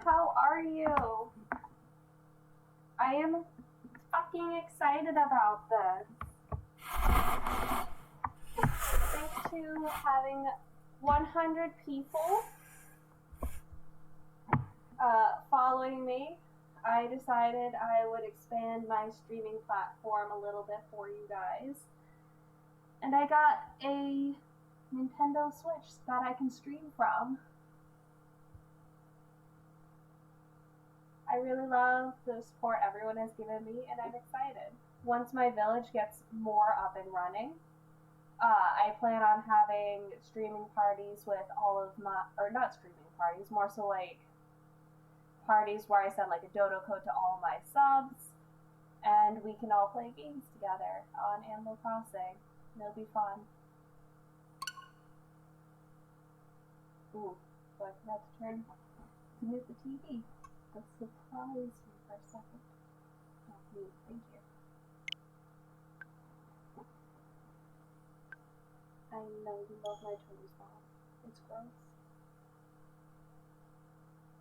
how are you? I am fucking excited about this. Thanks to having 100 people following me, I decided I would expand my streaming platform a little bit for you guys. And I got a Nintendo Switch that I can stream from. I really love the support everyone has given me, and I'm excited. Once my village gets more up and running, I plan on having streaming parties with all of my, or not streaming parties, more so like parties where I send like a dodo code to all my subs, and we can all play games together on Animal Crossing. It'll be fun. Ooh, so I forgot to mute the TV. That surprised me for a second. Oh, mute, thank you. I know you love my toes, Mom. It's gross.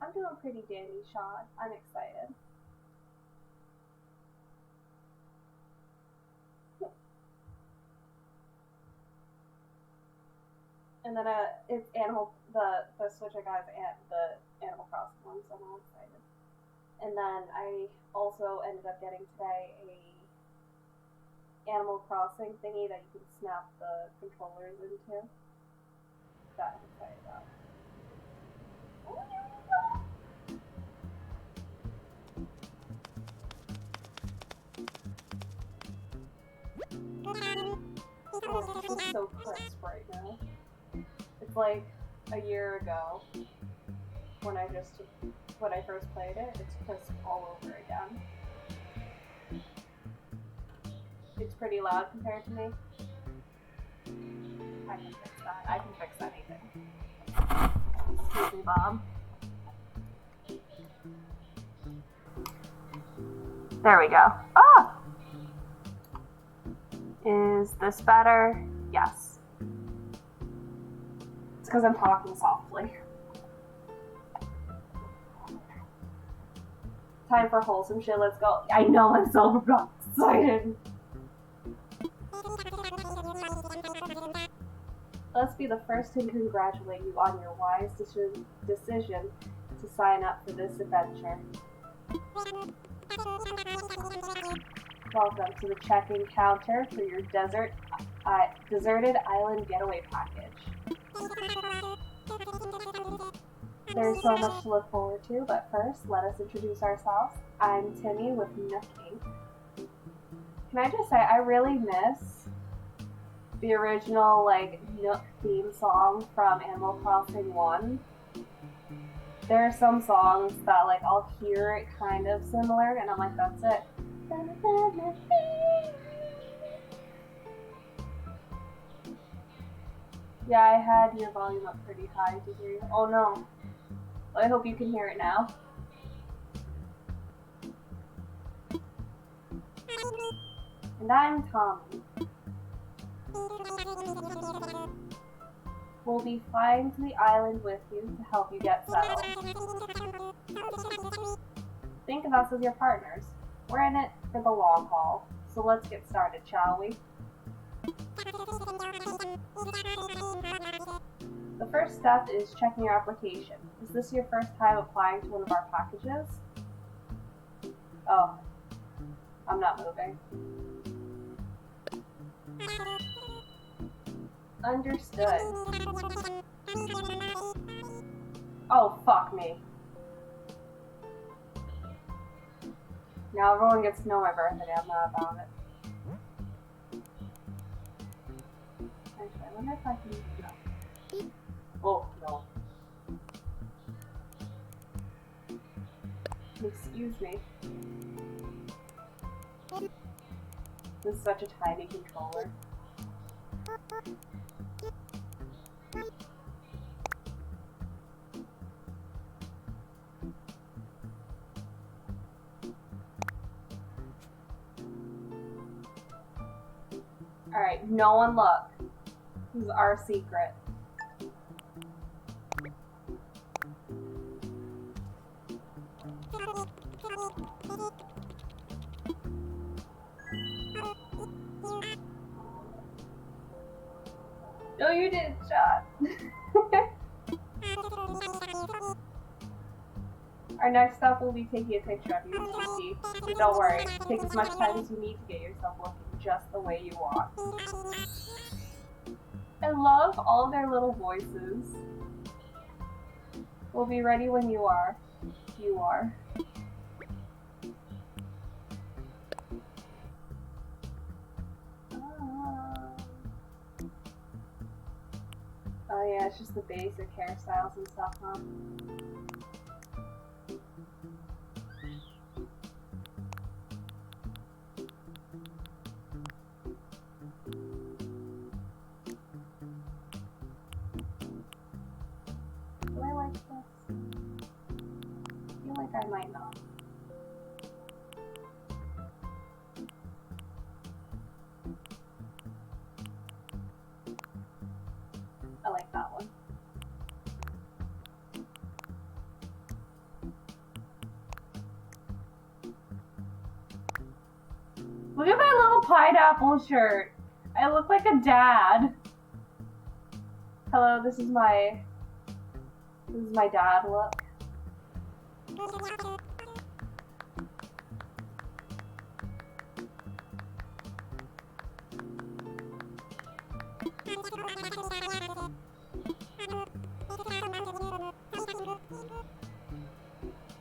I'm doing pretty dandy, Sean. I'm excited. And then it's the Switch I got is the Animal Crossing one, so I'm all excited. And then I also ended up getting today a Animal Crossing thingy that you can snap the controllers into. That I'm excited about. Oh, it feels so crisp right now. It's like a year ago when I first played it. It's crisp all over again. It's pretty loud compared to me. I can fix that. I can fix anything. Excuse me, Bob. There we go. Ah! Is this better? Yes. It's because I'm talking softly. Time for wholesome shit. Let's go. I know, I'm so excited. Let's be the first to congratulate you on your wise decision to sign up for this adventure. Welcome to the check-in counter for your deserted island getaway package. There's so much to look forward to, but first, let us introduce ourselves. I'm Timmy with Nook Inc. Can I just say, I really miss the original, Nook theme song from Animal Crossing 1. There are some songs that, I'll hear it kind of similar, and I'm like, that's it. Yeah, I had your volume up pretty high to hear you. Oh no. Well, I hope you can hear it now. And I'm Tommy. We'll be flying to the island with you to help you get settled. Think of us as your partners. We're in it for the long haul. So let's get started, shall we? The first step is checking your application. Is this your first time applying to one of our packages? Oh, I'm not moving. Understood. Oh, fuck me. Now everyone gets to know my birthday. I'm not about it. Actually, I wonder if I can... No. Oh, no. Excuse me. This is such a tiny controller. Alright, no one look. This is our secret. No, you didn't, Sean. Our next stop will be taking a picture of you, Gigi. But don't worry, take as much time as you need to get yourself looking just the way you want. I love all their little voices. We'll be ready when you are. You are. Oh yeah, it's just the basic hairstyles and stuff, huh? Do I like this? I feel like I might not. I like that one. Look at my little pineapple shirt. I look like a dad. Hello, this is my dad look.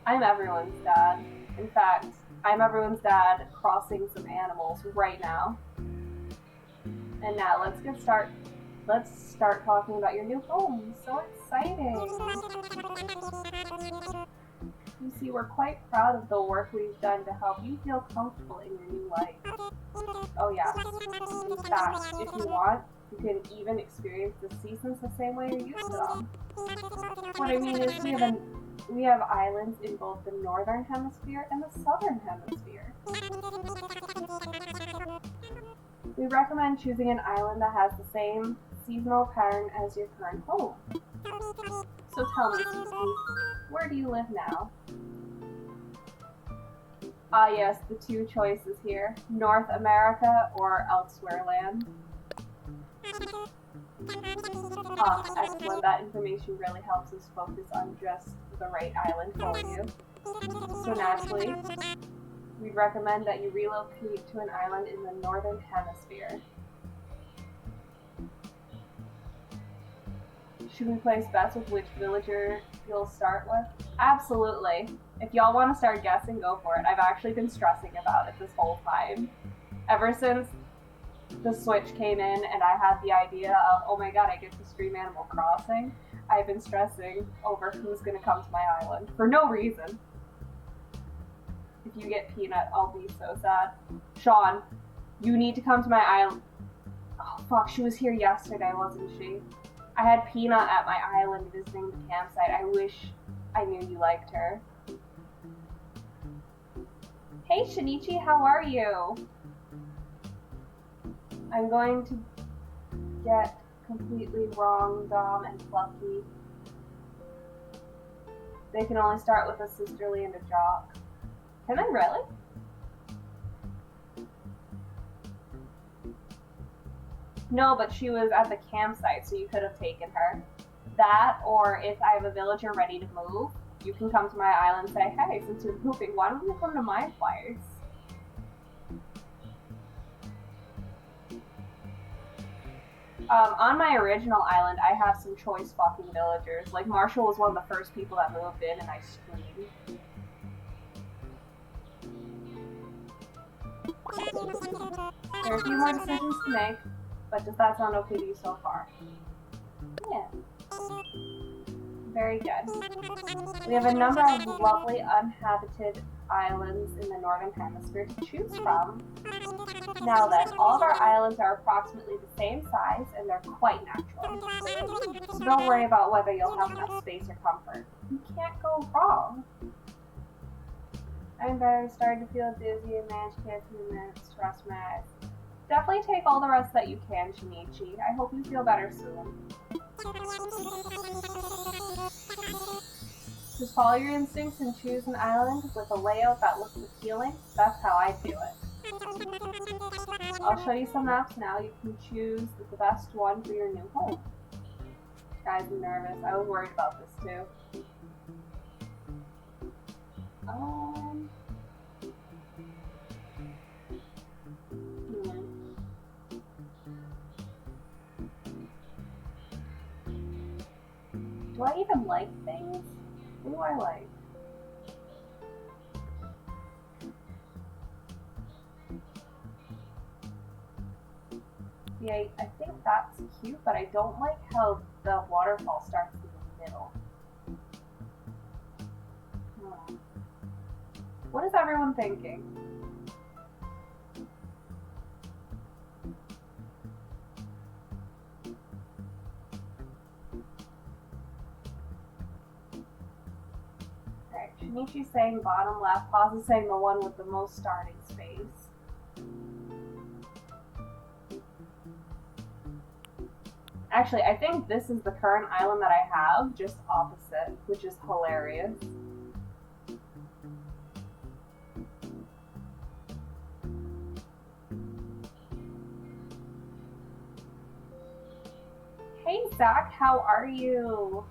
I'm everyone's dad. In fact, I'm everyone's dad crossing some animals right now. And now let's start talking about your new home. So exciting. You see, we're quite proud of the work we've done to help you feel comfortable in your new life. Oh yeah. In fact, if you want, you can even experience the seasons the same way you're used to them. What I mean is we have islands in both the northern hemisphere and the southern hemisphere. We recommend choosing an island that has the same seasonal pattern as your current home. So tell me, Susie, where do you live now? Ah yes, the two choices here, North America or elsewhere land. Ah, excellent. That information really helps us focus on just the right island for you. So naturally, we'd recommend that you relocate to an island in the northern hemisphere. Should we place bets with which villager you'll start with? Absolutely. If y'all want to start guessing, go for it. I've actually been stressing about it this whole time. Ever since the Switch came in and I had the idea of, oh my god, I get to stream Animal Crossing, I've been stressing over who's going to come to my island. For no reason. If you get Peanut, I'll be so sad. Sean, you need to come to my island. Oh fuck, she was here yesterday, wasn't she? I had Peanut at my island visiting the campsite. I wish I knew you liked her. Hey Shinichi, how are you? I'm going to get completely wrong, Dom and Fluffy. They can only start with a sisterly and a jock. Can they really? No, but she was at the campsite, so you could have taken her. That, or if I have a villager ready to move, you can come to my island and say, hey, since you're moving, why don't you come to my place? On my original island, I have some choice fucking villagers. Like, Marshall was one of the first people that moved in, and I screamed. There are a few more decisions to make, but does that sound okay to you so far? Yeah. Very good. We have a number of lovely uninhabited islands in the northern hemisphere to choose from. Now then, all of our islands are approximately the same size and they're quite natural. So don't worry about whether you'll have enough space or comfort. You can't go wrong. I'm better, starting to feel dizzy and managed to get a few minutes to rest my eyes. Definitely take all the rest that you can, Shinichi. I hope you feel better soon. Just follow your instincts and choose an island with a layout that looks appealing. That's how I do it. I'll show you some maps now. You can choose the best one for your new home. Guys, I'm nervous. I was worried about this too. Do I even like things? What do I like? Yeah, I think that's cute, but I don't like how the waterfall starts in the middle. What is everyone thinking? Alright, Shinichi's saying bottom left, Paz is saying the one with the most starting space. Actually, I think this is the current island that I have, just opposite, which is hilarious. Hey Zach, how are you?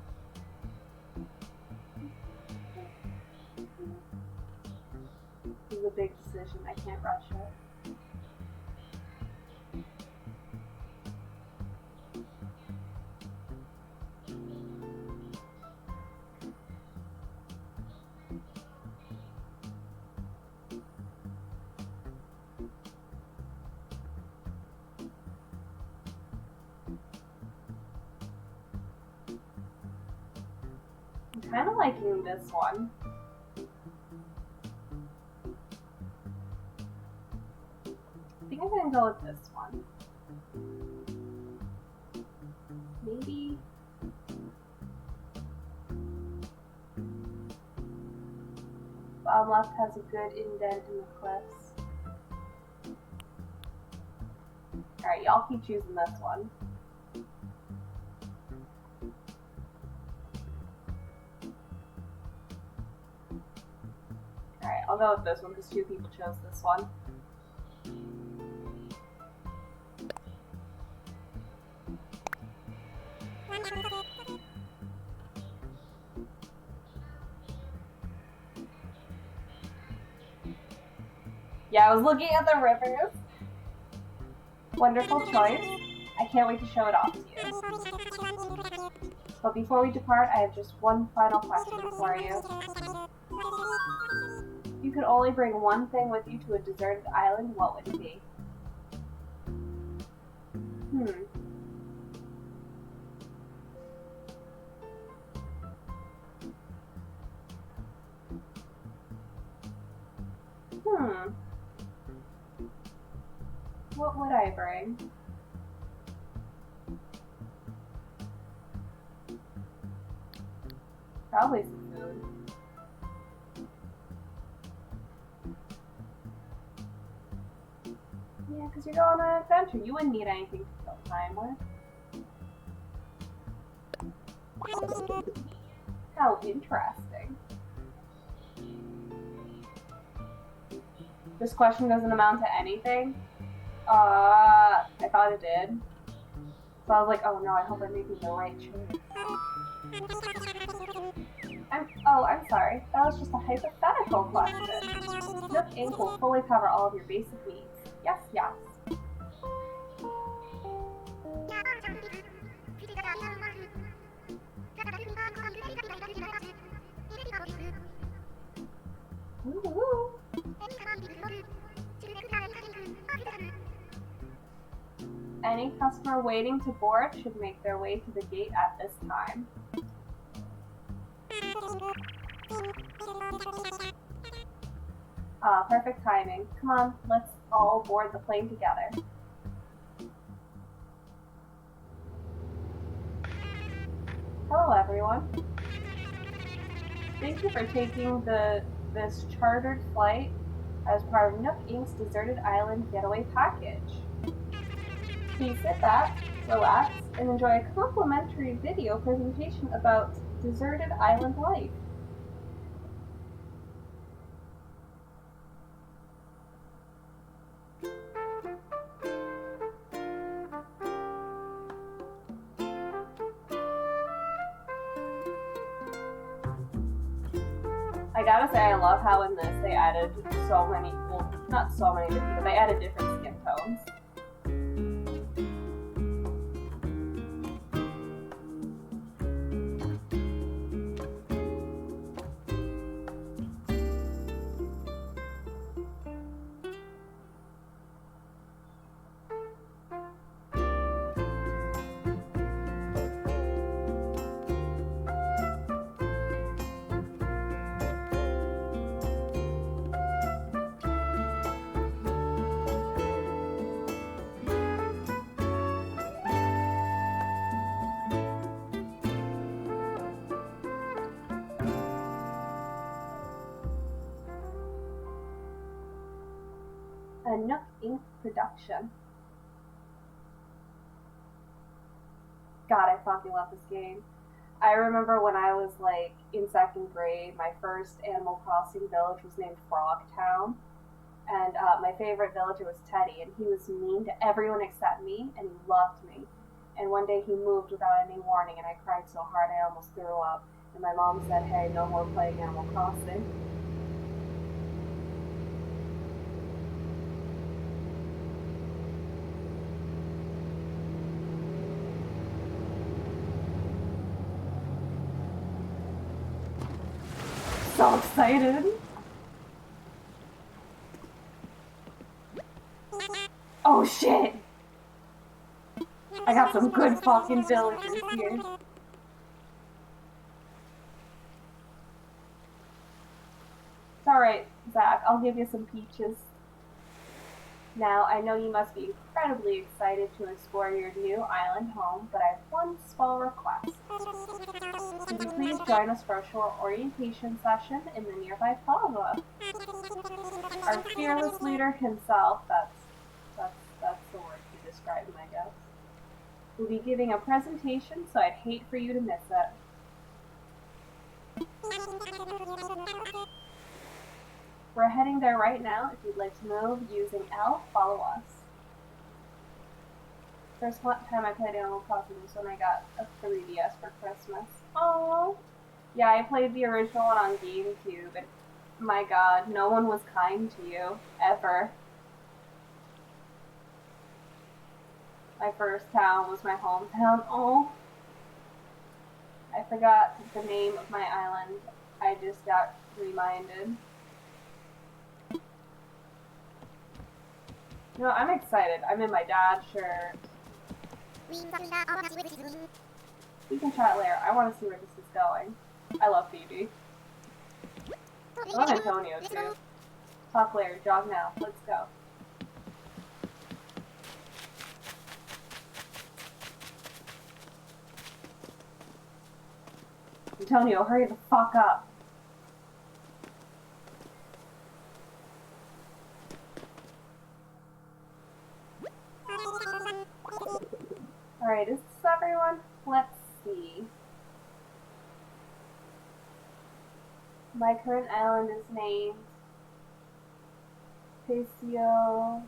This is a big decision, I can't rush it. I'm kind of liking this one. I think I'm gonna go with this one. Maybe. Bottom left has a good indent in the cliffs. Alright, y'all keep choosing this one. Alright, I'll go with this one because 2 people chose this one. Yeah, I was looking at the rivers. Wonderful choice. I can't wait to show it off to you. But before we depart, I have just one final question for you. If you could only bring one thing with you to a deserted island, what would it be? What would I bring? Probably some food. Yeah, because you're going on an adventure. You wouldn't need anything to kill time with. How interesting. This question doesn't amount to anything? I thought it did. So I was like, oh no, I hope I'm making the right choice. I'm sorry. That was just a hypothetical question. Nook Inc. will fully cover all of your basic needs. Yes, yes. Woo-hoo. Any customer waiting to board should make their way to the gate at this time. Perfect timing. Come on, let's all board the plane together. Hello, everyone. Thank you for taking this chartered flight as part of Nook Inc.'s Deserted Island Getaway Package. Please sit back, relax, and enjoy a complimentary video presentation about deserted island life. I gotta say, I love how in this they added so many, well, not so many, but they added different skin tones. A Nook Inc. production. God, I fucking love this game. I remember when I was like in second grade, my first Animal Crossing village was named Frogtown. And my favorite villager was Teddy, and he was mean to everyone except me, and he loved me. And one day he moved without any warning, and I cried so hard I almost threw up. And my mom said, hey, no more playing Animal Crossing. So excited. Oh shit! I got some good fucking villagers here. It's alright, Zach, I'll give you some peaches. Now, I know you must be incredibly excited to explore your new island home, but I have one small request. Could you please join us for a short orientation session in the nearby plaza? Our fearless leader himself, that's the word to describe him, I guess, will be giving a presentation, so I'd hate for you to miss it. We're heading there right now. If you'd like to move using L, follow us. First time I played Animal Crossing was when I got a 3DS for Christmas. Oh, yeah, I played the original one on GameCube, and my god, no one was kind to you, ever. My first town was my hometown. Oh, I forgot the name of my island. I just got reminded. No, I'm excited. I'm in my dad's shirt. We can chat later. I want to see where this is going. I love Phoebe. I love Antonio too. Talk later. Jog now. Let's go. Antonio, hurry the fuck up. Alright, is this everyone? Let's see. My current island is named Paciolo?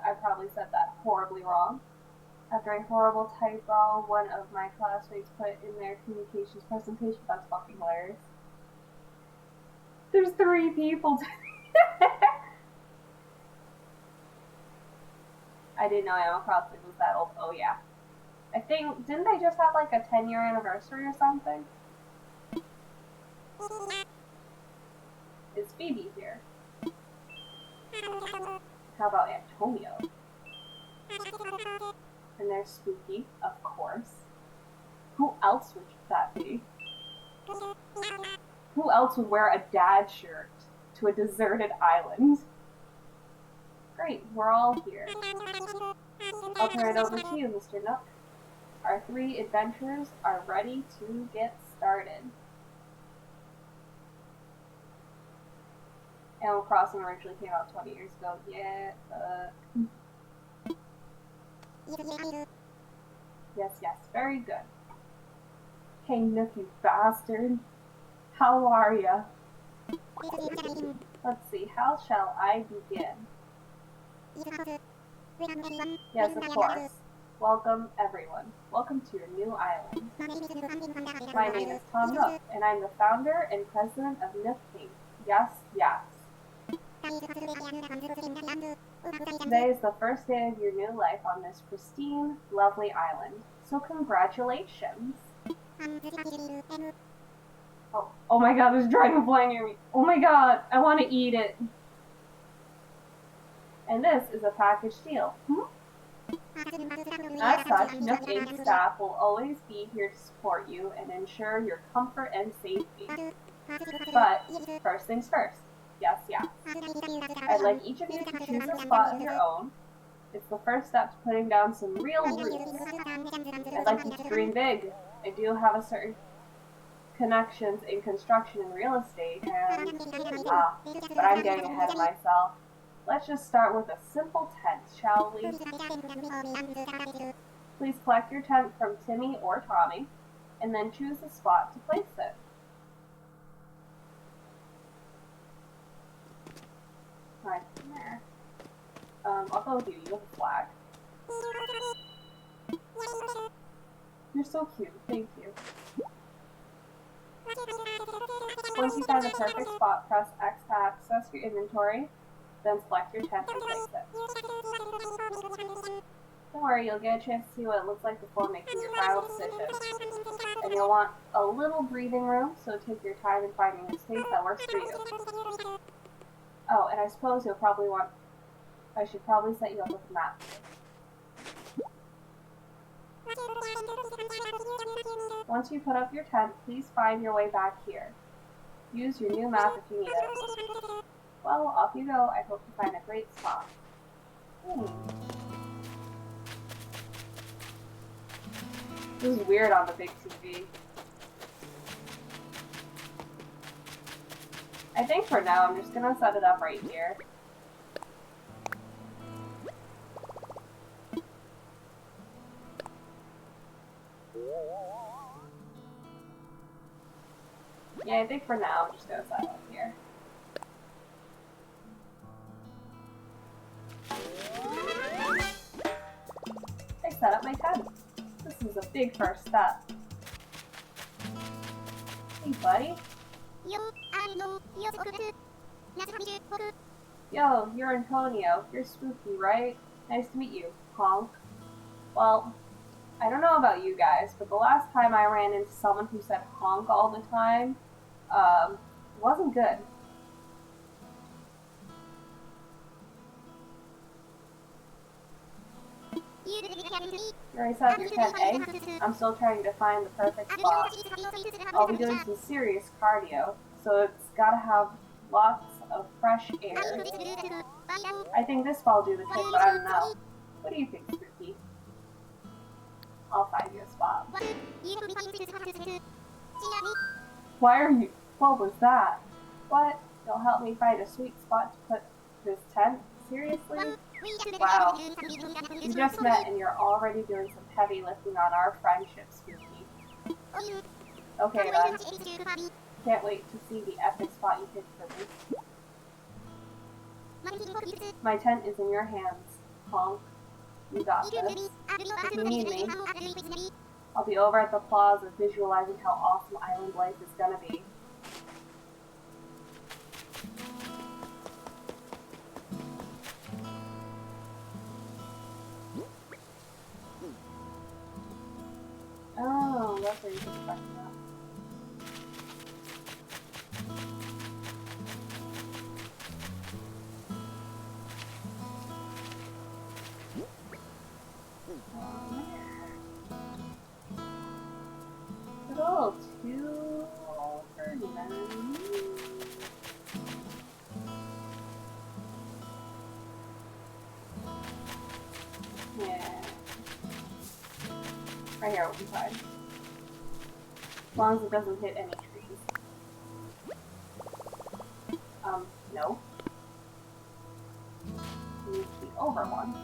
I probably said that horribly wrong. After a horrible typo, one of my classmates put in their communications presentation. That's fucking hilarious. There's 3 people. I didn't know Animal Crossing was that old. Oh yeah. I think, didn't they just have like a 10-year anniversary or something? Is Phoebe here? How about Antonio? And there's Spooky, of course. Who else would that be? Who else would wear a dad shirt to a deserted island? Great, we're all here. I'll turn it over to you, Mr. Nook. Our 3 adventurers are ready to get started. Animal Crossing originally came out 20 years ago. Yeah, Yes, very good. Hey, Nook, you bastard. How are ya? Let's see, how shall I begin? Yes, of course. Welcome, everyone. Welcome to your new island. My name is Tom Nook, and I'm the founder and president of Nook Inc. Yes, yes. Today is the first day of your new life on this pristine, lovely island. So congratulations. Oh my god, there's a dragonfly near me. Oh my god, I want to eat it. And this is a package deal. As such, Nook Inc. staff will always be here to support you and ensure your comfort and safety. But first things first. Yes, yes. I'd like each of you to choose a spot of your own. It's the first step to putting down some real roots. I'd like you to dream big. I do have a certain connections in construction and real estate, and but I'm getting ahead of myself. Let's just start with a simple tent, shall we? Please collect your tent from Timmy or Tommy, and then choose a spot to place it. Right there. I'll go with you. You have a flag. You're so cute. Thank you. Once you find the perfect spot, press X to access your inventory, then select your tent and place it. Don't worry, you'll get a chance to see what it looks like before making your final decision. And you'll want a little breathing room, so take your time in finding a space that works for you. Oh, and I suppose you'll probably want... I should probably set you up with a map. Once you put up your tent, please find your way back here. Use your new map if you need it. Well, off you go. I hope you find a great spot. This is weird on the big TV. I think for now I'm just gonna set it up right here. Yeah, I think for now I'm just gonna set it up here. I set up my tent. This is a big first step. Hey, buddy. Yo, you're Antonio. You're spooky, right? Nice to meet you, honk. Well, I don't know about you guys, but the last time I ran into someone who said honk all the time, wasn't good. You already set up your tent, eh? I'm still trying to find the perfect spot. I'll be doing some serious cardio, so it's gotta have lots of fresh air. I think this fall will do the trick, but I don't know. What do you think, Spooky? I'll find you a spot. Why are you... What was that? What? You'll help me find a sweet spot to put this tent? Seriously? Wow. You just met and you're already doing some heavy lifting on our friendship, Spooky. Okay then. Can't wait to see the epic spot you picked for me. My tent is in your hands, honk. You got this. If you need me, I'll be over at the plaza visualizing how awesome island life is gonna be. Oh, that's where you can expect that. It's a little too old for men. Yeah. Right here, open side. As long as it doesn't hit any trees. No. It needs to be over one.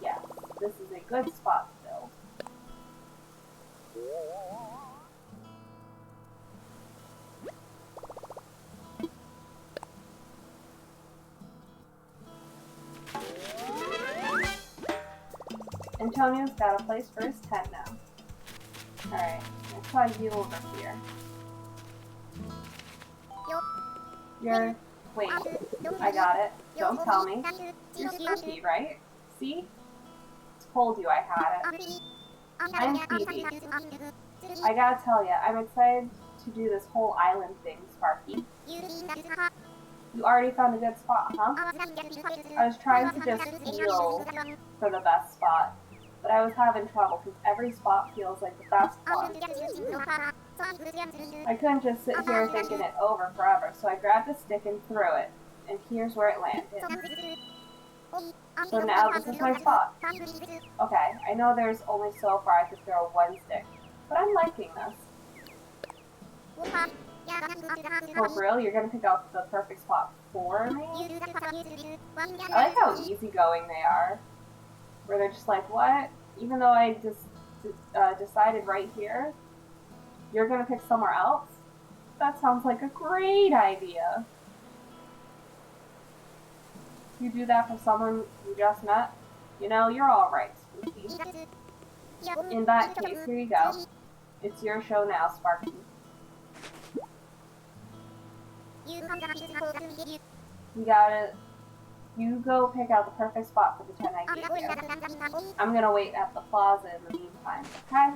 Yes, this is a good spot to build. Antonio's got a place for his tent now. Alright, let's try you over here. You're... Wait, I got it. Don't tell me. You're Spooky, right? See? Told you I had it. I'm Phoebe. I gotta tell ya, I'm excited to do this whole island thing, Sparky. You already found a good spot, huh? I was trying to just feel for the best spot, but I was having trouble because every spot feels like the best one. I couldn't just sit here thinking it over forever, so I grabbed a stick and threw it, and here's where it landed. So now this is my spot. Okay, I know there's only so far I could throw one stick, but I'm liking this. Oh, really? You're gonna pick out the perfect spot for me? I like how easygoing they are. Where they're just like, what? Even though I just decided right here, you're gonna pick somewhere else? That sounds like a great idea. You do that for someone you just met? You know, you're alright, Spooky. In that case, here you go. It's your show now, Sparky. You gotta... You go pick out the perfect spot for the tent I gave you. I'm gonna wait at the plaza in the meantime, okay?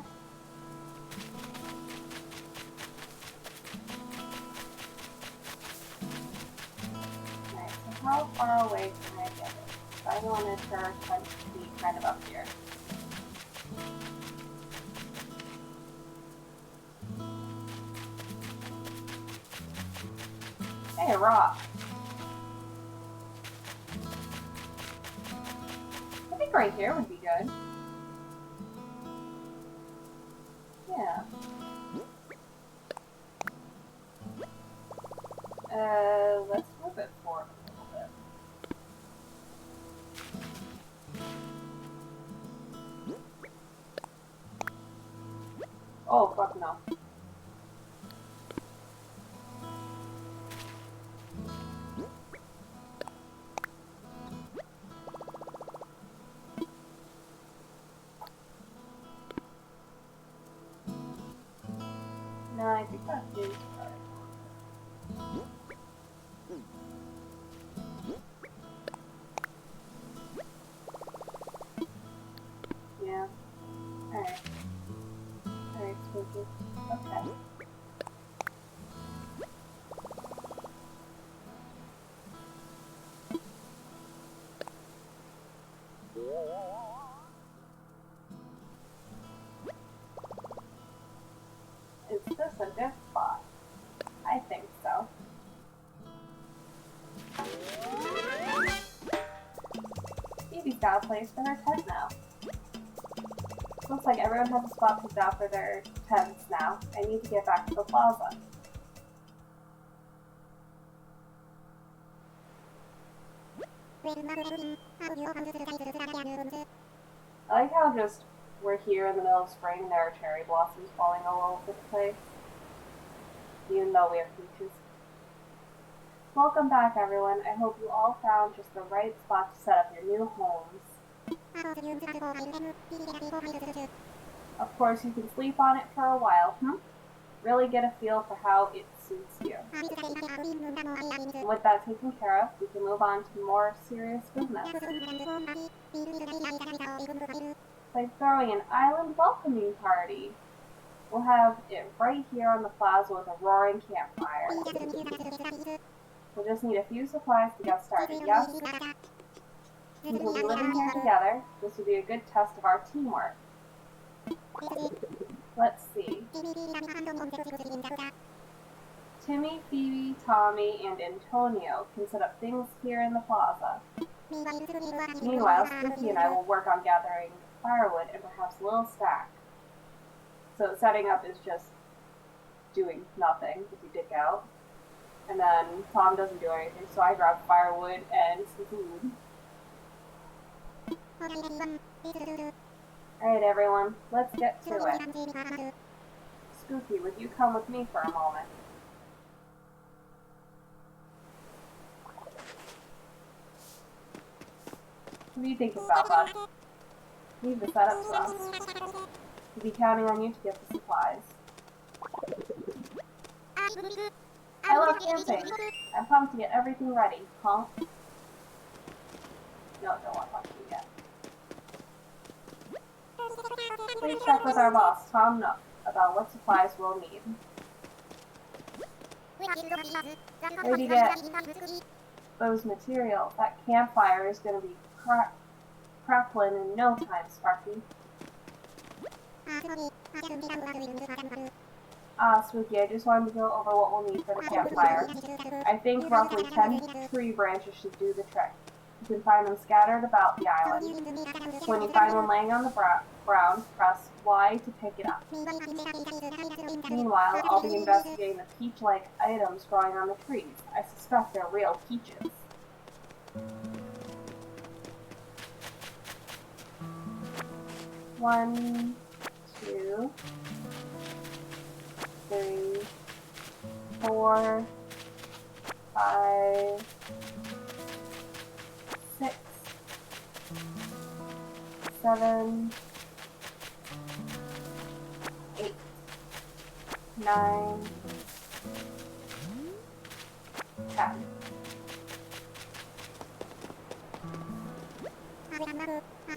Alright, so how far away can I get it? So I wanted her to be kind of up here. Hey, a rock. I think right here would be good. Yeah. Let's move it forward a little bit. Oh, fuck no. No, I think that's his part. Yeah. Alright. Alright, Spooky. Okay. Is this a good spot? I think so. Phoebe's got a place for her tent now. Looks like everyone has a spot picked out for their tents now. I need to get back to the plaza. I like how just we're here in the middle of spring and there are cherry blossoms falling all over the place. Even though we have peaches. Welcome back, everyone. I hope you all found just the right spot to set up your new homes. Of course, you can sleep on it for a while, Really get a feel for how it suits you. And with that taken care of, we can move on to more serious business. Like throwing an island welcoming party. We'll have it right here on the plaza with a roaring campfire. We'll just need a few supplies to get started, yes? Since we'll be living here together, this will be a good test of our teamwork. Let's see. Timmy, Phoebe, Tommy, and Antonio can set up things here in the plaza. Meanwhile, Spooky and I will work on gathering firewood and perhaps a little stack. So setting up is just doing nothing if you dig out. And then Tom doesn't do anything, so I grab firewood and some food. Alright everyone, let's get to it. Spooky, would you come with me for a moment? What do you think about that? Leave the setup to us. We'll be counting on you to get the supplies. I love camping. I'm pumped to get everything ready. Huh? No, don't want to talk to you yet. Please check with our boss, Tom Nook, about what supplies we'll need. Where do you get those materials? That campfire is going to be crackling in no time, Sparky. Spooky, I just wanted to go over what we'll need for the campfire. I think roughly 10 tree branches should do the trick. You can find them scattered about the island. When you find one laying on the ground, press Y to pick it up. Meanwhile, I'll be investigating the peach-like items growing on the trees. I suspect they're real peaches. One, two, three, 4, 5, 6, 7, 8, 9, 10.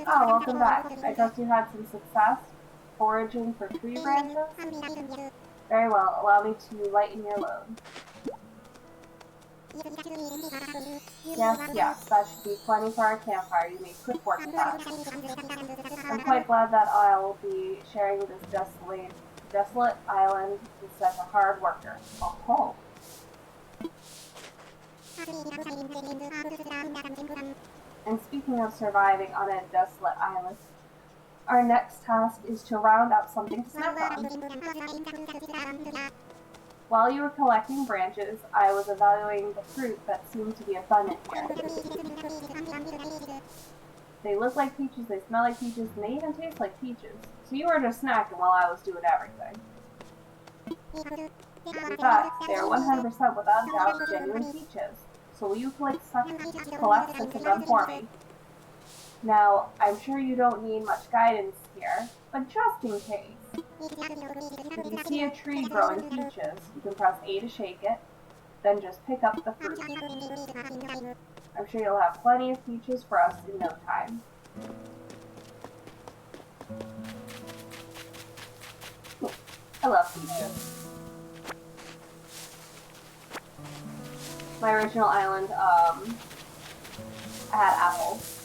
Oh, welcome back. I trust you had some success foraging for tree branches? Very well, allow me to lighten your load. Yes, that should be plenty for our campfire. You made quick work of that. I'm quite glad that I will be sharing this desolate island with such a hard worker. Oh. And speaking of surviving on a desolate island, our next task is to round up something to snack on. While you were collecting branches, I was evaluating the fruit that seemed to be abundant here. They look like peaches, they smell like peaches, and they even taste like peaches. So you were just snacking while I was doing everything. In fact, they are 100% without doubt genuine peaches. So will you collect such of them for me? Now, I'm sure you don't need much guidance here, but just in case. If you see a tree growing peaches, you can press A to shake it, then just pick up the fruit. I'm sure you'll have plenty of peaches for us in no time. I love peaches. My original island, I had apples.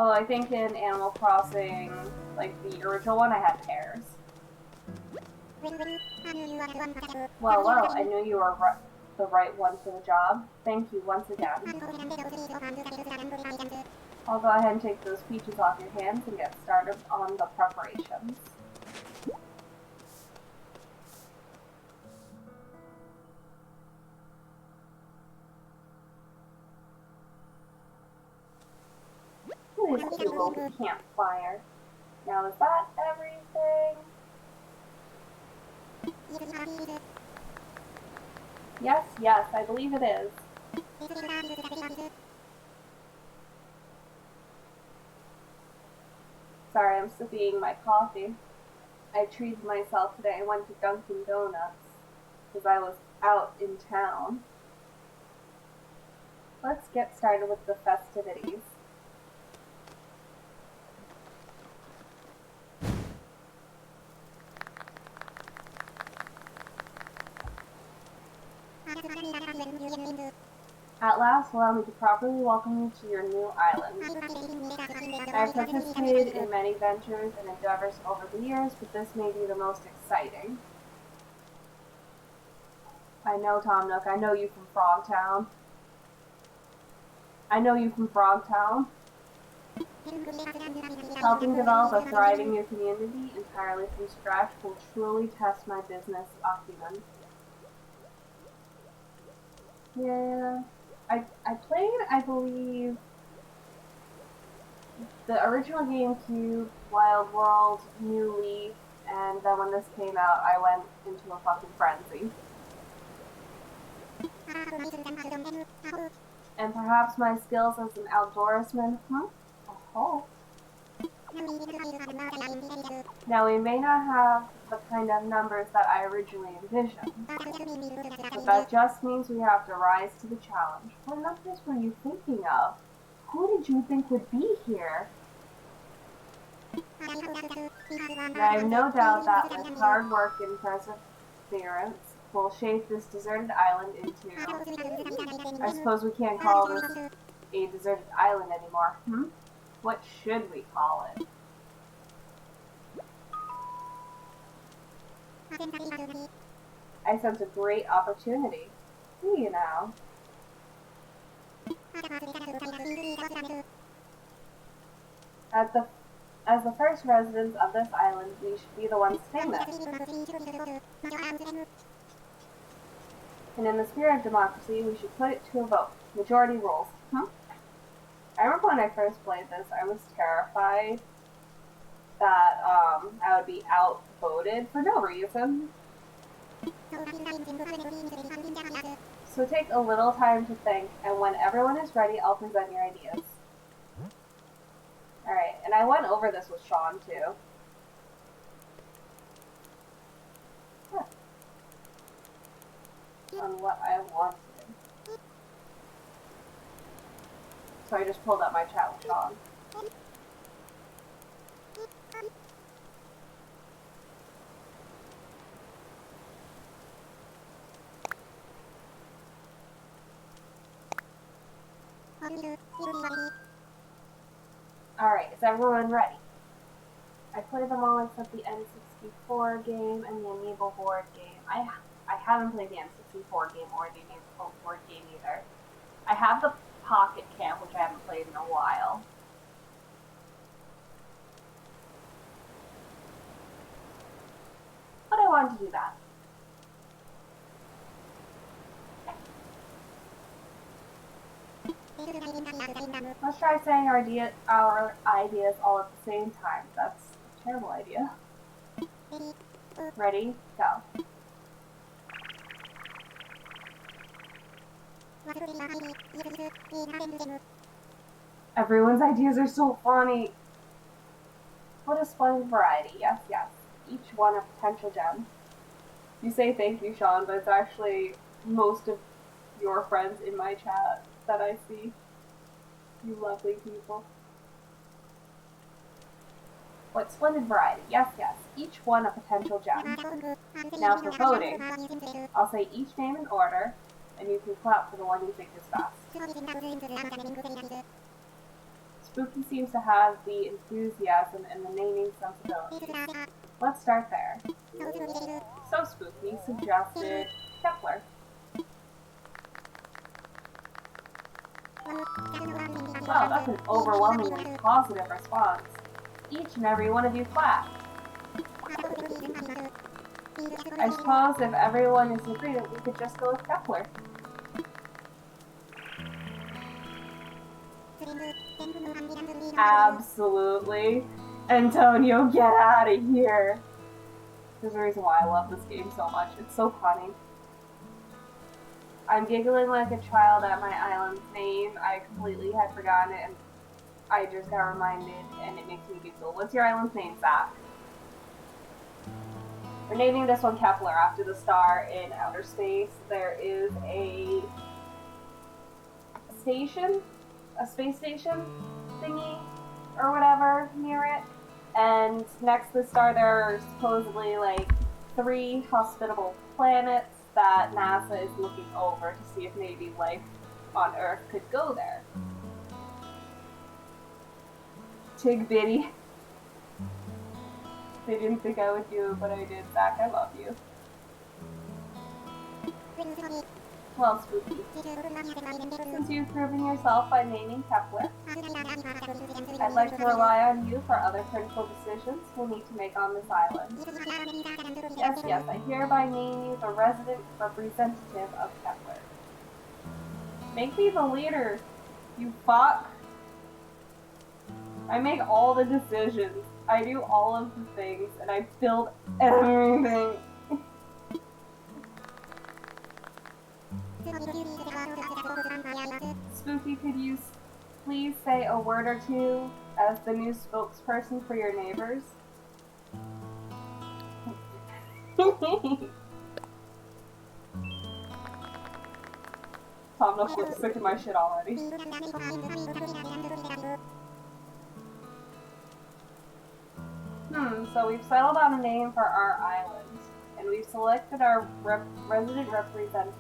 Oh, I think in Animal Crossing, like the original one, I had pears. Well, I knew you were the right one for the job. Thank you once again. I'll go ahead and take those peaches off your hands and get started on the preparations. This cute little campfire. Now is that everything? Yes, I believe it is. Sorry, I'm sipping my coffee. I treated myself today. I went to Dunkin' Donuts because I was out in town. Let's get started with the festivities. At last, allow me to properly welcome you to your new island. I have participated in many ventures and endeavors over the years, but this may be the most exciting. I know, Tom Nook, I know you from Frogtown. Helping develop a thriving new community entirely from scratch will truly test my business acumen. Yeah, I played, I believe, the original GameCube, Wild World, New Leaf, and then when this came out, I went into a fucking frenzy. And perhaps my skills as an outdoorsman, Oh. Now, we may not have the kind of numbers that I originally envisioned, but that just means we have to rise to the challenge. What numbers were you thinking of? Who did you think would be here? And I have no doubt that with hard work and perseverance, we'll shape this deserted island into... I suppose we can't call this a deserted island anymore. What should we call it? I sense a great opportunity. Who are you now? As the first residents of this island, we should be the ones famous. And in the spirit of democracy, we should put it to a vote. Majority rules. I remember when I first played this, I was terrified that I would be outvoted for no reason. So take a little time to think, and when everyone is ready, I'll present your ideas. Alright, and I went over this with Sean too. On what I wanted. So I just pulled up my chat with Sean. Alright, is everyone ready? I played them all except the N64 game and the Amiibo board game. I haven't played the N64 game or the Amiibo board game either. I have the Pocket Camp, which I haven't played in a while. But I wanted to do that. Let's try saying our ideas all at the same time. That's a terrible idea. Ready? Go. Everyone's ideas are so funny. What a splendid variety. Yes, yes. Each one a potential gem. You say thank you, Sean, but it's actually most of your friends in my chat that I see. You lovely people. What splendid variety. Yes, yes. Each one a potential gem. Now for voting, I'll say each name in order, and you can clap for the one you think is best. Spooky seems to have the enthusiasm and the naming sensibility. Let's start there. So Spooky suggested Kepler. Wow, that's an overwhelmingly positive response. Each and every one of you clapped. I suppose if everyone is in agreement, we could just go with Kepler. Absolutely. Antonio, get out of here. There's a reason why I love this game so much. It's so funny. I'm giggling like a child at my island's name. I completely had forgotten it, and I just got reminded, and it makes me giggle. What's your island's name, Zach? We're naming this one Kepler after the star in outer space. There is a station, a space station thingy, or whatever, near it. And next to the star there are supposedly like 3 hospitable planets that NASA is looking over to see if maybe life on Earth could go there. Tig Bitty. They didn't think I would do it, but I did. Zach, I love you. Well, Spooky, since you've proven yourself by naming Kepler, I'd like to rely on you for other critical decisions we'll need to make on this island. Yes, yes, I hereby name you the resident representative of Kepler. Make me the leader, you fuck. I make all the decisions. I do all of the things, and I build everything. please say a word or two as the new spokesperson for your neighbors? Tom Nook's sick of my shit already. So we've settled on a name for our island, and we've selected our resident representative.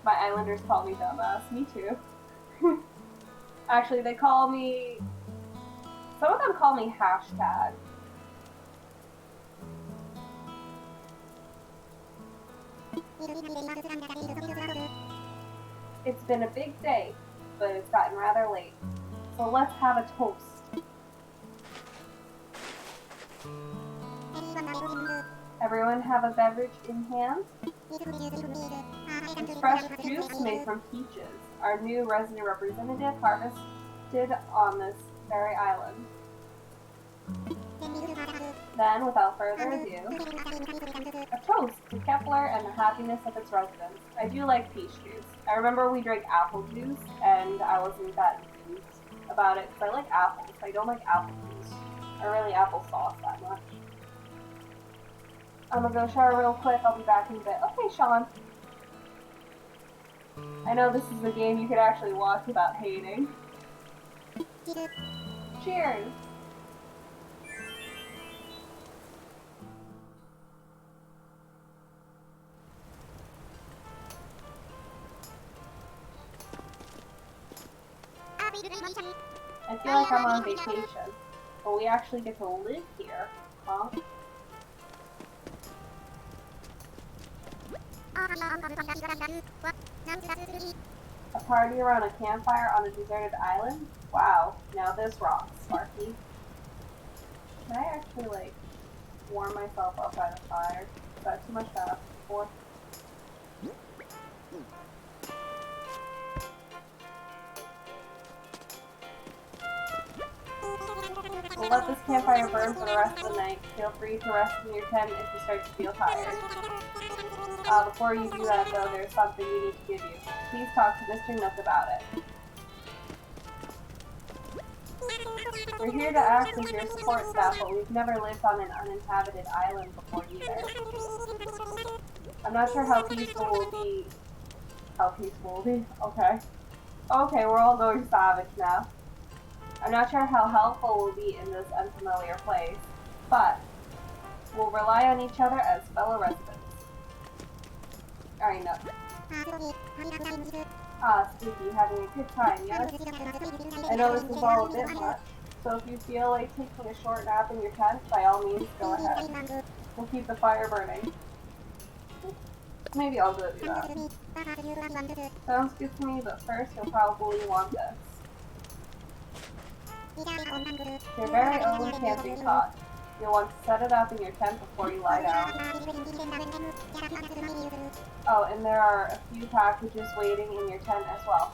My islanders call me dumbass. Me too. Actually, they call me... Some of them call me hashtag. It's been a big day, but it's gotten rather late. So let's have a toast. Everyone have a beverage in hand? It's fresh juice made from peaches, our new resident representative harvested on this very island. Then, without further ado, a toast to Kepler and the happiness of its residents. I do like peach juice. I remember we drank apple juice, and I wasn't that enthused about it, because I like apples. I don't like apple juice, or really applesauce that much. I'm gonna go shower real quick, I'll be back in a bit. Okay, Sean. I know this is a game you could actually watch without hating. Cheers! I feel like I'm on vacation, but we actually get to live here, huh? A party around a campfire on a deserted island? Wow, now this rocks, Sparky. Can I actually, like, warm myself up by the fire? Is that too much to ask for? We'll let this campfire burn for the rest of the night. Feel free to rest in your tent if you start to feel tired. Before you do that, though, there's something we need to give you. Please talk to Mr. Nook about it. We're here to act as your support staff, but we've never lived on an uninhabited island before either. I'm not sure how peaceful we'll be. How peaceful we'll be? Okay. Okay, we're all going savage now. I'm not sure how helpful we'll be in this unfamiliar place, but we'll rely on each other as fellow residents. Alright, Nook. Spooky, having a good time, yes? I know this is all a bit much, so if you feel like taking a short nap in your tent, by all means, go ahead. We'll keep the fire burning. Maybe I'll go do that. Sounds good to me, but first you'll probably want this. Your very own camping cot. You'll want to set it up in your tent before you lie down. Oh, and there are a few packages waiting in your tent as well.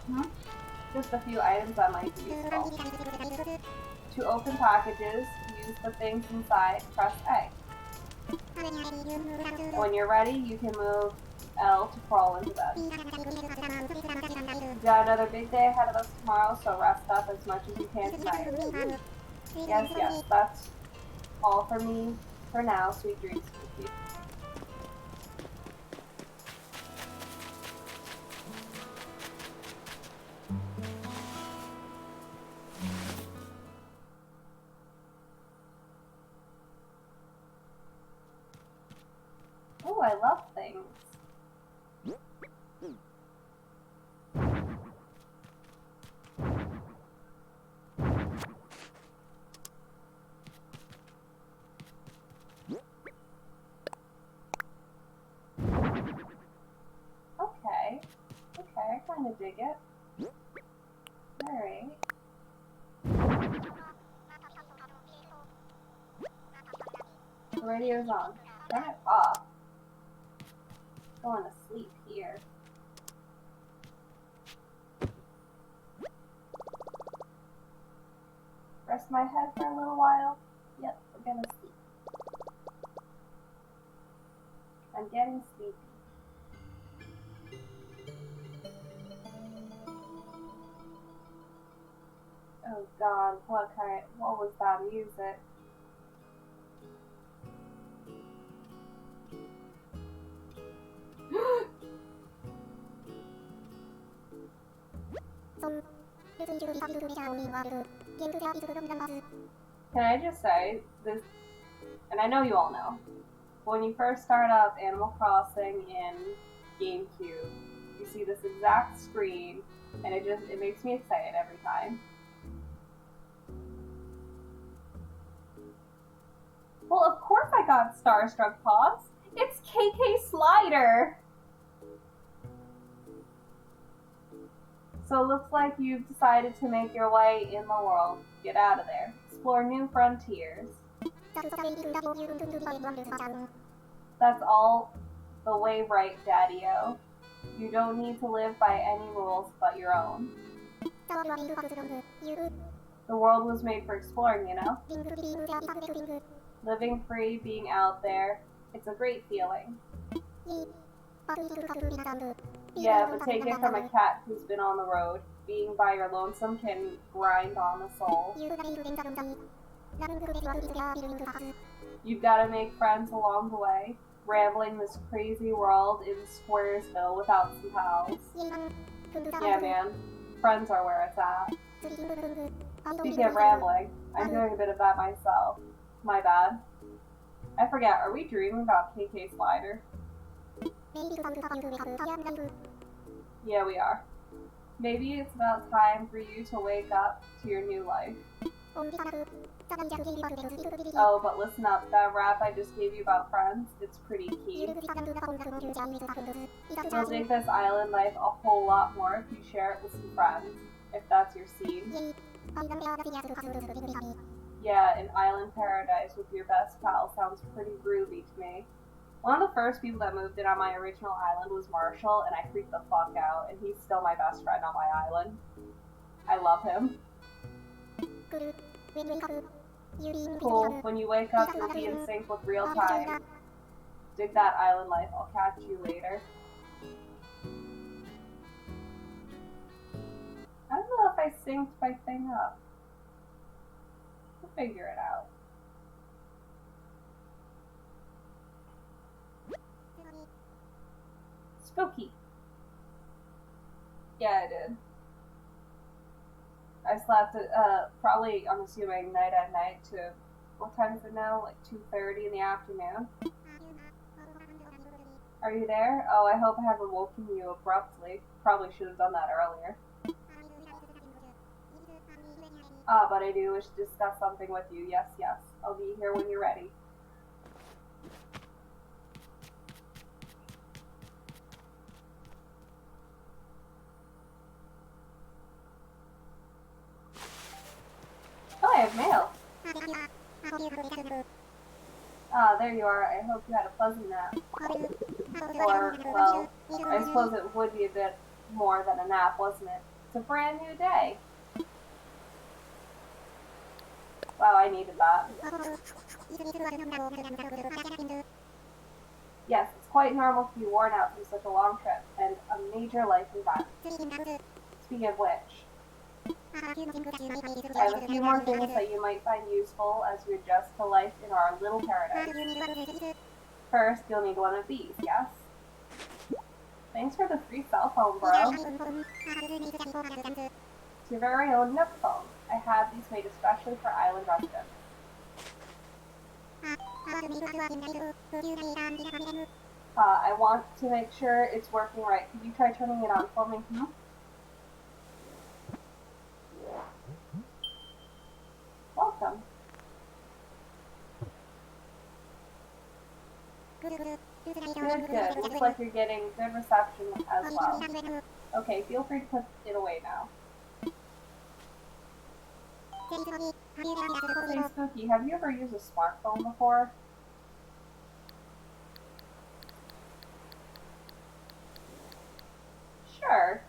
Just a few items that might be useful. To open packages, use the things inside, press A. When you're ready, you can move L to crawl into bed. We've got another big day ahead of us tomorrow, so rest up as much as you can tonight. Yes, that's all for me for now. Sweet dreams, Spooky. Oh, I love things. Okay, I kind of dig it. Alright. The radio's on. Turn it off. Going to sleep here. Rest my head for a little while. Yep, we're gonna sleep. I'm getting sleepy. Oh god, what was that music? Can I just say, this, and I know you all know, when you first start up Animal Crossing in GameCube, you see this exact screen, and it makes me excited every time. Well, of course I got Starstruck Paws. It's KK Slider! So it looks like you've decided to make your way in the world. Get out of there. Explore new frontiers. That's all the way right, Daddy-O. You don't need to live by any rules but your own. The world was made for exploring, you know? Living free, being out there, it's a great feeling. Yeah, but take it from a cat who's been on the road. Being by your lonesome can grind on the soul. You've got to make friends along the way, rambling this crazy world in Squaresville without some pals. Yeah, man, friends are where it's at. Speaking of rambling, I'm doing a bit of that myself. My bad. I forget, are we dreaming about KK Slider? Yeah, we are. Maybe it's about time for you to wake up to your new life. Oh, but listen up, that rap I just gave you about friends, it's pretty key. You'll dig this island life a whole lot more if you share it with some friends, if that's your scene. Yeah, an island paradise with your best pal sounds pretty groovy to me. One of the first people that moved in on my original island was Marshall, and I freaked the fuck out, and he's still my best friend on my island. I love him. Cool, when you wake up, you'll be in sync with real time. Dig that island life, I'll catch you later. I don't know if I synced my thing up. We'll figure it out. Spooky. Yeah, I did. I slept probably, I'm assuming, night at night to, what time is it now? Like 2:30 in the afternoon? Are you there? Oh, I hope I haven't woken you abruptly. Probably should have done that earlier. But I do wish to discuss something with you. Yes, yes. I'll be here when you're ready. Oh, I have mail. Ah, there you are. I hope you had a pleasant nap. Or, well, I suppose it would be a bit more than a nap, wasn't it? It's a brand new day. Wow, I needed that. Yes, it's quite normal to be worn out from such a long trip, and a major life event. Speaking of which, I have a few more things that you might find useful as you adjust to life in our little paradise. First, you'll need one of these, yes? Thanks for the free cell phone, bro. It's your very own Nook phone. I have these made especially for island residents. I want to make sure it's working right. Could you try turning it on for me? Welcome. Good. Looks like you're getting good reception as well. Okay, feel free to put it away now. Hey Spooky, have you ever used a smartphone before? Sure.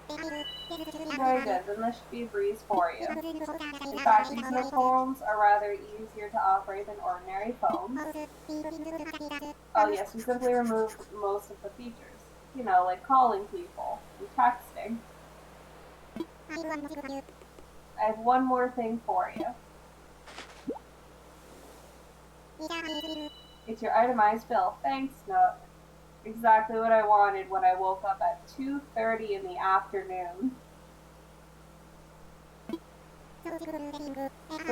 Very good, then this should be a breeze for you. In fact, these new phones are rather easier to operate than ordinary phones. Oh yes, we simply removed most of the features. You know, like calling people and texting. I have one more thing for you. It's your itemized bill. Thanks, Nook. Exactly what I wanted when I woke up at 2:30 in the afternoon. So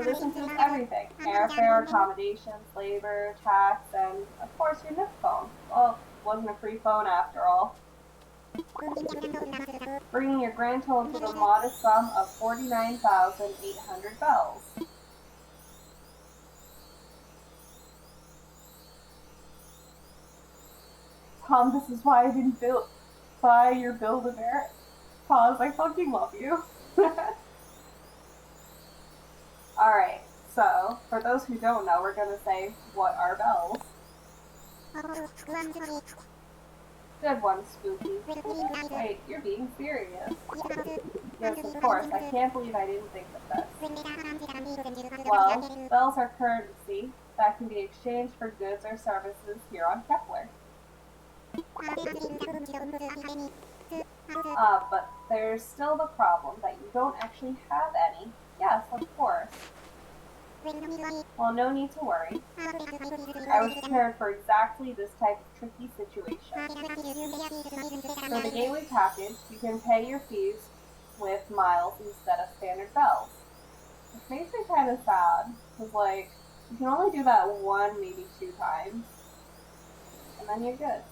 this includes everything. Airfare, accommodations, labor, tax, and of course your Nook phone. Well, it wasn't a free phone after all. Bringing your grand total to the modest sum of 49,800 bells. Tom, this is why I didn't buy your Build-A-Bear. Pause, I fucking love you. Alright, so, for those who don't know, we're gonna say, what are bells? Good one, Spooky. Wait, you're being serious. Yes, of course, I can't believe I didn't think of this. Well, bells are currency that can be exchanged for goods or services here on Kepler. But there's still the problem that you don't actually have any. Yes, of course. Well, no need to worry. I was prepared for exactly this type of tricky situation. For the gateway package, you can pay your fees with miles instead of standard bells. Which makes me kind of sad, because, like, you can only do that one, maybe 2 times. And then you're good.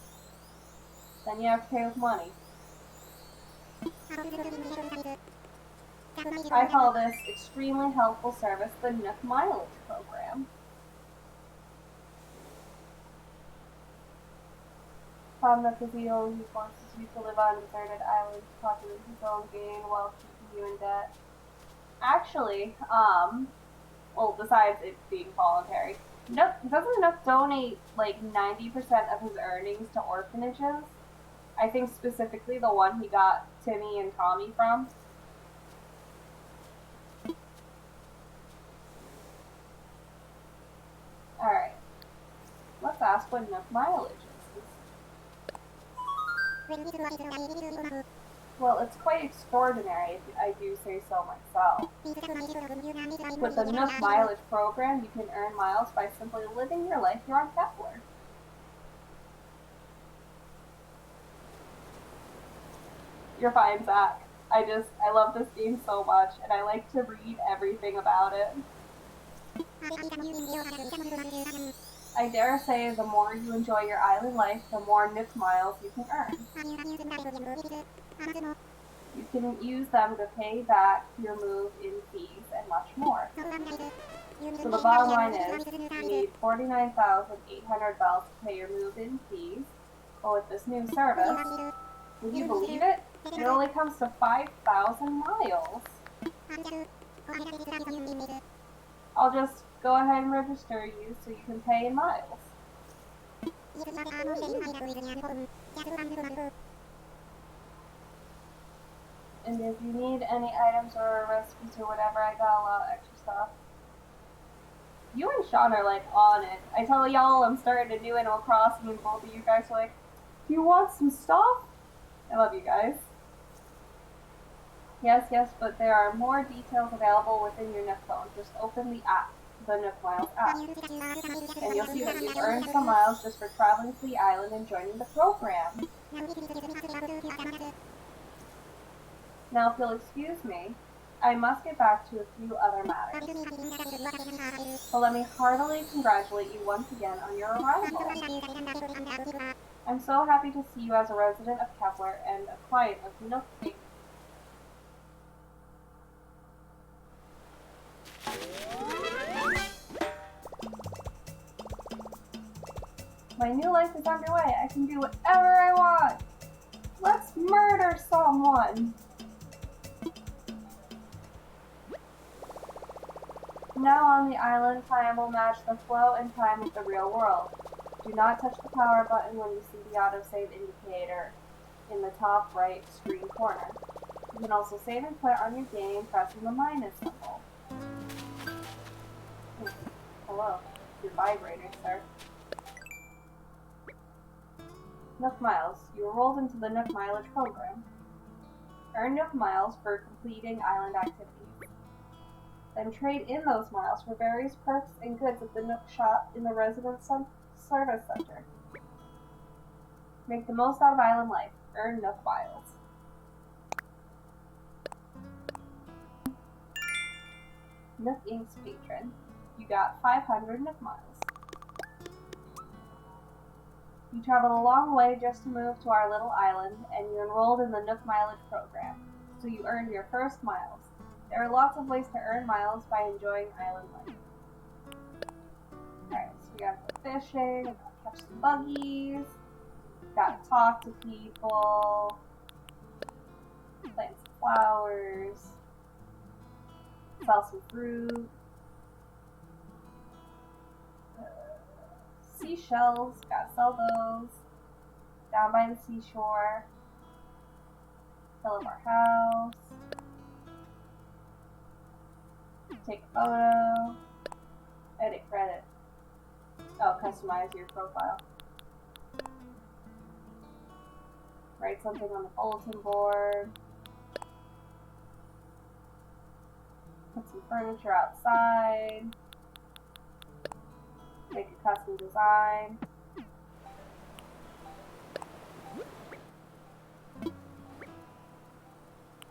Then you have to pay with money. I call this extremely helpful service the Nook Mileage Program. Tom Nook is evil. He forces you to live on deserted islands, populate his own gain while keeping you in debt. Actually, well, besides it being voluntary, doesn't Nook donate like 90% of his earnings to orphanages? I think specifically the one he got Timmy and Tommy from. Alright. Let's ask what Nook Mileage is. Well, it's quite extraordinary, if I do say so myself. With the Nook Mileage program, you can earn miles by simply living your life here on Kepler. You're fine, Zach. I love this game so much, and I like to read everything about it. I dare say the more you enjoy your island life, the more Nook miles you can earn. You can use them to pay back your move-in fees and much more. So the bottom line is, you need 49,800 bells to pay your move-in fees. But with this new service, would you believe it? It only comes to 5,000 miles. I'll just go ahead and register you so you can pay in miles. And if you need any items or recipes or whatever, I got a lot of extra stuff. You and Sean are like on it. I tell y'all I'm starting a new Animal Crossing and both of you guys are like, do you want some stuff? I love you guys. Yes, but there are more details available within your Nook phone. Just open the app, the Nook Miles app, and you'll see that you've earned some miles just for traveling to the island and joining the program. Now, if you'll excuse me, I must get back to a few other matters. So let me heartily congratulate you once again on your arrival. I'm so happy to see you as a resident of Kepler and a client of Nook Inc. My new life is underway. I can do whatever I want. Let's murder someone. Now on the island, time will match the flow and time of the real world. Do not touch the power button when you see the autosave indicator in the top right screen corner. You can also save and quit on your game pressing the minus symbol. Hello, your vibrator, sir. Nook Miles. You enrolled into the Nook Mileage program. Earn Nook Miles for completing island activities. Then trade in those miles for various perks and goods at the Nook shop in the Resident Service Center. Make the most out of island life. Earn Nook Miles. Nook Inc.'s patron. You got 500 Nook Miles. You traveled a long way just to move to our little island, and you enrolled in the Nook Mileage program, so you earned your first miles. There are lots of ways to earn miles by enjoying island life. Alright, so we gotta go fishing, we gotta catch some buggies, gotta talk to people, plant some flowers, sell some fruit, seashells, gotta sell those, down by the seashore, fill up our house, take a photo, edit credit, oh, customize your profile, write something on the bulletin board, put some furniture outside, make a custom design.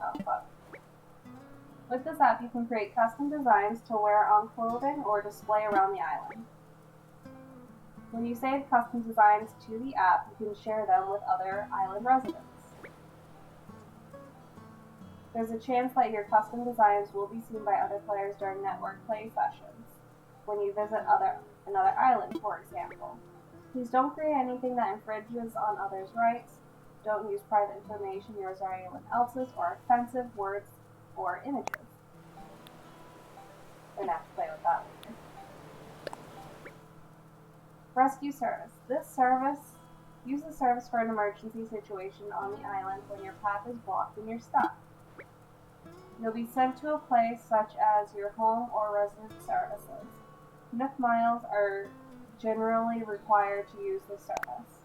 Oh, fuck. With this app, you can create custom designs to wear on clothing or display around the island. When you save custom designs to the app, you can share them with other island residents. There's a chance that your custom designs will be seen by other players during network play sessions, when you visit another island, for example. Please don't create anything that infringes on others' rights. Don't use private information, yours or anyone else's, or offensive words or images. We're gonna have to play with that later. Rescue service. Use the service for an emergency situation on the island when your path is blocked and you're stuck. You'll be sent to a place such as your home or resident services. Nook Miles are generally required to use the service.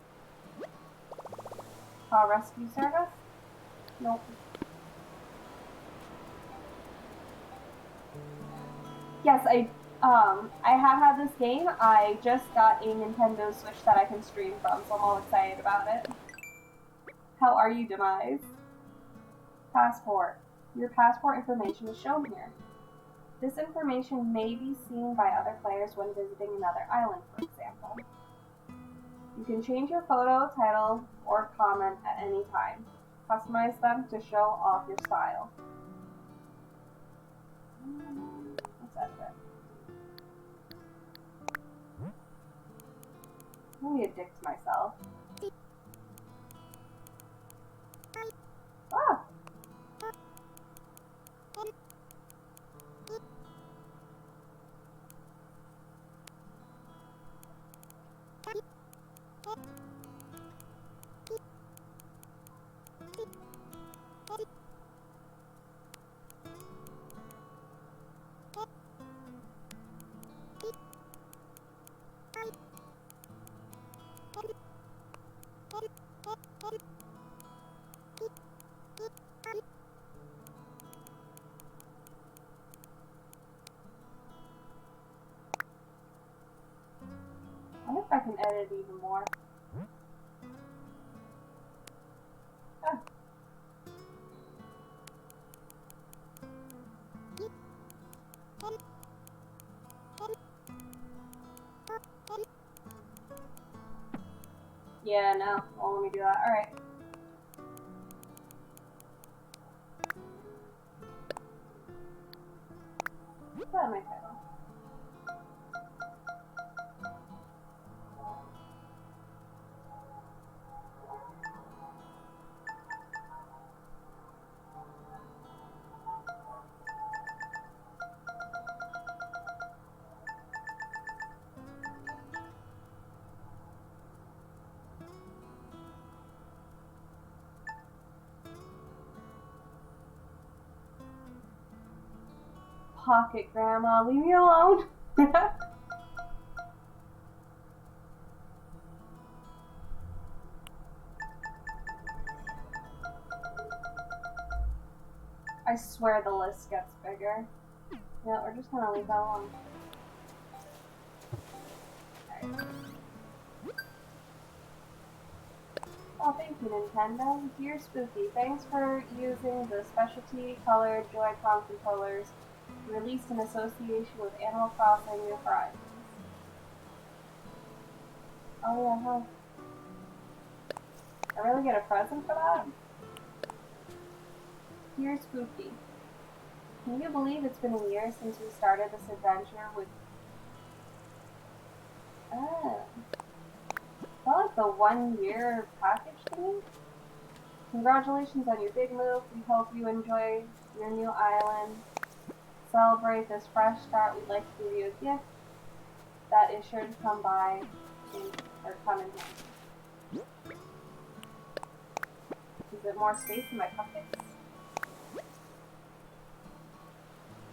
Call rescue service? Nope. Yes, I have had this game. I just got a Nintendo Switch that I can stream from, so I'm all excited about it. How are you, Demise? Passport. Your passport information is shown here. This information may be seen by other players when visiting another island, for example. You can change your photo, title, or comment at any time. Customize them to show off your style. Let's edit it. I'm gonna be a dick to myself. Ah! I wonder if I can edit even more. Ah. Yeah, no. Well, let me do that. Alright. What's that in my title? Pocket Grandma, leave me alone. I swear the list gets bigger. Yeah, we're just gonna leave that alone. Alright. Oh, thank you, Nintendo. Dear Spooky, thanks for using the specialty colored Joy-Con controllers released in association with Animal Crossing New Horizons. Oh yeah, huh? I really get a present for that? Dear Spooky, can you believe it's been a year since we started this adventure with... Oh. Is that like the 1 year package thing? Congratulations on your big move. We hope you enjoy your new island. Celebrate this fresh start. We'd like to give you a gift that is sure to come in handy. Is it more space in my cupcakes?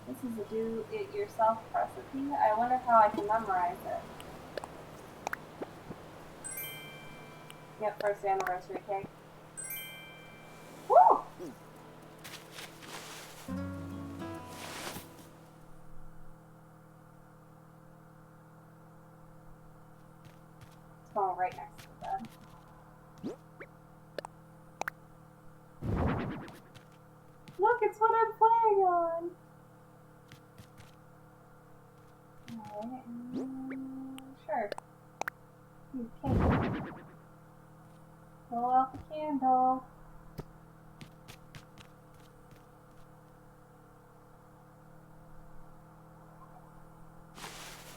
This is a do-it-yourself recipe. I wonder how I can memorize it. Yep, first anniversary cake. Woo! It's going right next to the bed. Look, it's what I'm playing on! Alright, sure. Cake. Blow out the candle.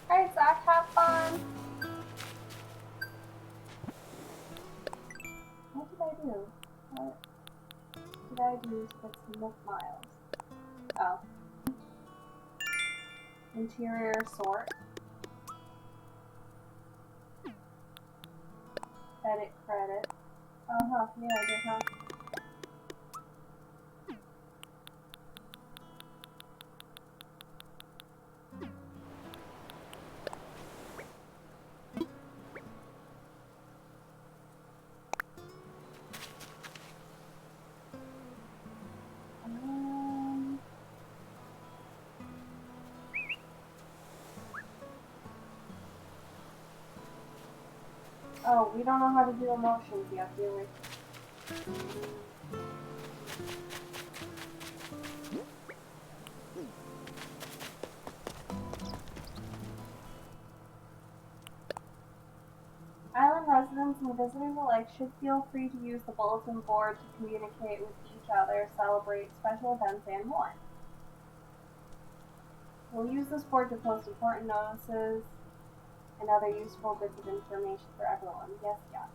Alright, Zach, have fun! What did I do? What did I do to get some Nook Miles? Oh. Interior sort. Edit credit. Uh-huh, yeah, I did, huh? Oh, we don't know how to do emotions yet, do we? Island residents and visitors alike should feel free to use the bulletin board to communicate with each other, celebrate special events, and more. We'll use this board to post important notices and other useful bits of information for everyone. Yes, yes.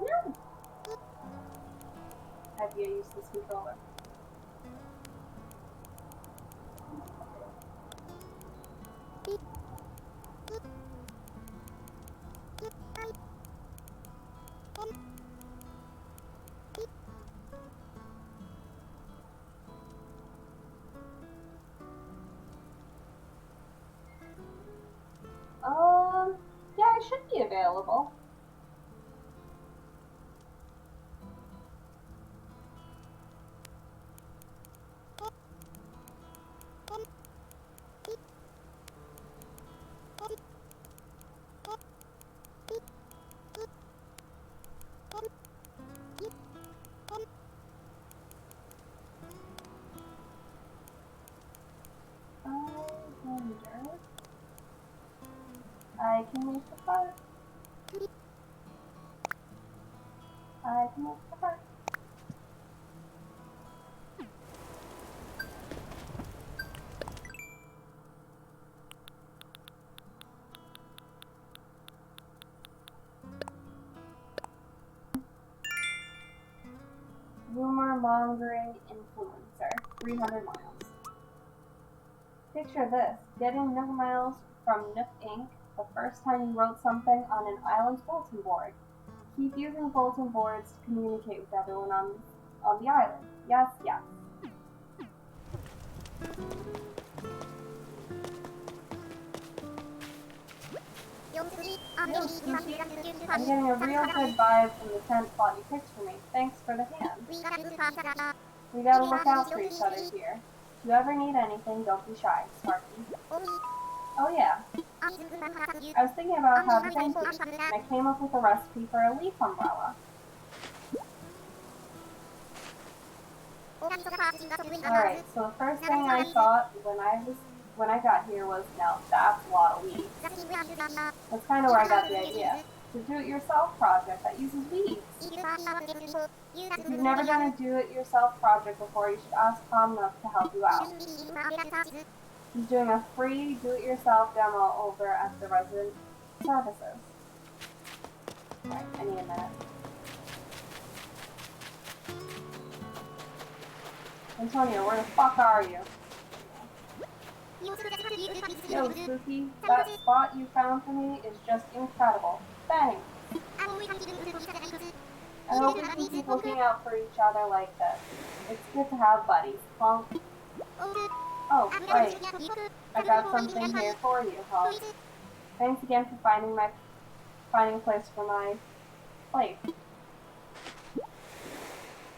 No! Have you used this controller? Yeah, it should be available. I can make the part. I can make the part. Rumor mongering influencer. 300 miles. Picture this. Getting Nook Miles from Nook Inc. the first time you wrote something on an island's bulletin board. Keep using bulletin boards to communicate with everyone on the island. Yes, yes. Yo, Spooky. I'm getting a real good vibe from the tent spot you picked for me. Thanks for the hand. We gotta look out for each other here. If you ever need anything, don't be shy, Sparky. Oh yeah. I was thinking about how to thank you, and I came up with a recipe for a leaf umbrella. Alright, so the first thing I thought when I got here was, now that's a lot of weeds. That's kind of where I got the idea. It's a do-it-yourself project that uses weeds. If you've never done a do-it-yourself project before, you should ask Tom Nook to help you out. He's doing a free do-it-yourself demo over at the resident services. Alright, I need a minute. Antonio, where the fuck are you? Yo, Spooky, that spot you found for me is just incredible. Thanks. I hope we can keep looking out for each other like this. It's good to have buddies, Honk. Oh, right. I got something here for you, Honk. Thanks again for finding a place for my plate.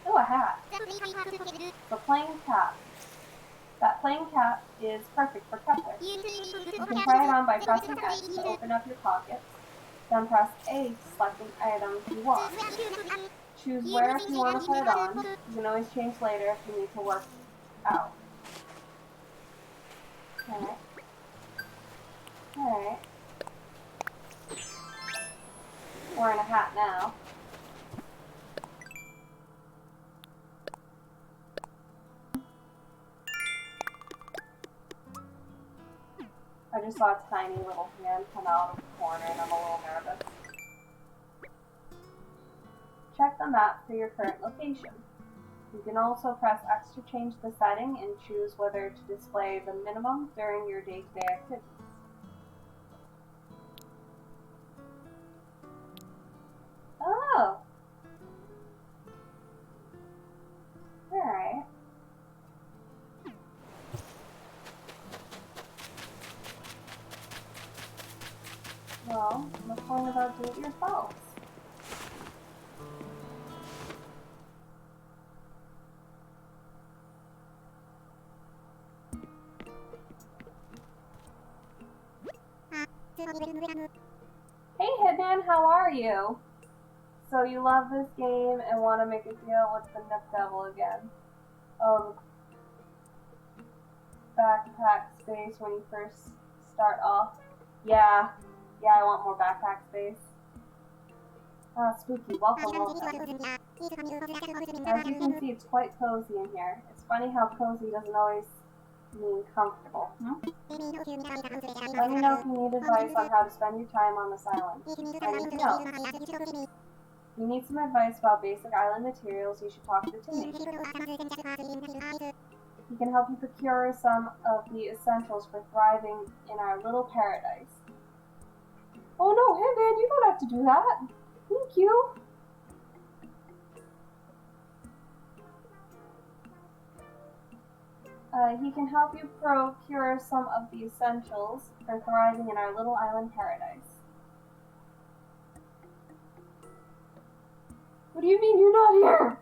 Oh, a hat. The plain cap. That plain cap is perfect for Kepler. You can try it on by pressing X to open up your pockets, then press A to select an item you want. Choose where if you want to put it on. You can always change later if you need to work out. Alright. Alright. Wearing a hat now. I just saw a tiny little hand come out of the corner and I'm a little nervous. Check the map for your current location. You can also press X to change the setting and choose whether to display the minimum during your day-to-day activities. Oh! Alright. Well, what's the point about do-it-yourselves? Hey Hitman, how are you? So you love this game and want to make a deal with the Nook Devil again. Oh, backpack space when you first start off. Yeah, I want more backpack space. Spooky, welcome. As you can see, it's quite cozy in here. It's funny how cozy doesn't always mean comfortable. Let me know if you need advice on how to spend your time on this island. Anything else? If you need some advice about basic island materials, you should talk to Timmy. He can help you procure some of the essentials for thriving in our little paradise. Oh no, hey man, you don't have to do that. Thank you. He can help you procure some of the essentials for thriving in our little island paradise. What do you mean you're not here?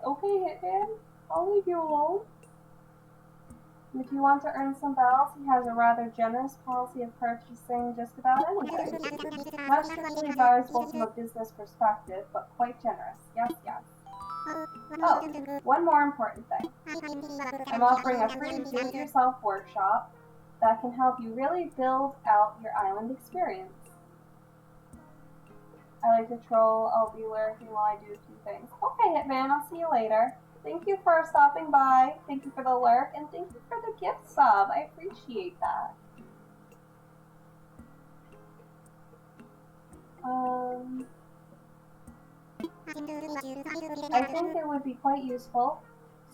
Okay, Hitman. I'll leave you alone. And if you want to earn some bells, he has a rather generous policy of purchasing just about anything. Not strictly advisable from a business perspective, but quite generous. Yes, yes. Oh, one more important thing. I'm offering a free do-it-yourself workshop that can help you really build out your island experience. I like to troll. I'll be lurking while I do a few things. Okay, Hitman, I'll see you later. Thank you for stopping by. Thank you for the lurk, and thank you for the gift sub. I appreciate that. I think it would be quite useful,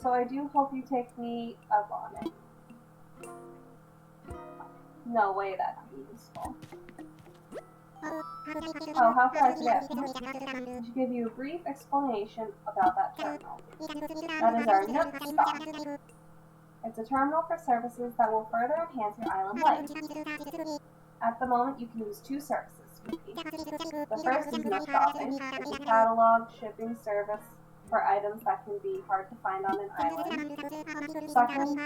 so I do hope you take me up on it. No way that could be useful. Oh, how far to get? To give you a brief explanation about that terminal. That is our Nook stop. It's a terminal for services that will further enhance your island life. At the moment, you can use two services. The first is Nook shopping. It's a catalog shipping service for items that can be hard to find on an island. Second,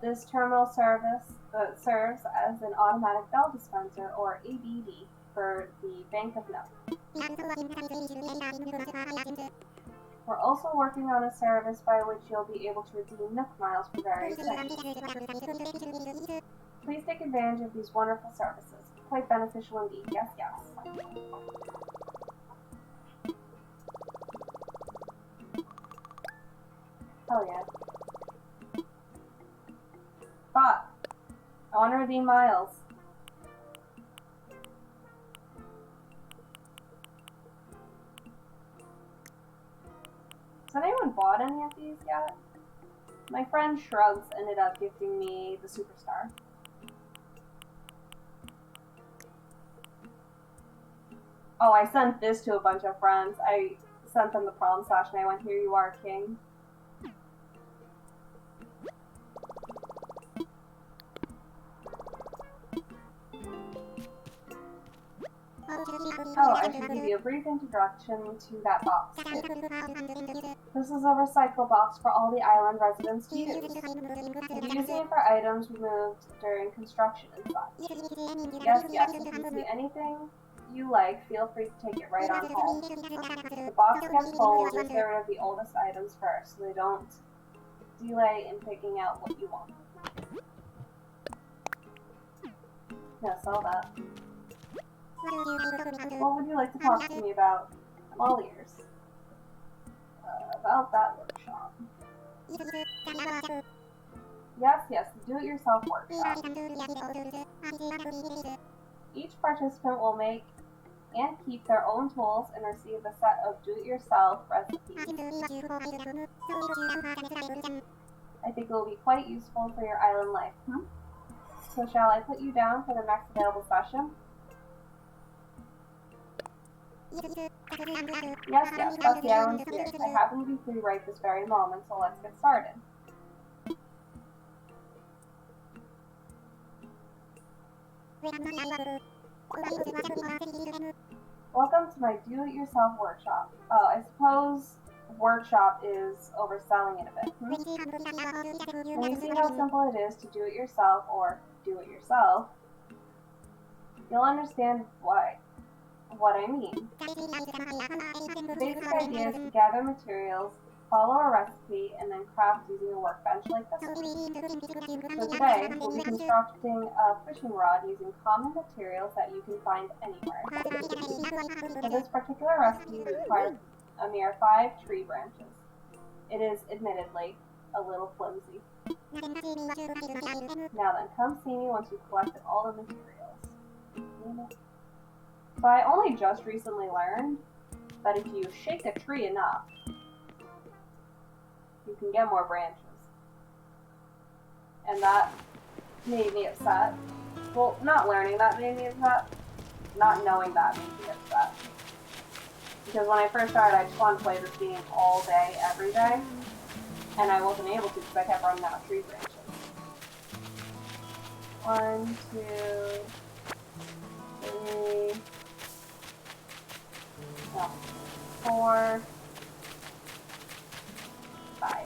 this terminal serves as an automatic bell dispenser, or ABD, for the Bank of Nook. We're also working on a service by which you'll be able to redeem Nook miles for various things. Please take advantage of these wonderful services. Quite beneficial indeed. Yes, yes. Hell yeah. But I want to redeem miles. Has anyone bought any of these yet? My friend Shrugs ended up gifting me the Superstar. Oh, I sent this to a bunch of friends. I sent them the prom sash and I went, "Here you are, king." Oh, I should give you a brief introduction to that box. This is a recycle box for all the island residents to use. You're using it for items removed during construction and such. Yes, yes, if you see anything you like, feel free to take it right on home. The box gets full, we'll just get rid of the oldest items first, so they don't delay in picking out what you want. Yeah, sell that. What would you like to talk to me about? I'm all ears. About that workshop. Yes, yes, the do-it-yourself workshop. Each participant will make and keep their own tools and receive a set of do-it-yourself recipes. I think it will be quite useful for your island life. So shall I put you down for the next available session? Yes, yes, that's the island spirit. I happen to be free right this very moment, so let's get started. Welcome to my do-it-yourself workshop. Oh, I suppose workshop is overselling it a bit. When you see how simple it is to do it yourself, or do it yourself, you'll understand what I mean. The basic idea is to gather materials, follow a recipe, and then craft using a workbench like this one. So today, we'll be constructing a fishing rod using common materials that you can find anywhere. For this particular recipe, we require a mere 5 tree branches. It is, admittedly, a little flimsy. Now then, come see me once you've collected all the materials. So I only just recently learned that if you shake a tree enough, you can get more branches. And that made me upset. Well, not learning that made me upset. Not knowing that made me upset. Because when I first started, I just wanted to play this game all day, every day. And I wasn't able to because I kept running out of tree branches. 1, 2, 3... No. 4, 5.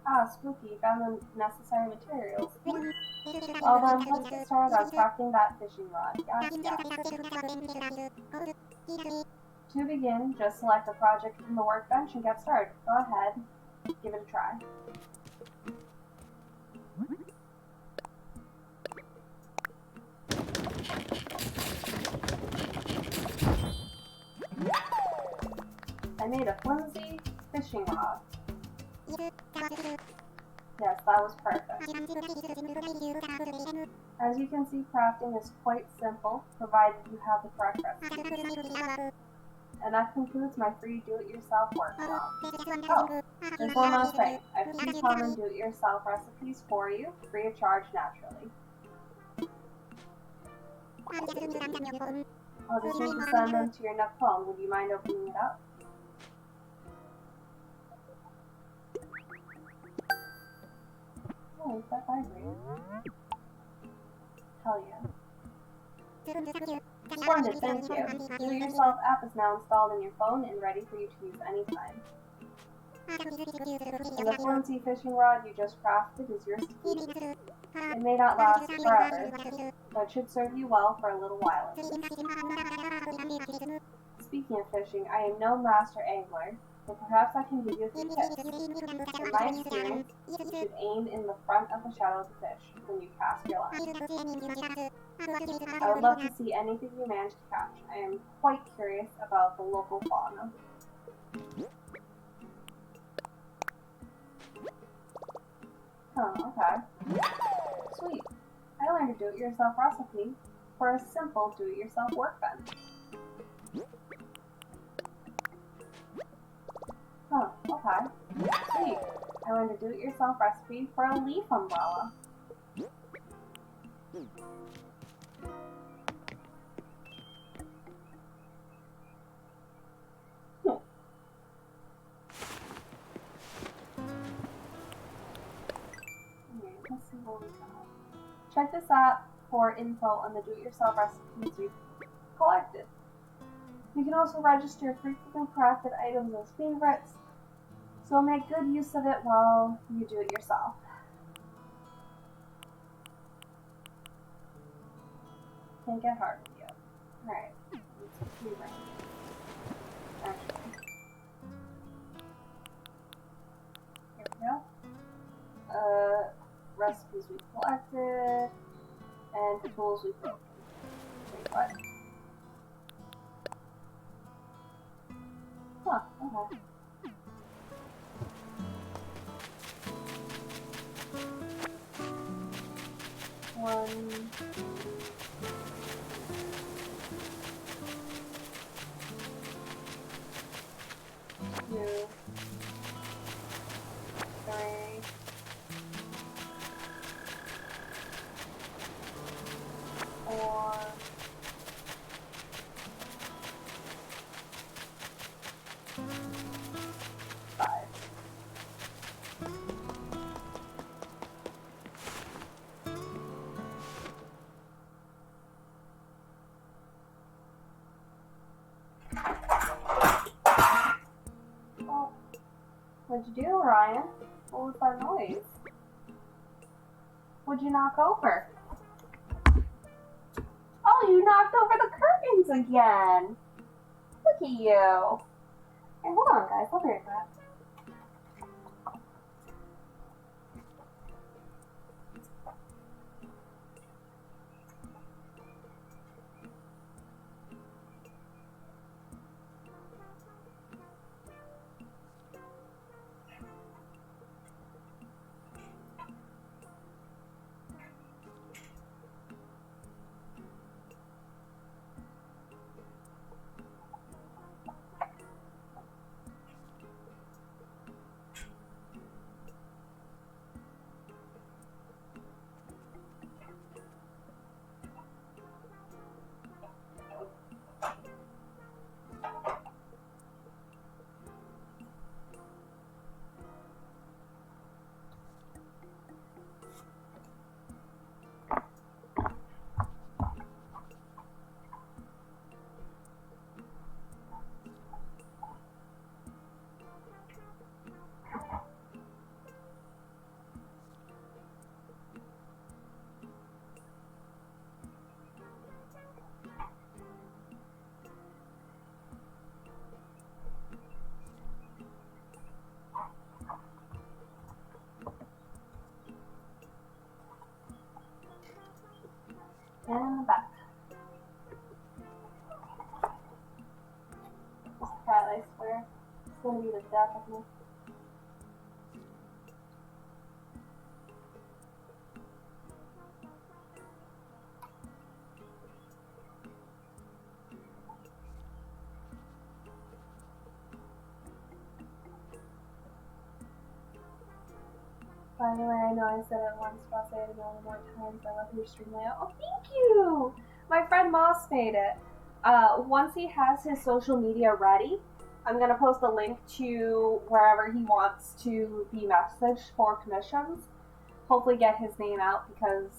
Ah, spooky. Found the necessary materials. Well then, let's get started on crafting that fishing rod. Yes. To begin, just select a project from the workbench and get started. Go ahead, give it a try. fishing rod. Yes, that was perfect. As you can see, crafting is quite simple, provided you have the correct recipe. And that concludes my free do-it-yourself workshop. Oh, there's one last thing. I have 2 common do-it-yourself recipes for you, free of charge naturally. I'll just need to send them to your Nook phone. Would you mind opening it up? Oh, is that vibrating? Hell yeah. Splendid, thank you. The Do-It-Yourself app is now installed in your phone and ready for you to use anytime. And the fluency fishing rod you just crafted is yours to keep. It may not last forever, but should serve you well for a little while. Speaking of fishing, I am no master angler, but perhaps I can give you a few tips. In my experience, you should aim in the front of the shadow of the fish when you cast your line. I would love to see anything you manage to catch. I am quite curious about the local fauna. Oh, okay. Sweet. I learned a do-it-yourself recipe for a simple do-it-yourself workbench. Oh, okay. Sweet. I learned a do-it-yourself recipe for a leaf umbrella. Let's see what we got. Check this app for info on the do-it-yourself recipes you've collected. You can also register frequently crafted items as favorites, so make good use of it while you do it yourself. Can't get hard with you. Alright, let's see right. Actually. Here we go. Recipes we've collected, and the tools we've broken. Wait, what? Huh, okay. One, 2, 3, 4, 5. Well, what'd you do, Ryan? What was that noise? What'd you knock over? Oh, you knocked over the curtains again! Look at you! Hey, hold on, guys. I'll be right back. And back. This cat, I swear, it's gonna be the death of me. By the way, I know I said it once, but I'll say it a million more times. I love your stream layout. Oh, thank you! My friend Moss made it. Once he has his social media ready, I'm going to post a link to wherever he wants to be messaged for commissions. Hopefully get his name out because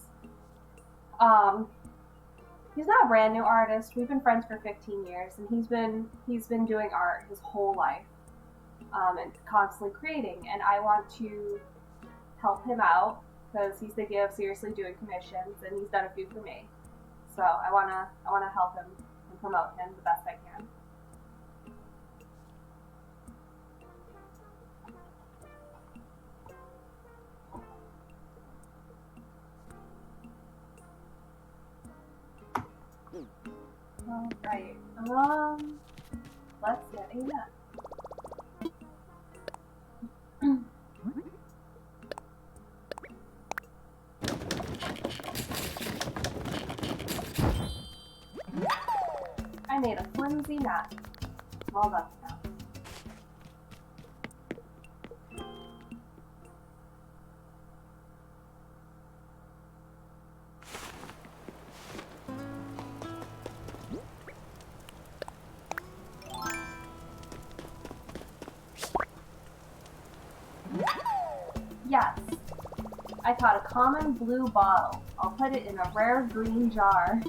he's not a brand new artist. We've been friends for 15 years, and he's been doing art his whole life, and constantly creating. And I want to help him out because he's thinking of seriously doing commissions, and he's done a few for me. So I wanna help him and promote him the best I can. All right. Let's get a nut. I made a flimsy nut. Well done now. Yes, I caught a common blue bottle. I'll put it in a rare green jar.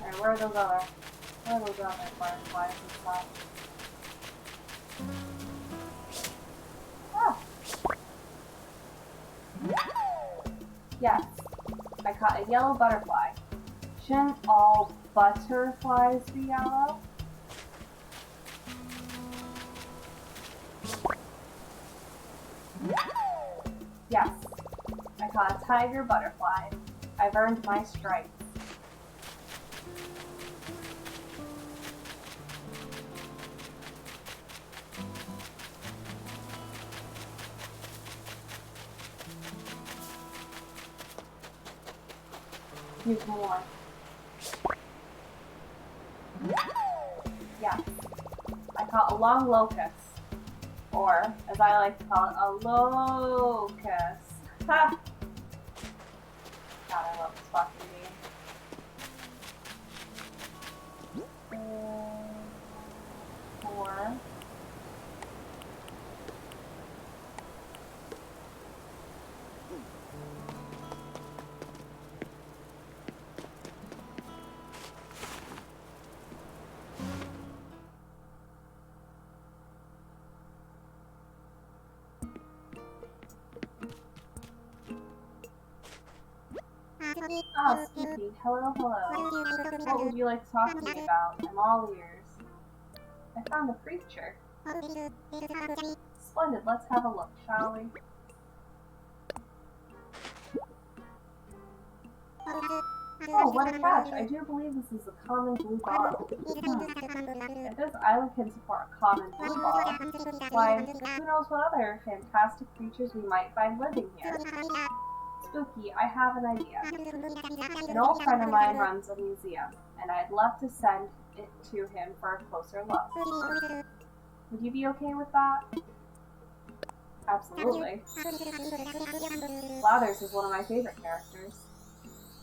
Alright, where are those other fireflies and stuff? Ah. Yes, I caught a yellow butterfly. Shouldn't all butterflies be yellow? Yes, I caught a tiger butterfly. I've earned my stripes. Use more. Yes, I caught a long locust. Or, as I like to call it, a locust. Ha! God, I love this fucking game. 4. Oh, Skippy. Hello, hello. What would you like to talk to me about? I'm all ears. I found a creature. Splendid, let's have a look, shall we? Oh, what a catch. I do believe this is a common blue bottle. If this island can support a common blue bottle, why, who knows what other fantastic creatures we might find living here. Spooky, I have an idea. An old friend of mine runs a museum, and I'd love to send it to him for a closer look. Would you be okay with that? Absolutely. Blathers is one of my favorite characters.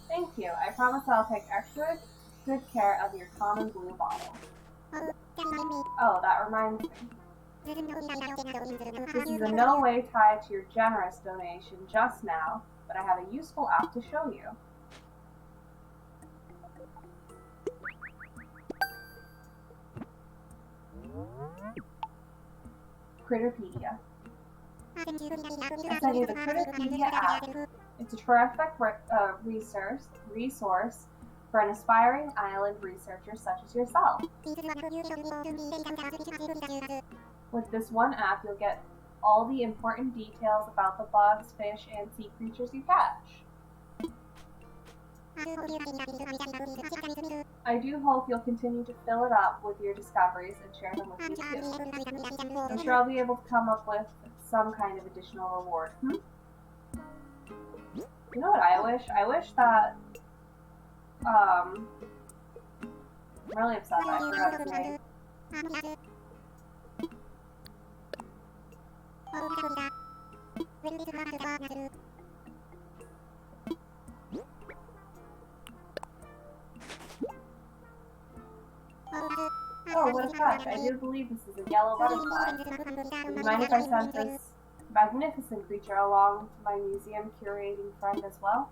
Thank you. I promise I'll take extra good care of your common blue bottle. Oh, that reminds me. This is in no way tied to your generous donation just now, but I have a useful app to show you. Critterpedia. I sent you the Critterpedia app. It's a terrific resource for an aspiring island researcher such as yourself. With this one app, you'll get all the important details about the bugs, fish, and sea creatures you catch. I do hope you'll continue to fill it up with your discoveries and share them with me too. I'm sure I'll be able to come up with some kind of additional reward. You know what I wish? I wish that, I'm really upset that I forgot his name. Oh, what a touch. I do believe this is a yellow butterfly. Do you mind if I send this magnificent creature along to my museum curating friend as well?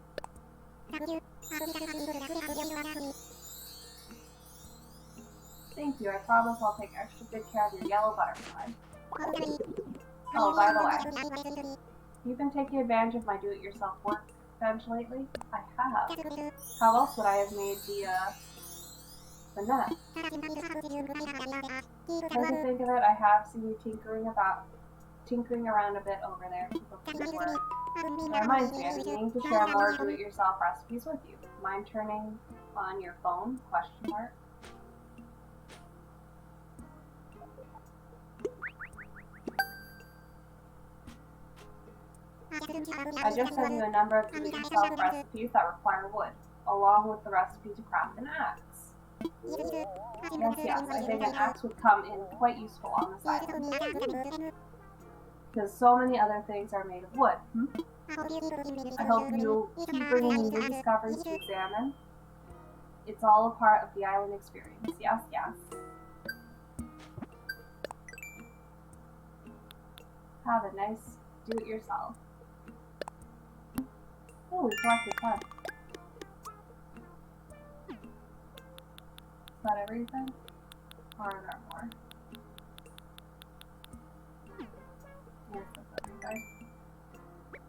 Thank you. I promise I'll take extra good care of your yellow butterfly. Oh, by the way, you've been taking advantage of my do-it-yourself work bench lately? I have. How else would I have made the net? Come to think of it, I have seen you tinkering around a bit over there before. That reminds me, I'm meaning to share more do-it-yourself recipes with you. Mind turning on your phone? Question mark. I just sent you a number of do-it-yourself recipes that require wood, along with the recipe to craft an axe. Yes, I think an axe would come in quite useful on this island. Because so many other things are made of wood. I hope you'll keep bringing me new discoveries to examine. It's all a part of the island experience. Yes. Have a nice do-it-yourself. Oh, we collected fun. Is that everything? Or are there more? Yes, that's everything.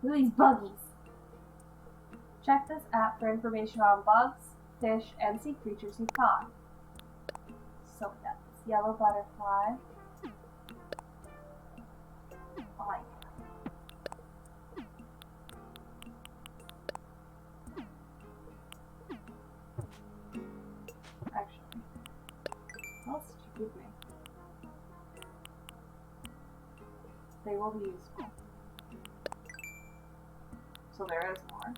Look at these buggies! Check this app for information on bugs, fish, and sea creatures you've caught. So we got this yellow butterfly. I like it. Actually, what else did you give me? They will be useful. So there is more.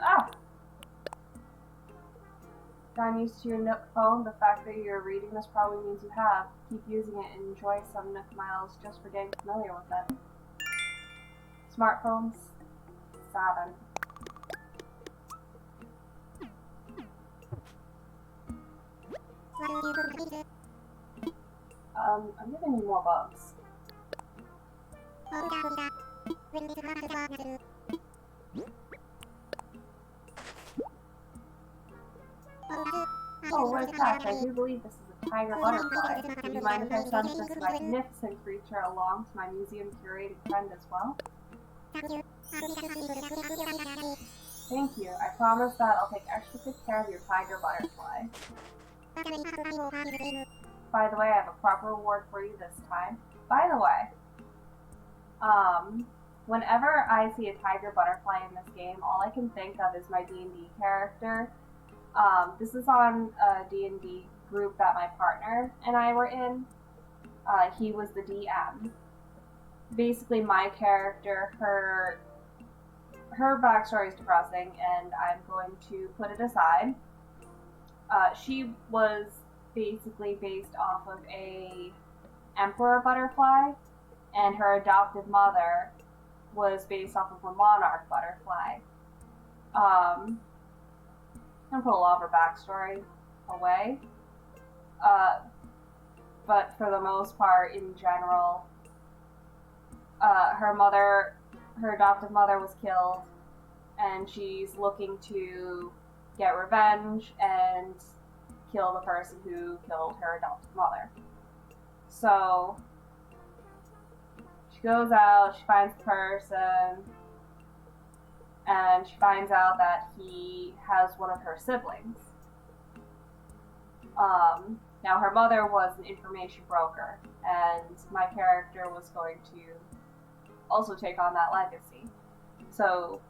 Ah! Gotten used to your Nook phone. The fact that you're reading this probably means you have. Keep using it and enjoy some Nook miles just for getting familiar with it. Smartphones, 7. I'm giving you more bugs. Oh, what a catch. I do believe this is a tiger butterfly. Do you mind if I send this magnificent creature along to my museum curating friend as well? Thank you. I promise that I'll take extra good care of your tiger butterfly. By the way, I have a proper reward for you this time. By the way, whenever I see a tiger butterfly in this game, all I can think of is my D&D character. This is on a D&D group that my partner and I were in. He was the DM. Basically, my character, her backstory is depressing, and I'm going to put it aside. She was basically based off of a emperor butterfly, and her adoptive mother was based off of a monarch butterfly. I'm gonna put a lot of her backstory away, but for the most part, in general, her adoptive mother was killed, and she's looking to get revenge and kill the person who killed her adoptive mother. So she goes out, she finds the person, and she finds out that he has one of her siblings. Now her mother was an information broker, and my character was going to also take on that legacy. So,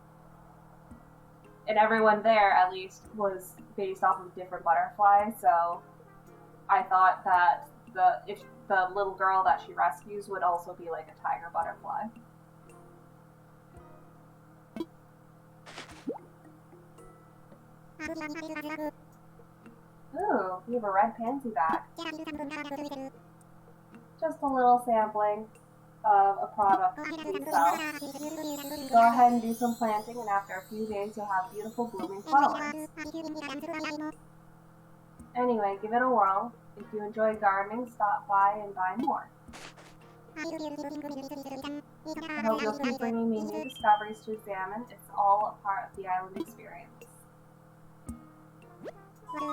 and everyone there, at least, was based off of different butterflies, so I thought that if the little girl that she rescues would also be like a tiger butterfly. Ooh, you have a red pansy back. Just a little sampling of a product we sell. Go ahead and do some planting, and after a few days you'll have beautiful blooming flowers. Anyway, give it a whirl. If you enjoy gardening, stop by and buy more. I hope you'll keep bringing me new discoveries to examine. It's all a part of the island experience.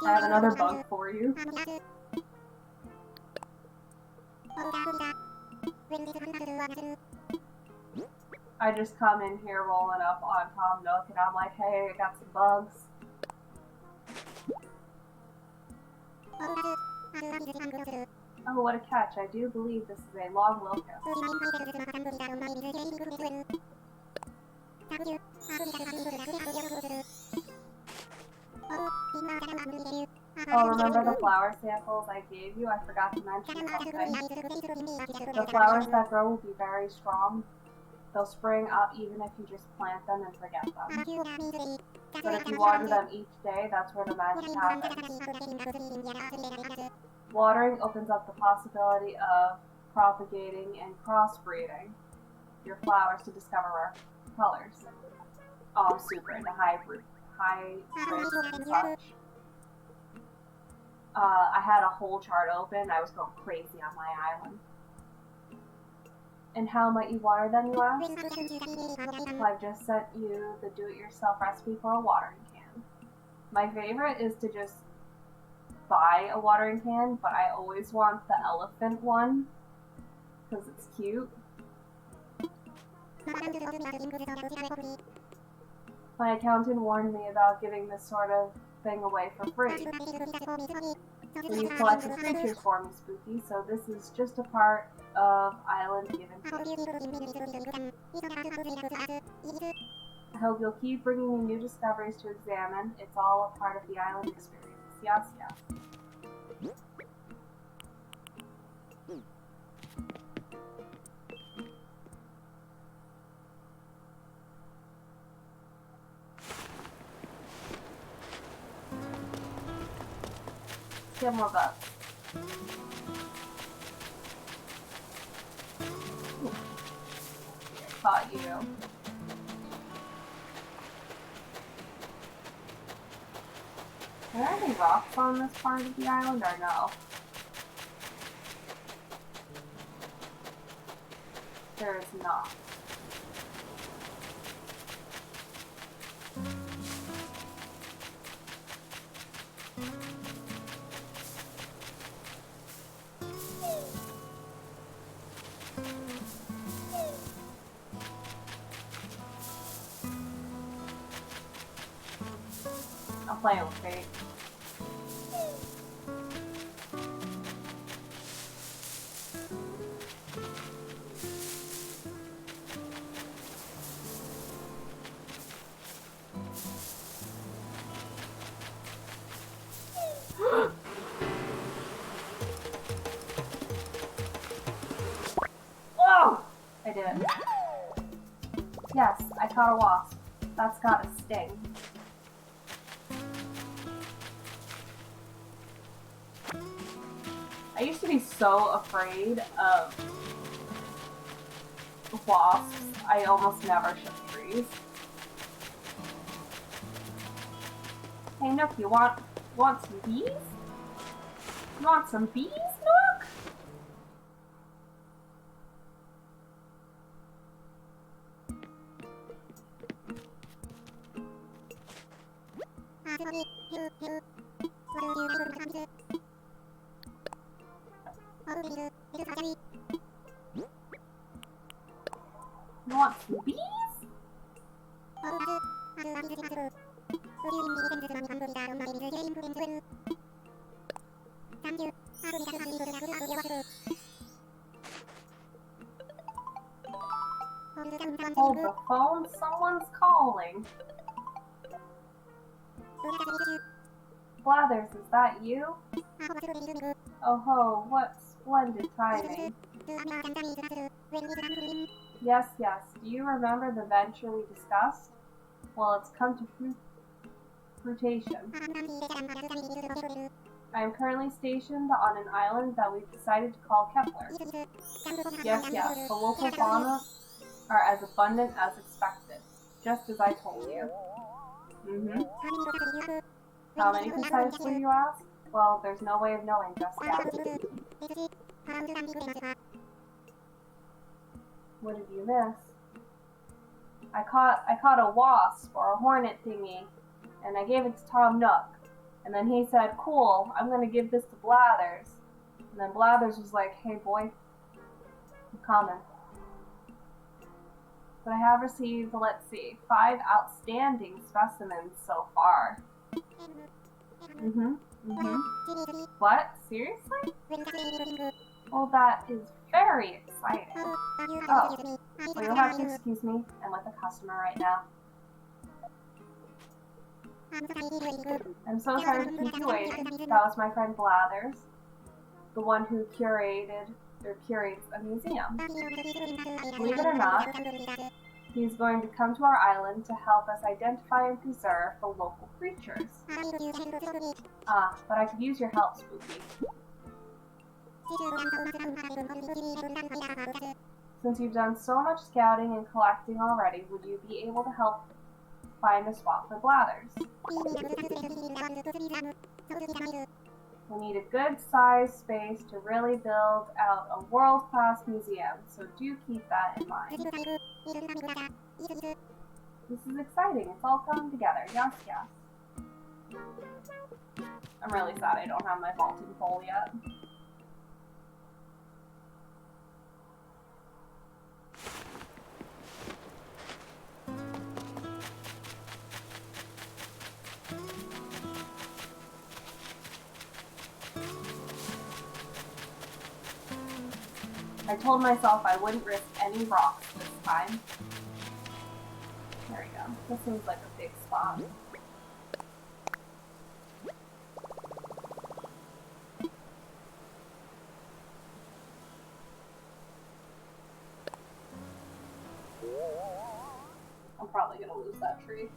I have another bug for you. I just come in here rolling up on Tom Nook and I'm like, hey, I got some bugs. Oh, what a catch. I do believe this is a long locust. Oh, remember the flower samples I gave you? I forgot to mention something. The flowers that grow will be very strong. They'll spring up even if you just plant them and forget them. But if you water them each day, that's where the magic happens. Watering opens up the possibility of propagating and crossbreeding your flowers to discover rare colors. Oh, I'm super into hybrids and such. I had a whole chart open. I was going crazy on my island. And how might you water them, you ask? Well, I've just sent you the do-it-yourself recipe for a watering can. My favorite is to just buy a watering can, but I always want the elephant one because it's cute. My accountant warned me about giving this sort of thing away for free. So you collected creatures for me, Spooky, so this is just a part of Island Given. I hope you'll keep bringing me new discoveries to examine. It's all a part of the island experience. Yes, yes. Get more bugs. Caught you. Are there any rocks on this part of the island or no? There is not. I'm playing with fate. Oh! I did it. Yes, I caught a wasp. That's got a sting. I used to be so afraid of wasps, I almost never shook trees. Hey Nook, you want some bees? You want some bees, Nook? You want some bees? Hold the phone, someone's calling. Blathers, is that you? Oh ho, what splendid timing. Yes, yes. Do you remember the venture we discussed? Well, it's come to fruition. I am currently stationed on an island that we've decided to call Kepler. Yes, the local fauna are as abundant as expected, just as I told you. Mm-hmm. How many precisely, you ask? Well, there's no way of knowing just yet. What did you miss? I caught a wasp or a hornet thingy, and I gave it to Tom Nook. And then he said, "Cool, I'm gonna give this to Blathers." And then Blathers was like, "Hey boy, I'm coming." But I have received, let's see, 5 outstanding specimens so far. What? Seriously? Well, that is very exciting. Oh, well, you'll have to excuse me. I'm with a customer right now. I'm so sorry to keep you waiting. That was my friend Blathers, the one who curates a museum. Believe it or not, he's going to come to our island to help us identify and preserve the local creatures. But I could use your help, Spooky. Since you've done so much scouting and collecting already, would you be able to help find a spot for Blathers? We need a good-sized space to really build out a world-class museum, so do keep that in mind. This is exciting. It's all coming together. Yes. I'm really sad I don't have my vaulting pole yet. I told myself I wouldn't risk any rocks this time. There we go. This seems like a big spot. I'm probably gonna lose that tree.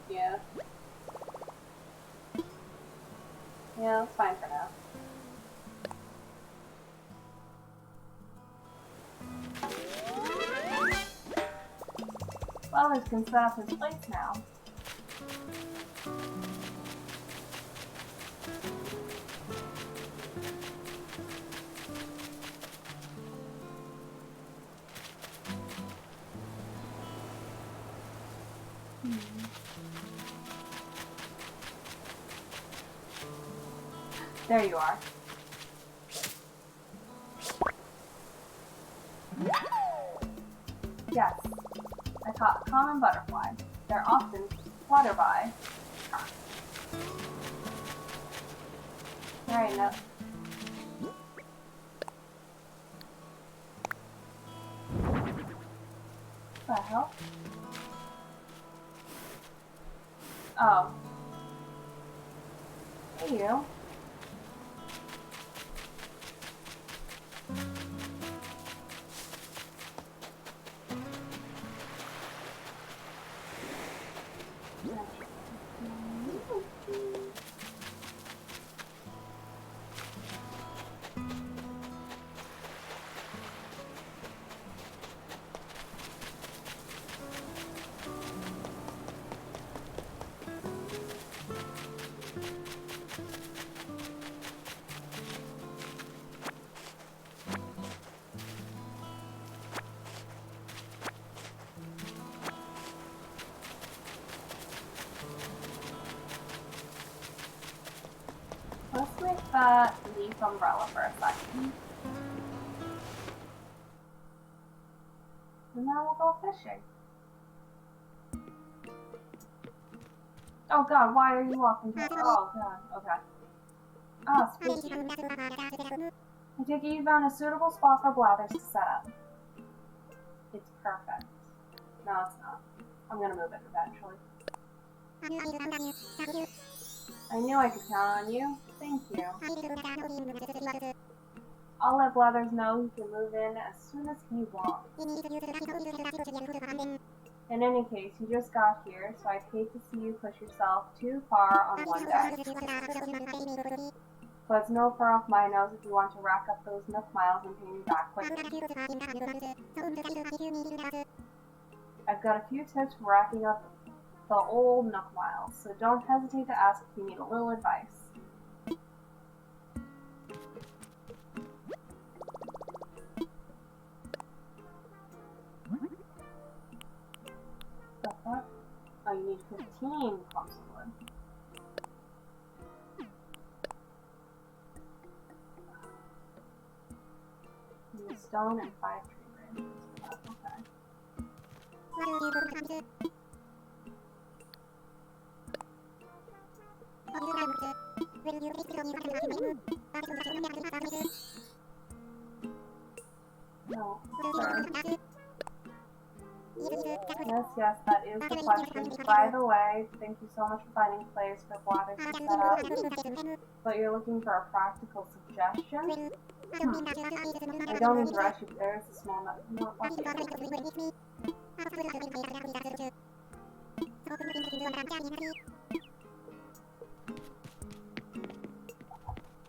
Yeah. Yeah, it's fine for now. Blathers can set up his plates now. There you are. Yes, I caught a common butterfly. They're often flutter by. Alright, now. What the hell? Oh. Hey, you. Let's make that leaf umbrella for a second. And now we'll go fishing. Oh god, why are you walking through? Oh god, okay. Ah, Spooky. I take it you found a suitable spot for Blathers to set up. It's perfect. No, it's not. I'm gonna move it eventually. I knew I could count on you. Thank you. I'll let Blathers know he can move in as soon as he wants. In any case, you just got here, so I'd hate to see you push yourself too far on one day. but it's no fur off my nose if you want to rack up those Nook miles and pay me back quickly. I've got a few tips for racking up the old Nook miles, so don't hesitate to ask if you need a little advice. What? Oh, you need 15 clumps of wood. You need stone and 5 tree branches. Okay. No, sir. Yes, that is the question. By the way, thank you so much for finding players for bladders to set up. But you're looking for a practical suggestion? I don't mean to rush you, but there is a small note.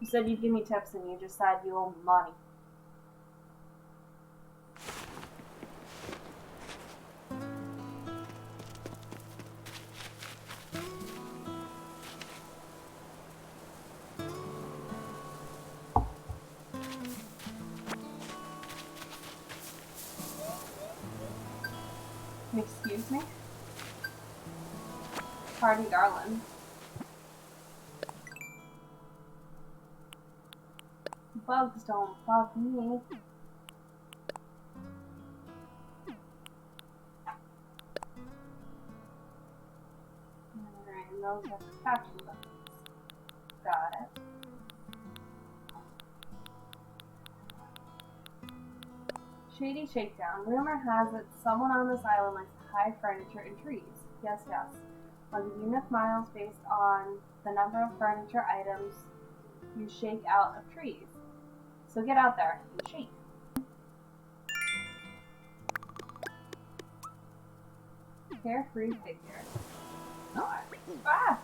You said you'd give me tips and you just said you owe me money. Excuse me? Party darling. Bugs don't bug me. And those are protection buttons. Got it. Shady Shakedown. Rumor has it someone on this island likes to hide furniture in trees. Yes. I'll give you Nook miles based on the number of furniture items you shake out of trees. So get out there and shake. Carefree figure. Ah!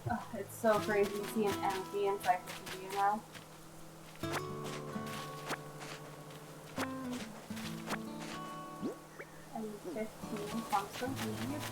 Oh, it's so crazy to see an empty encyclopedia now. I need 15 clumps of leaves.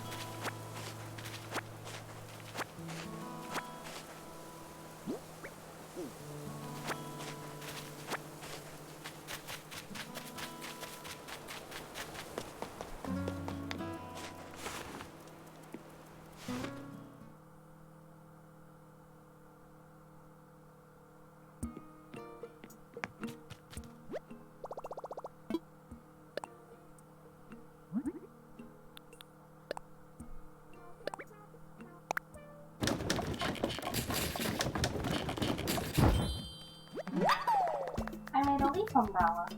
I made a leaf umbrella.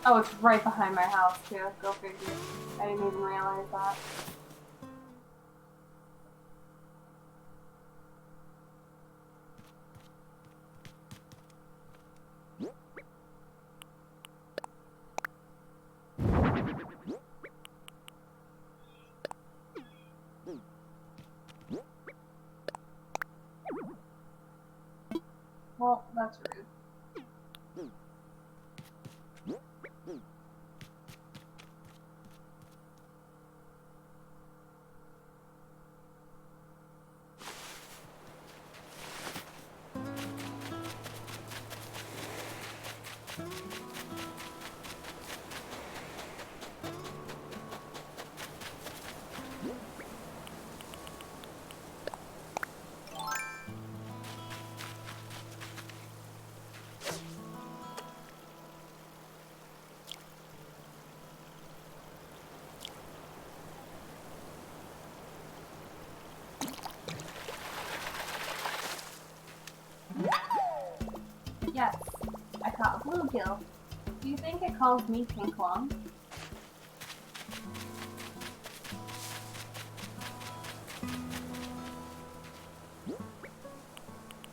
Oh, it's right behind my house too. Go figure. I didn't even realize that. Well, that's rude. It calls me Pink Lung.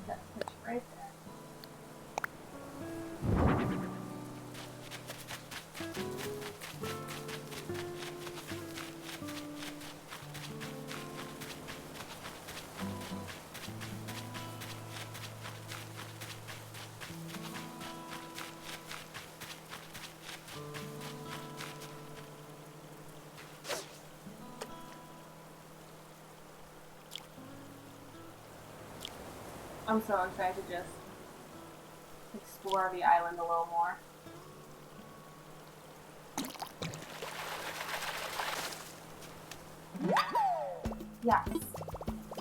That fish right there. I'm so excited to just explore the island a little more. Yes,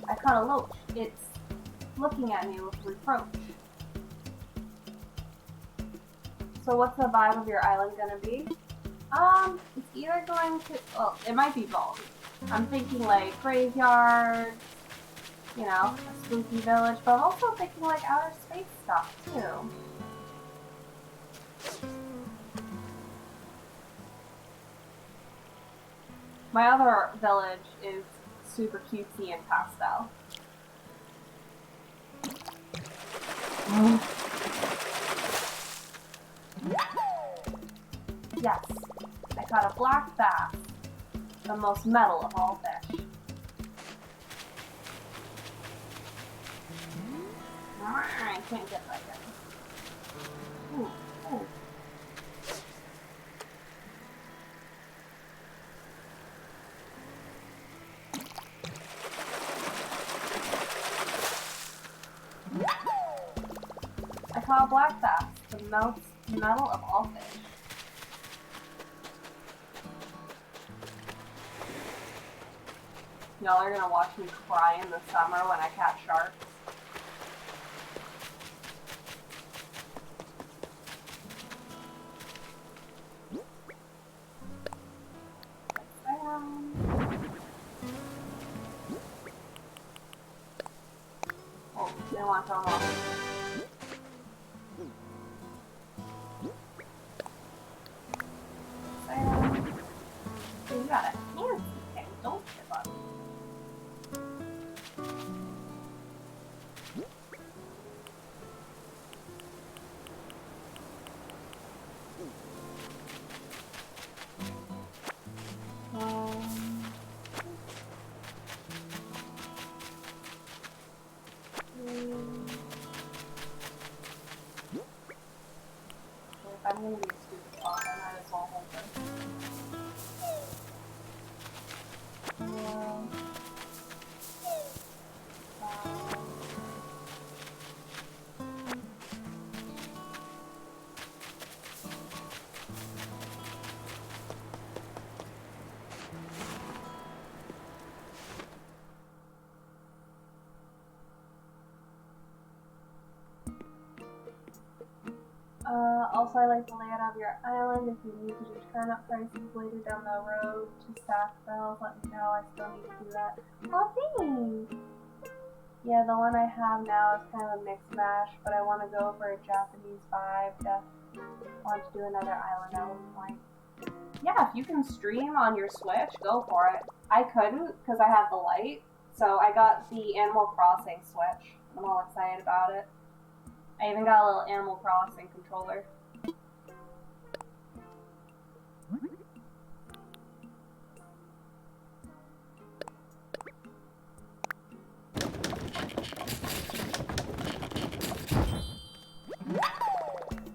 I caught a loach. It's looking at me with reproach. So what's the vibe of your island gonna be? It's either going to, well, it might be both. I'm thinking like graveyards, you know, a spooky village, but I'm also thinking like outer space stuff too. My other village is super cutesy and pastel. Yes, I caught a black bass, the most metal of all fish. I can't get that guy. Ooh, ooh. I caught a black bass, the most metal of all fish. Y'all are gonna watch me cry in the summer when I catch sharks. Oh, they want to come off. You got a fancy thing, don't you, bud? If I'm gonna be a stupid dog, I might as well hold this. Also, I like the layout of your island. If you need to do turnip prices later down the road to stack bills, let me know. I still need to do that. Oh, thanks! Yeah, the one I have now is kind of a mixed mash, but I want to go for a Japanese vibe. I want to do another island at one point. Yeah, if you can stream on your Switch, go for it. I couldn't because I had the light, so I got the Animal Crossing Switch. I'm all excited about it. I even got a little Animal Crossing controller.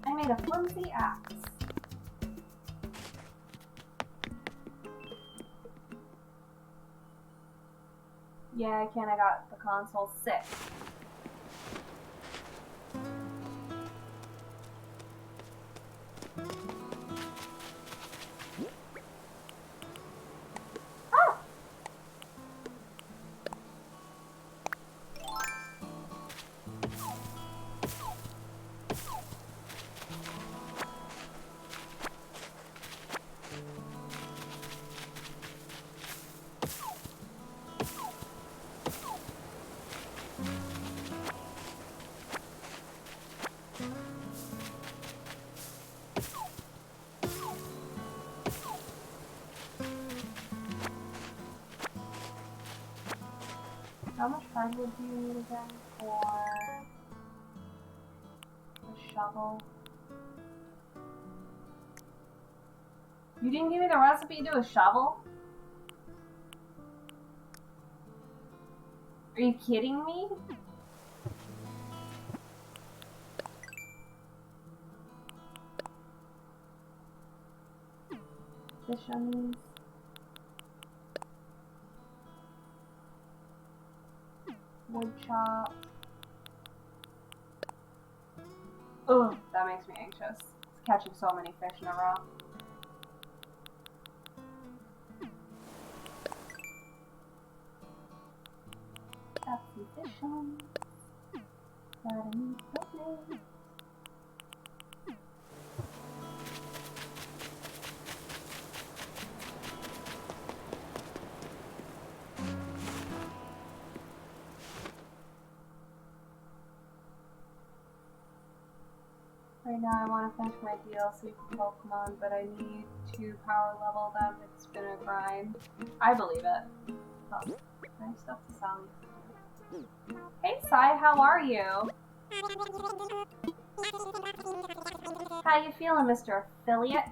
I made a flimsy axe. Yeah, I can. I got the console 6. How much time would you need again for the shovel? You didn't give me the recipe to do a shovel? Are you kidding me? Fish onions. Wood chop. Ugh, that makes me anxious. It's catching so many fish in a row. Got some fish on. Got a new plate. Right now I want to finish my DLC for Pokemon, but I need to power level them. It's been a grind. I believe it. Oh, nice stuff to sell you. Hey Sai, how are you? How you feeling, Mr. Affiliate?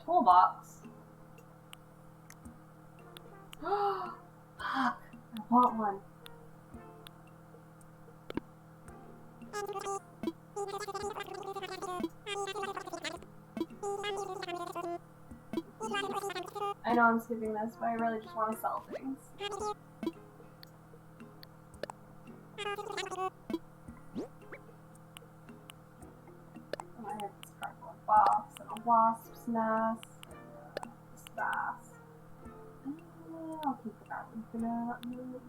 Toolbox. Fuck! I want one. I know I'm skipping this, but I really just want to sell things. Oh, I have this cardboard box and a wasp's nest. This bass. I'll keep the garden for now. I don't need it.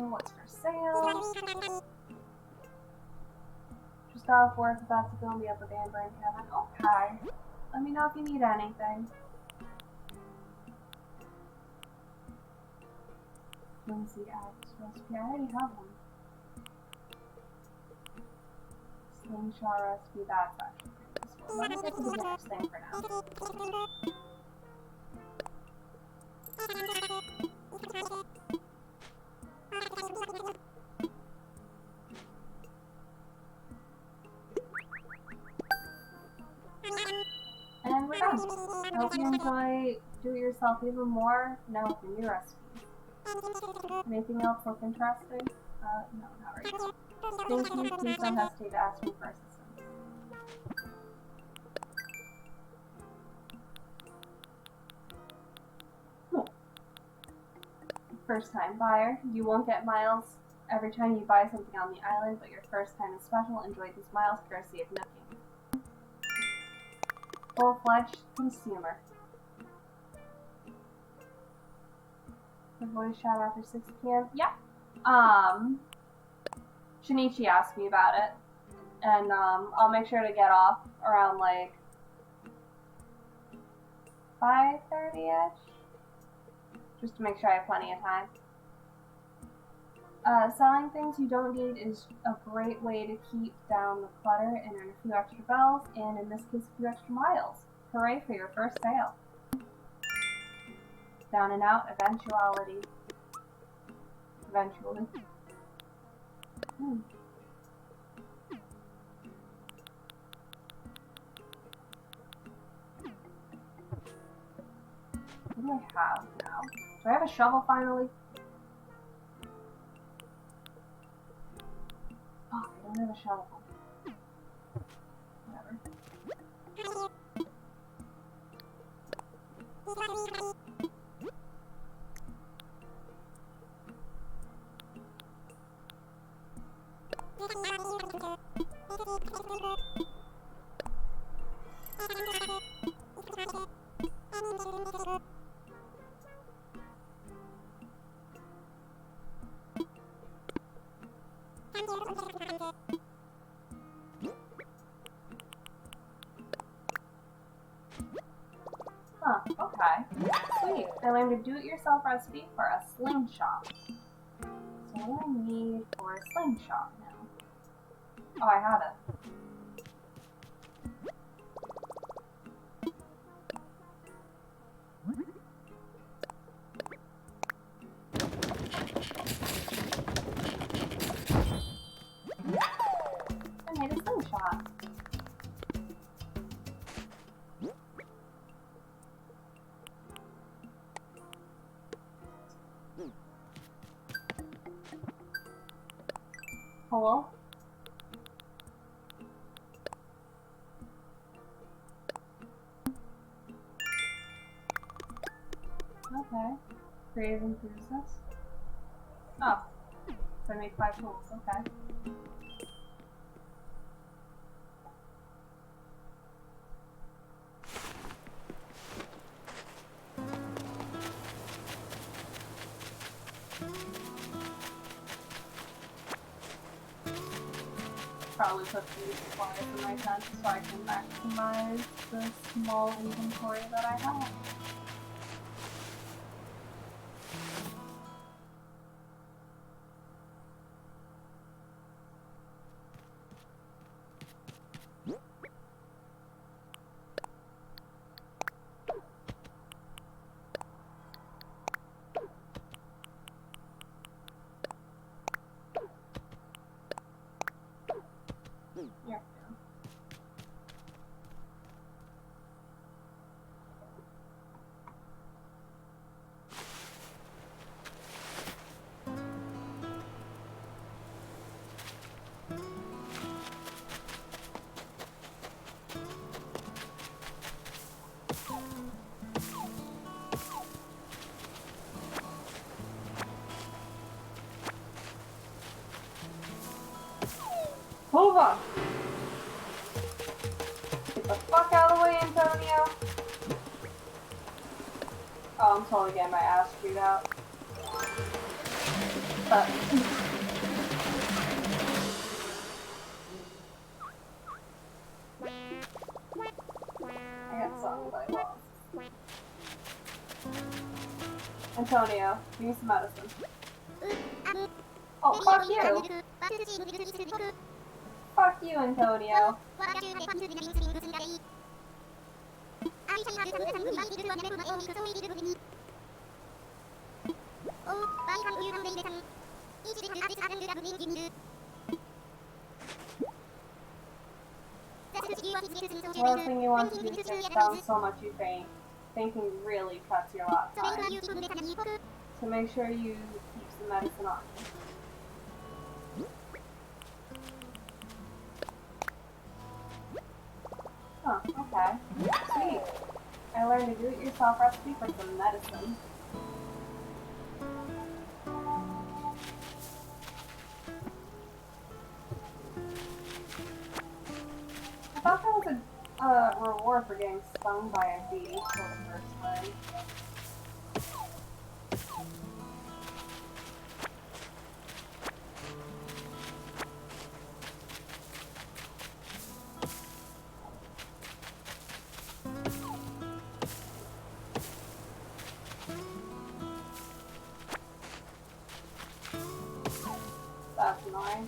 What's for sale? Just got off work, about to go and be up with Amber and Kevin. Okay. Let me know if you need anything. Flimsy eggs recipe. I already have one. Slingshot recipe. That's actually pretty useful. Let me get to the next thing for now. And we're done. I hope you enjoy do-it-yourself even more now with the new recipes. Anything else look interesting? No, not right now. Thank you. Please don't hesitate to ask me for assistance. First time buyer. You won't get miles every time you buy something on the island, but your first time is special. Enjoy these miles courtesy of Nookie. Full-fledged consumer. The voice chat after 6 p.m. Yeah. Shinichi asked me about it, and I'll make sure to get off around like 5:30ish, just to make sure I have plenty of time. Selling things you don't need is a great way to keep down the clutter and earn a few extra bells, and in this case, a few extra miles. Hooray for your first sale. Down and out, eventuality. Eventually. What do I have now? Do I have a shovel finally? Oh, I don't have a shovel. Whatever. time to do-it-yourself recipe for a slingshot. So what do I need for a slingshot now? Oh, I have it. I made a slingshot. Hello? Okay. Creative enthusiast. Oh. So I made 5 tools, okay. Probably put these supplies in my tent so I can maximize the small inventory that I have. Yeah. Move on! Get the fuck out of the way, Antonio! Oh, I'm totally getting my ass chewed out. But... I got something that I lost. Antonio, give me some medicine. Oh, fuck you! Fuck you, Antonio. One thing you want to do is sit down so much you faint. Fainting really cuts your last time. So make sure you keep some medicine on you. Huh, okay. Sweet. I learned a do-it-yourself recipe for some medicine. I thought that was a reward for getting stung by a bee for the first time. That's annoying.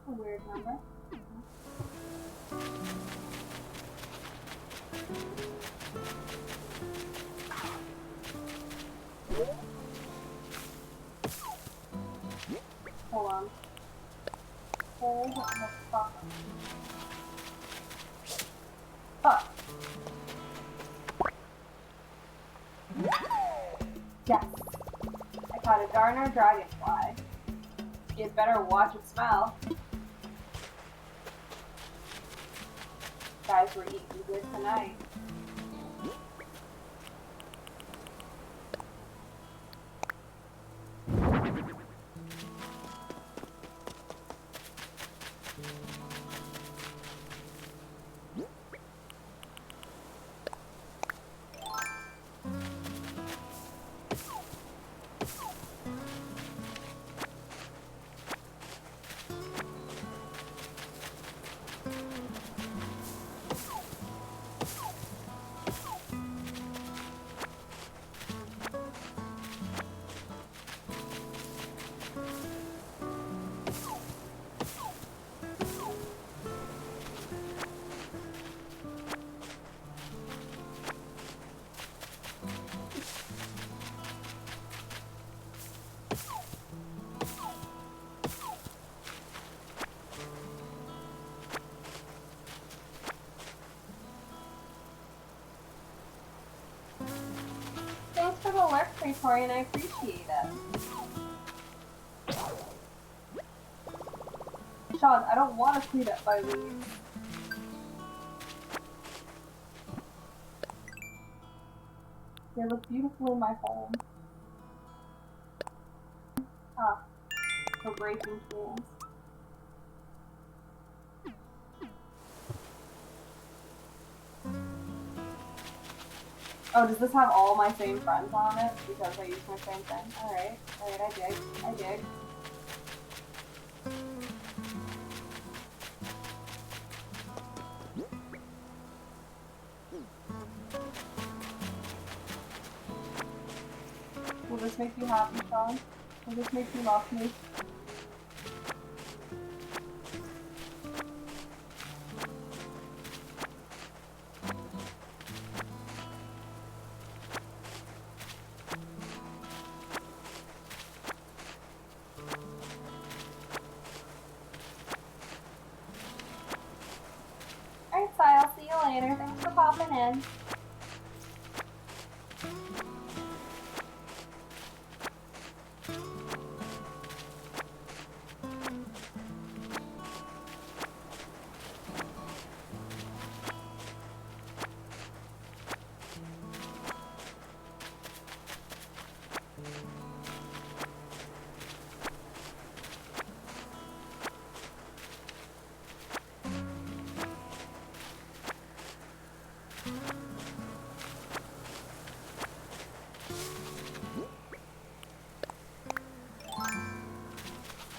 A weird number. Hold on. Hold the fuck. Fuck. Yes. I caught a Garner dragonfly. You'd better watch it smell. guys were eating good tonight. Thanks for the lurk, Praetorian, I appreciate it. Sean, I don't want to clean up my leaves. They look beautiful in my home. Ah, for breaking tools. Oh, does this have all my same friends on it? Because I use my same thing. Alright, I dig. I dig. Will this make you happy, Sean? Will this make you love me? Alright, Sai, I'll see you later. Thanks for popping in.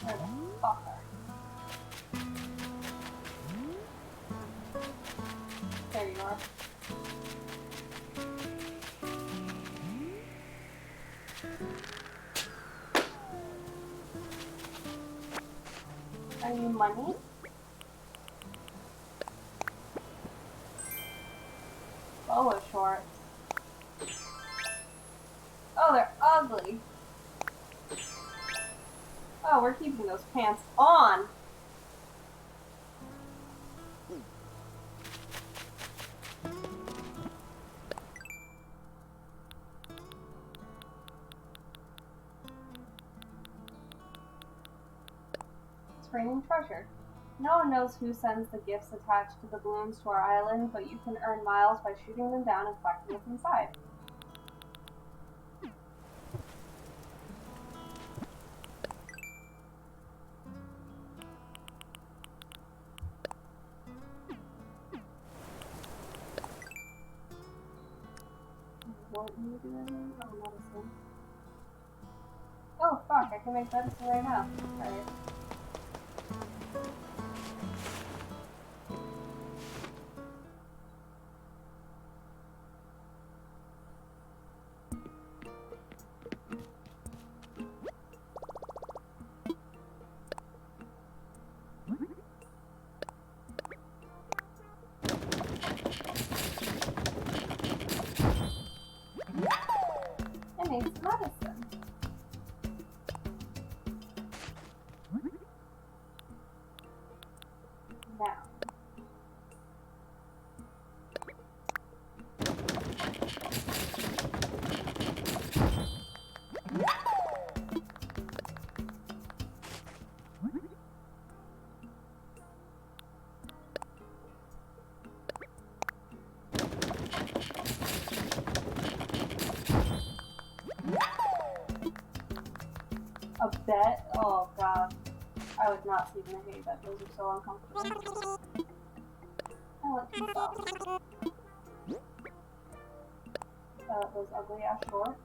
Where the fuck are you? There you are. Are you money? Boa shorts. Oh, they're ugly. Oh, we're keeping those pants on. It's raining treasure. No one knows who sends the gifts attached to the balloons to our island, but you can earn miles by shooting them down and collecting what's inside. What are you doing? Oh, medicine. Oh, fuck, I can make medicine right now. Alright. It makes medicine. A bed? Oh god. I was not sleeping in a hay bed. Those are so uncomfortable. I want some sauce. Those ugly ass shorts.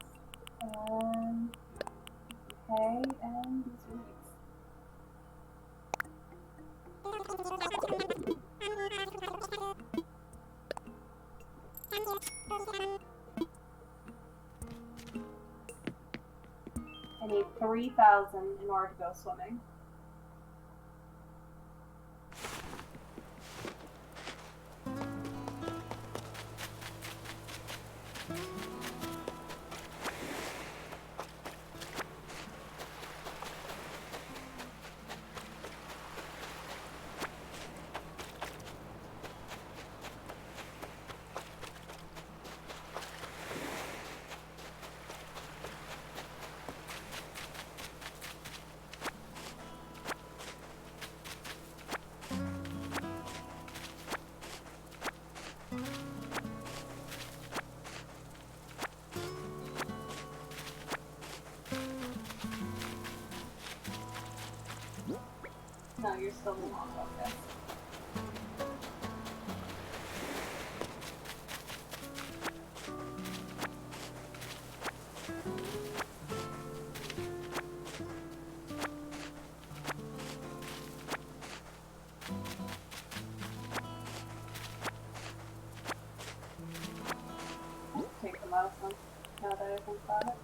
Okay, and these weeds. I need 3,000 in order to go swimming. No, you're still wrong about this. Take the mouse one, now that I think about it.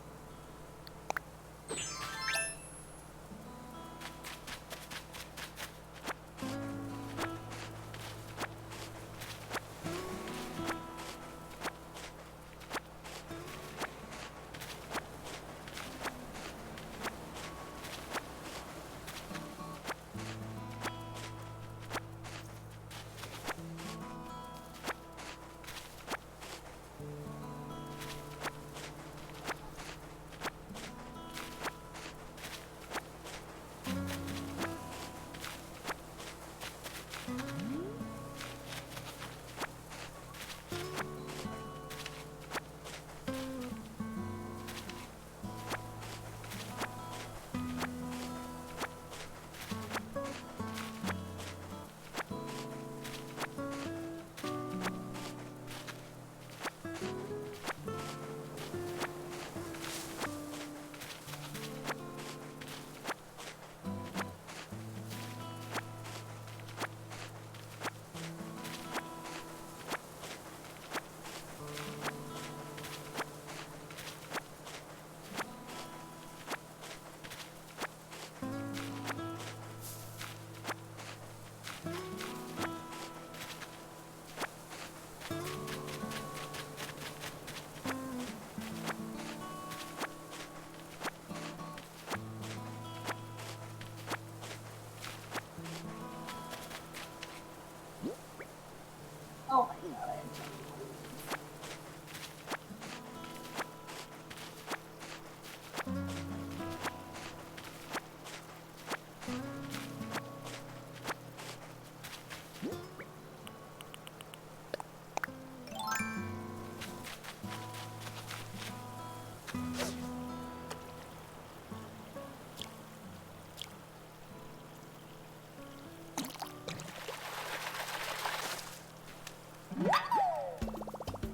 Oh my god.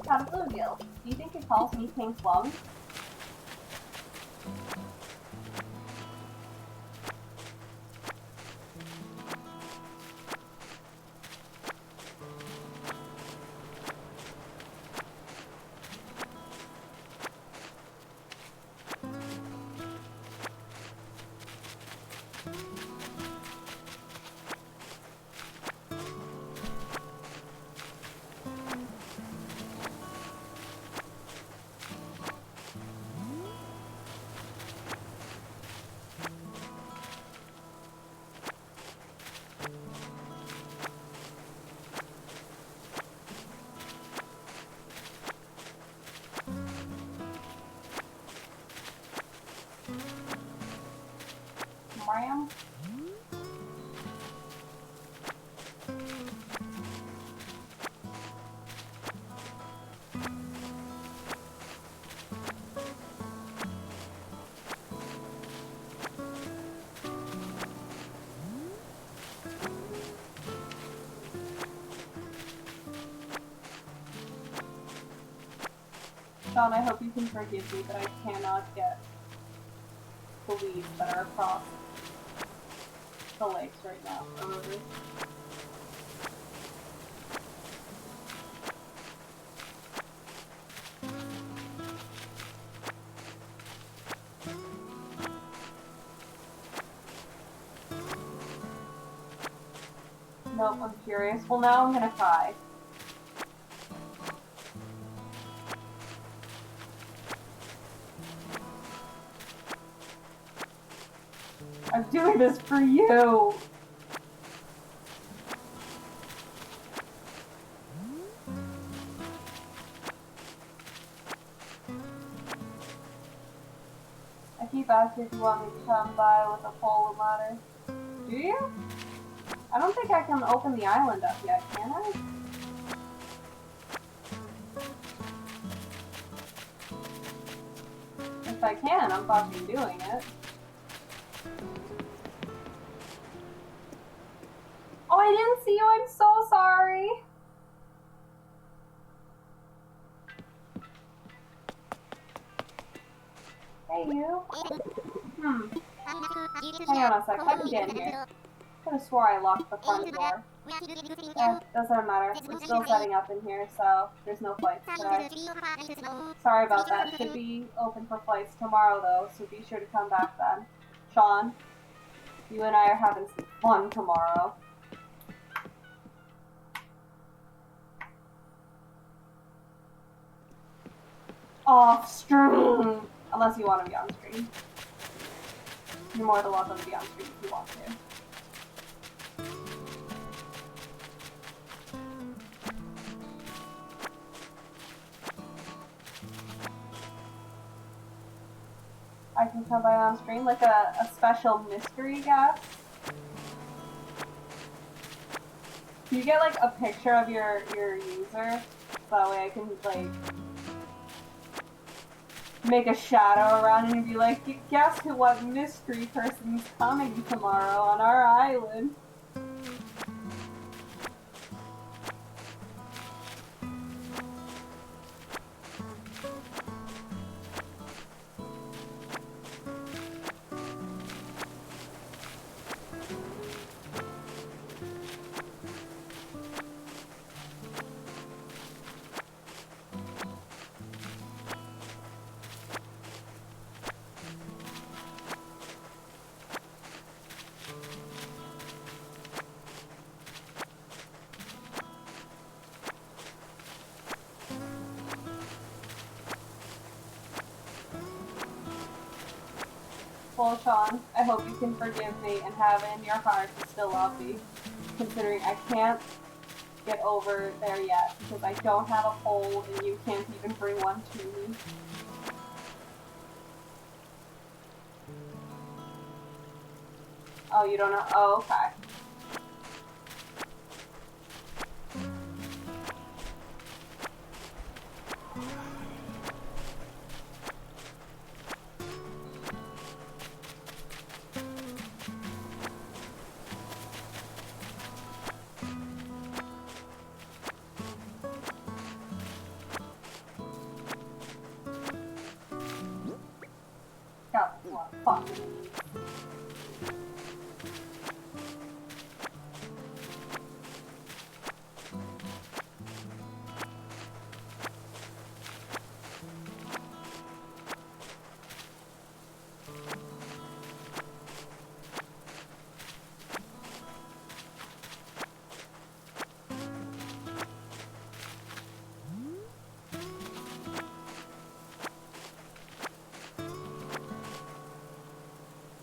Cat Bluegill, do you think it calls me Pink Lung? Ram? Sean, I hope you can forgive me, but I cannot get the leaves that are across the lakes right now. The rivers. Nope, I'm curious. Well, now I'm gonna cry. I'm doing this for you! I keep asking if you want me to come by with a pole and ladder. Do you? I don't think I can open the island up yet, can I? If I can, I'm fucking doing it. Oh, I didn't see you. I'm so sorry. Hey, you. Hang on a sec. How did you get in here? I could have swore I locked the front door. Doesn't matter. We're still setting up in here, so there's no flights today. Sorry about that. Should be open for flights tomorrow, though, so be sure to come back then. Sean, you and I are having some fun tomorrow. Off stream! Unless you want to be on stream. You're more than welcome to be on stream if you want to. I can come by on stream, like a special mystery guest. Can you get like a picture of your user? So that way I can like make a shadow around it and be like, guess who, what mystery person's coming tomorrow on our island? Well, Sean, I hope you can forgive me and have it in your heart to still love me, considering I can't get over there yet, because I don't have a pole and you can't even bring one to me. Oh, you don't know? Oh, okay. Got this one. Fuck.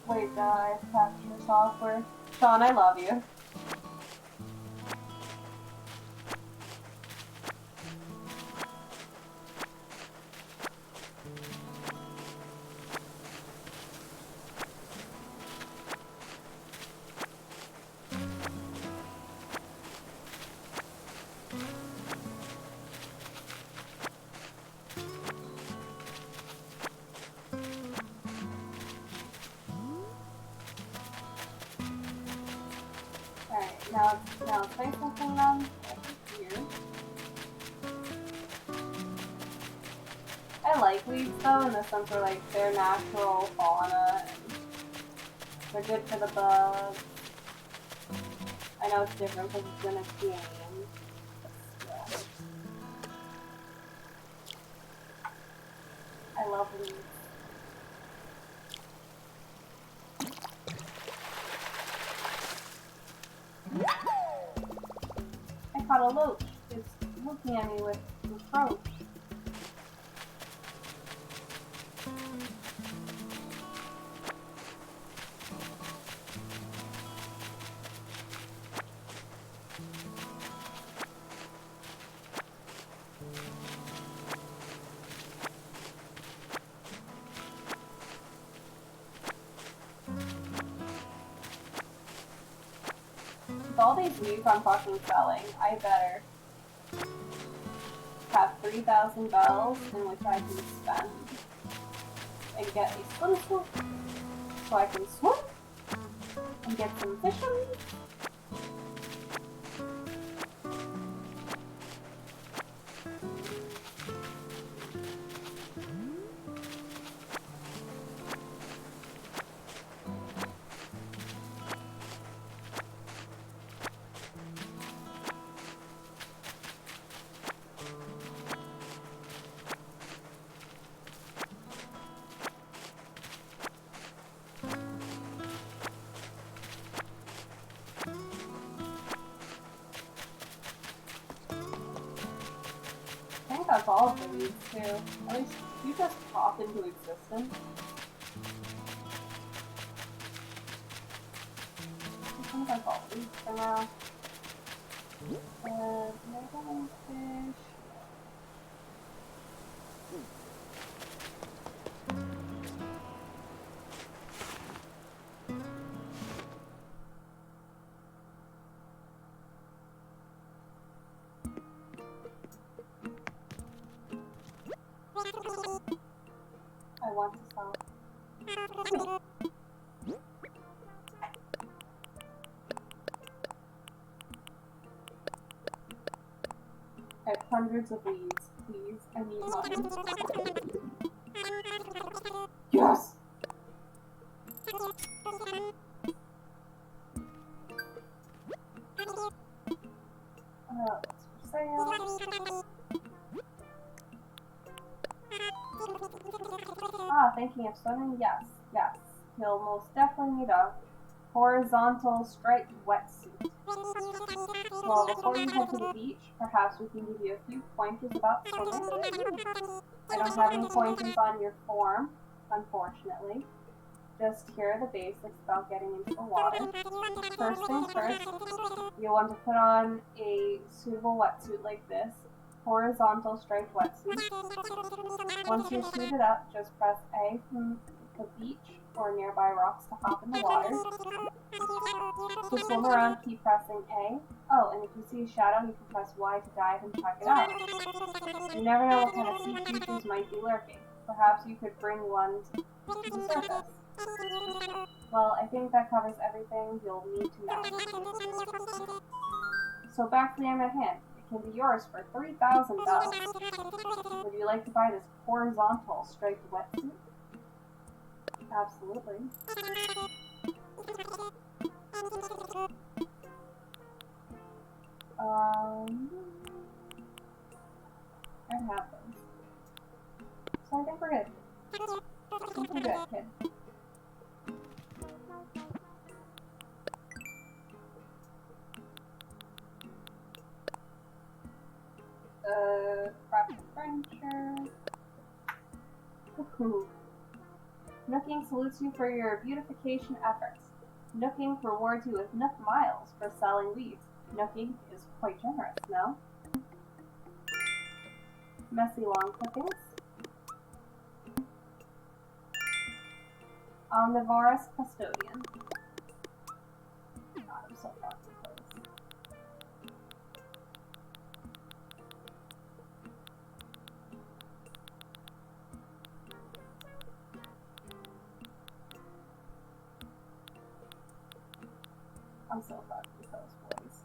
Wait, guys, capture software. Sean, I love you. Now it's nice and clean on here. like weeds though, in the sense where like they're natural fauna and they're good for the bugs. I know it's different because it's in a game, but still. I love weeds. I caught a loach. It's looking at me with reproach. With all these weeds I'm fucking selling, I better have 3,000 bells in which I can spend and get a swim swoop so I can swim and get some fishing. I think that's all of the weeds too. At least you just pop into existence. I think that's all the weeds for now. Mega fish. I want to sell. I have hundreds of weeds. Please, I need money. Yes! It's for sale. Thinking of swimming? Yes, yes. He'll most definitely need a horizontal striped wetsuit. Well, before you head to the beach, perhaps we can give you a few pointers about swimming. I don't have any pointers on your form, unfortunately. Just here are the basics about getting into the water. First things first, you'll want to put on a suitable wetsuit like this. Horizontal striped wetsuit. Once you're suited up, just press A from the beach or nearby rocks to hop in the water. To swim around, keep pressing A. Oh, and if you see a shadow, you can press Y to dive and check it out. You never know what kind of sea creatures might be lurking. Perhaps you could bring one to the surface. Well, I think that covers everything you'll need to know. So back to the item at hand. It can be yours for 3,000 bells. Would you like to buy this horizontal striped wetsuit? Absolutely. It happens. So I think we're good. I think we're good, kid. Craft furniture. Woohoo. Nooking salutes you for your beautification efforts. Nooking rewards you with Nook Miles for selling weeds. Nooking is quite generous, no? Messy long clippings. Omnivorous custodian. God, I'm so proud of this. I'm so proud of those boys.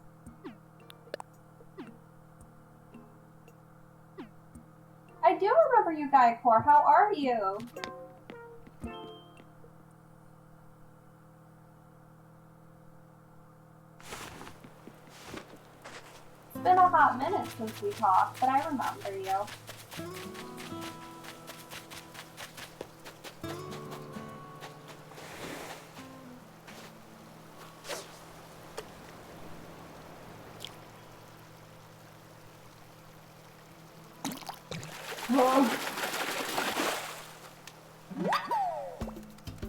I do remember for you, Gaikor. How are you? It's been a hot minute since we talked, but I remember you.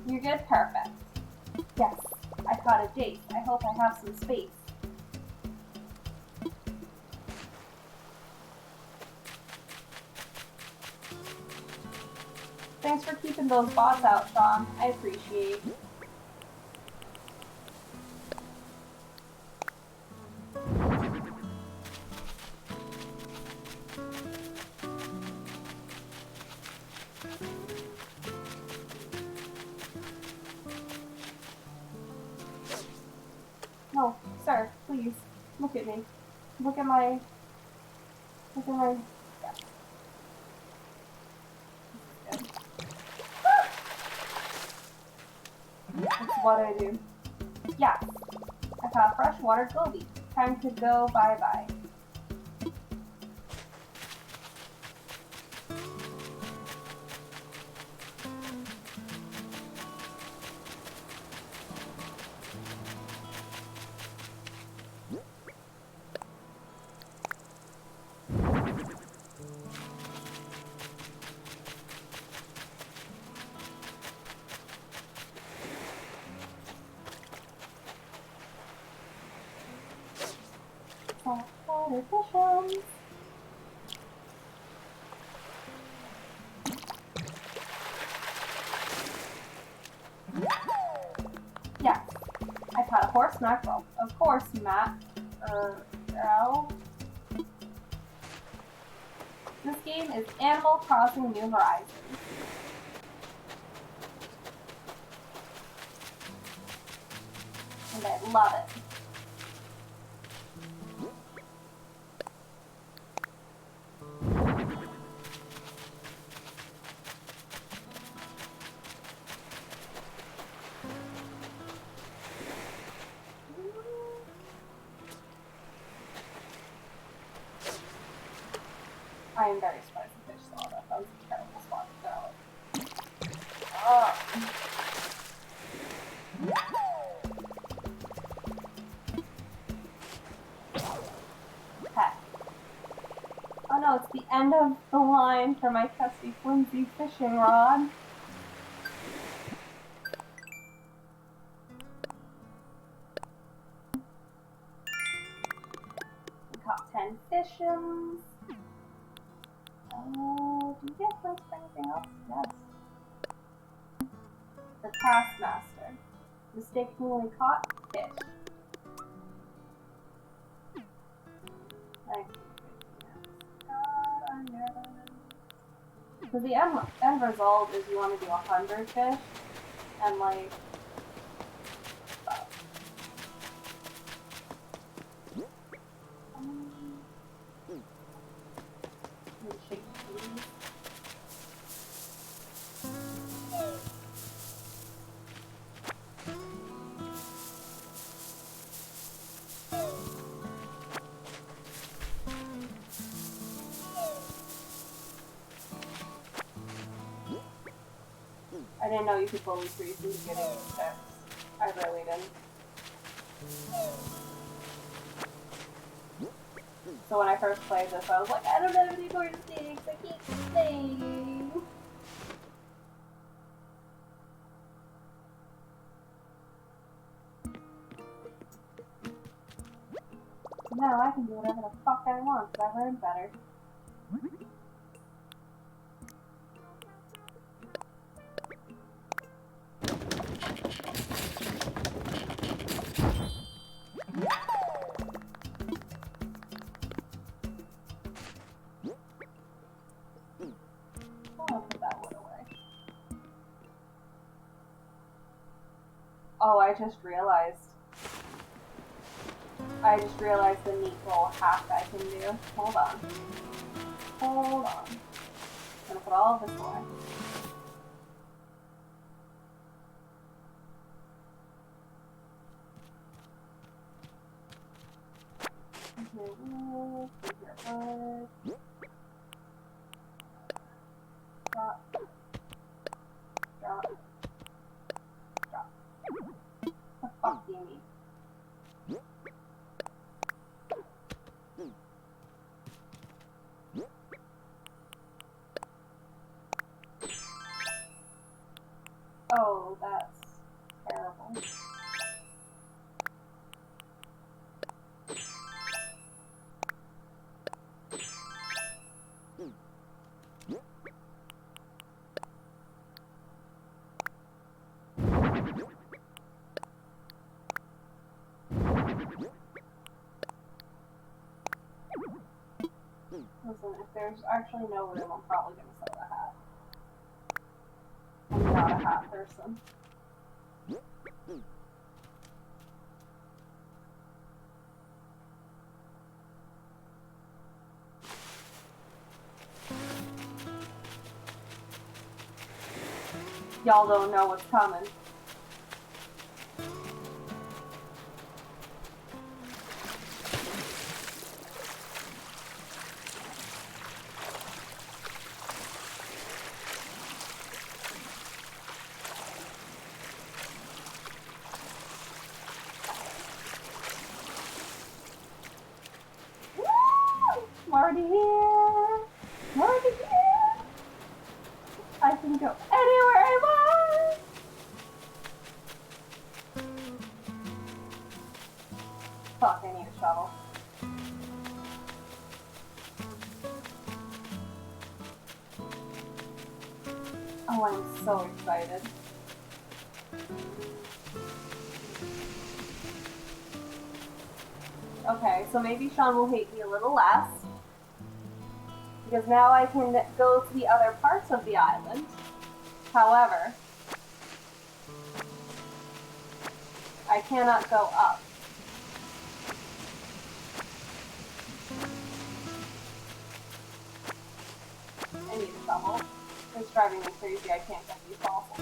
You're good? Perfect. Yes, I caught a date. I hope I have some space. Thanks for keeping those bots out, Sean. I appreciate it. No, sir, please, look at me. Look at my... Yeah. That's what I do. Yeah, I caught a freshwater goby. Time to go bye-bye. Saltwater fishes. Yes, I caught a horse mackerel. Of course, Matt. This game is Animal Crossing New Horizons. And I love it. I am very surprised the fish saw that. That was a terrible spot to throw it. Oh. Heck. Oh no, it's the end of the line for my trusty flimsy fishing rod. We caught 10 fishes. Do you get points for anything else? Yes. The Taskmaster. Mistakenly caught fish. Because the end result is you want to do 100 fish, and like, I didn't know you could fully freeze into getting sticks. I really didn't. So when I first played this, I was like, I don't have any more sticks, I keep playing. Now I can do whatever the fuck I want, because I learned better. Oh, I just realized the neat little hack I can do. Hold on. gonna put all of this away. Drop, drop, drop. What the fuck do you mean? Oh, that's terrible. Listen, if there's actually no room, I'm probably gonna sell the hat. I'm not a hat person. Y'all don't know what's coming. Marty here! Marty here! I can go anywhere I want! Fuck, I need a shovel. Oh, I'm so excited. Okay, so maybe Sean will hate me a little less. Because now I can go to the other parts of the island. However, I cannot go up. I need a shovel. It's driving me crazy. I can't get these fossils.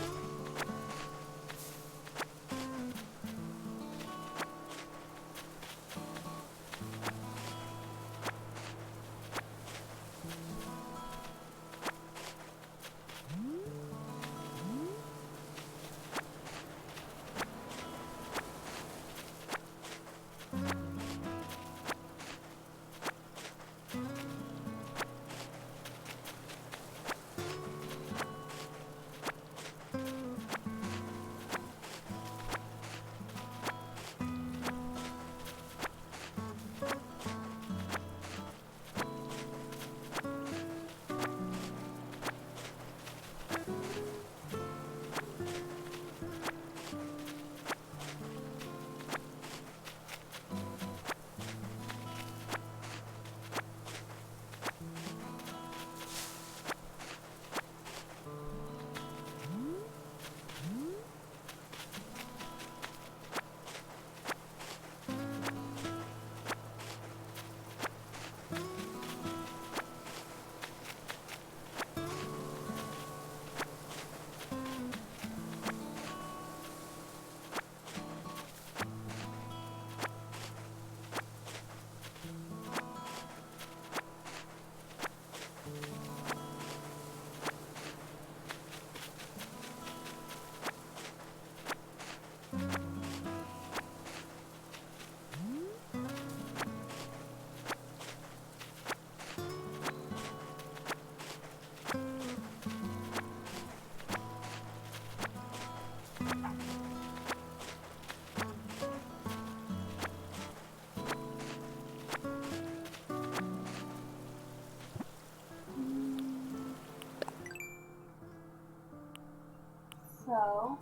So,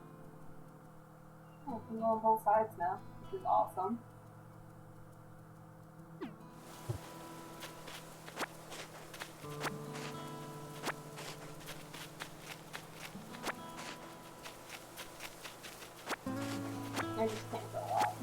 I can go on both sides now, which is awesome. I just can't go up.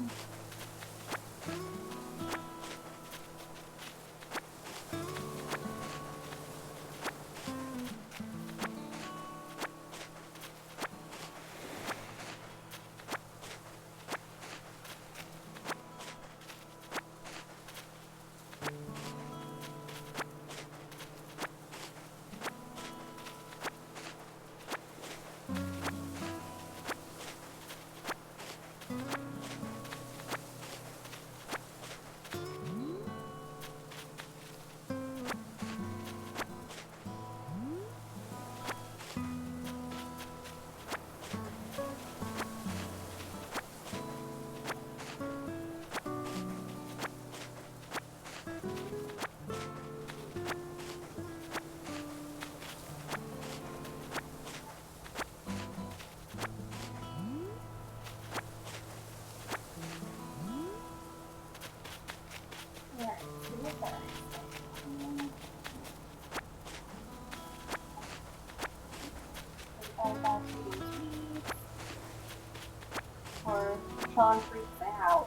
Sean freaks out.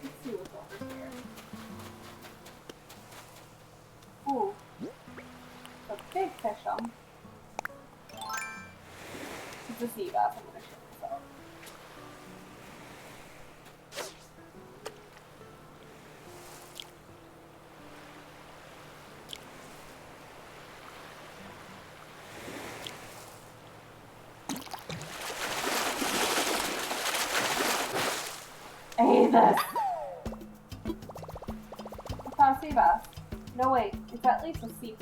Let's see what's over here. Ooh. A big fish. It's a sea bass, I'm gonna show myself. I hate this. It's not a sea bass. No wait, it's at least a C+.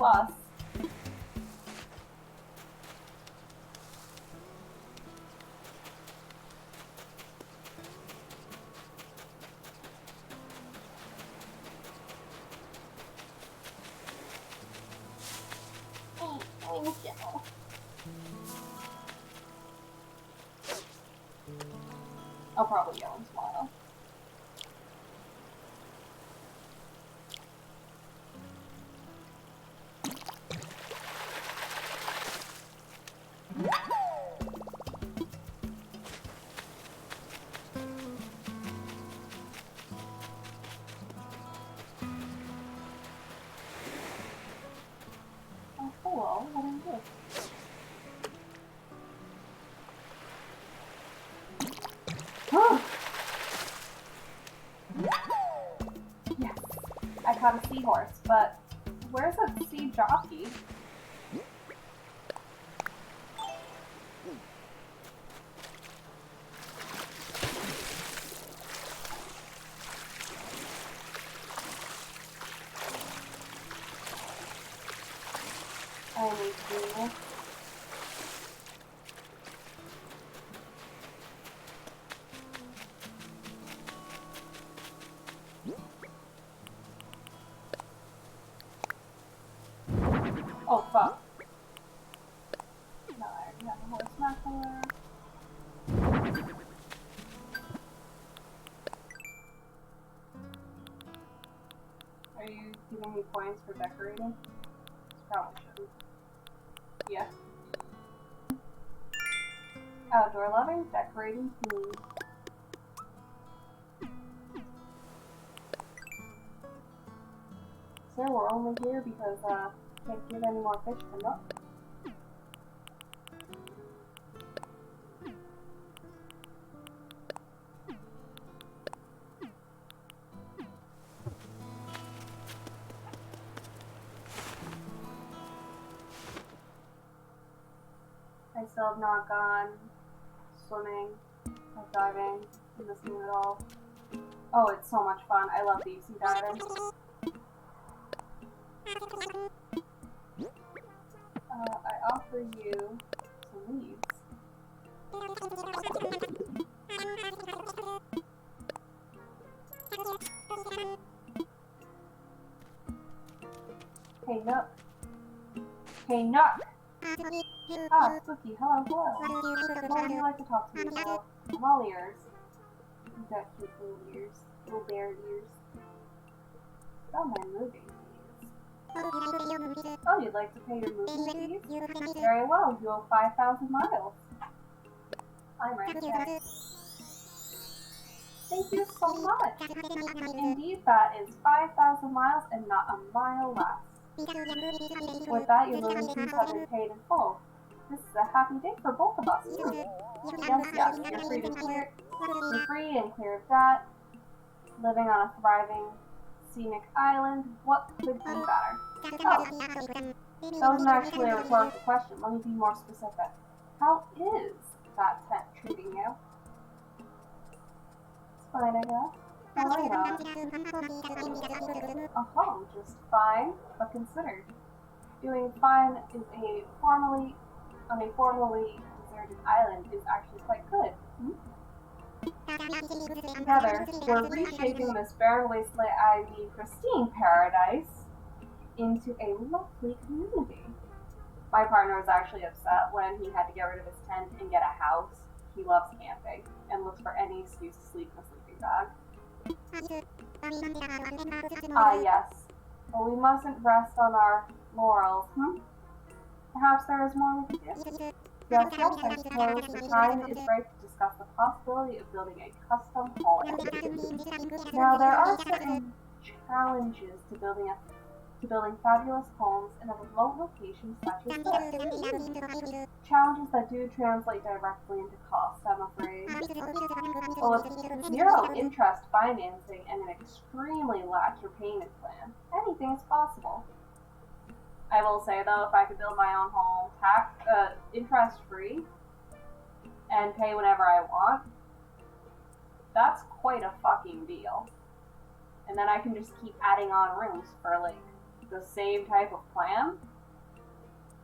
Thank you. I'll probably get one tomorrow. Oh, hello. What is this? Yes, I caught a seahorse, but where's that sea jockey? I need to do this. Oh fuck. No, I already have a horse mackerel. Are you giving me points for decorating? Probably shouldn't. Yeah. Outdoor loving, decorating theme. Sir, we're only here because, can't give any more fish to milk. I still have not gone swimming or diving in this game at all. Oh, it's so much fun. I love deep sea diving. I offer you some leaves. Hey, Nook. Hey, Nook! Ah, Spooky, hello, hello. What would you like to talk to me about? I'm all ears. You've got cute little ears. Little bear ears. Oh, my moving fees. Oh, you'd like to pay your moving fees? Very well, you owe 5,000 miles. I'm right there. Thank you so much. Indeed, that is 5,000 miles and not a mile less. With that, your moving fees have been paid in full. This is a happy day for both of us. Yes, you're free and clear of debt, living on a thriving scenic island. What could be better? Oh, that wasn't actually a rhetorical question. Let me be more specific. How is that tent treating you? It's fine, I guess. Just fine, but considered. Doing fine is on a formally deserted island is actually quite good. Hmm? Together, we're reshaping this barren wasteland, pristine paradise into a lovely community. My partner was actually upset when he had to get rid of his tent and get a house. He loves camping and looks for any excuse to sleep in a sleeping bag. Yes. But we mustn't rest on our laurels, Perhaps there is more we can do? Yes, I suppose the time is right to discuss the possibility of building a custom home. Now, there are certain challenges to building fabulous homes in a remote location such as this. Challenges that do translate directly into cost, I'm afraid. But with zero interest financing and an extremely lax repayment plan, anything is possible. I will say though, if I could build my own home, interest free, and pay whenever I want, that's quite a fucking deal. And then I can just keep adding on rooms for like the same type of plan.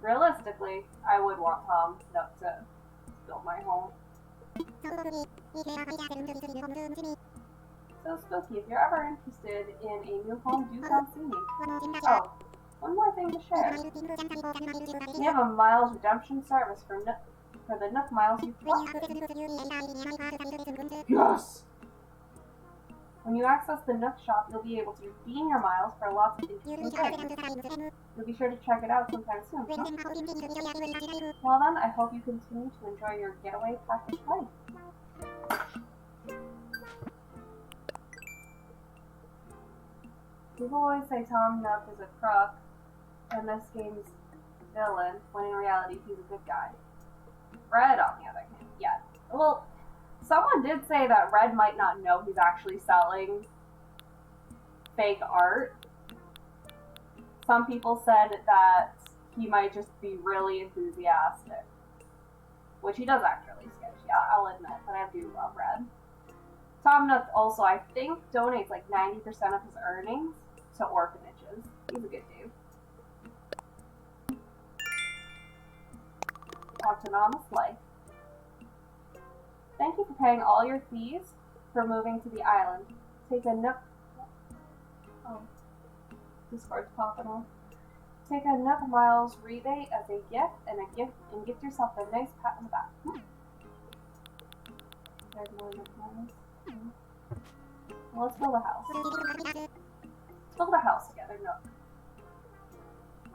Realistically, I would want Tom Nook to build my home. So Spooky, if you're ever interested in a new home, do come see me. Oh, one more thing to share. We have a miles redemption service for the Nook miles you've collected. Yes! When you access the Nook shop, you'll be able to redeem your miles for lots of interesting things. You'll be sure to check it out sometime soon. Well then, I hope you continue to enjoy your getaway package life. People always say Tom Nook is a crook and this game's villain, when in reality he's a good guy. Red, on the other hand, yeah. Well, someone did say that Red might not know he's actually selling fake art. Some people said that he might just be really enthusiastic. Which he does act really sketchy, I'll admit, but I do love Red. Tom Nook also, I think, donates like 90% of his earnings to orphanages. He's a good dude. Autonomous life. Thank you for paying all your fees for moving to the island. Take a Nook. Oh, Discord's popping off. Take a Nook Miles rebate as a gift and gift yourself a nice pat on the back. There's more Nook Miles. Well, let's build a house. Let's build a house together, Nook.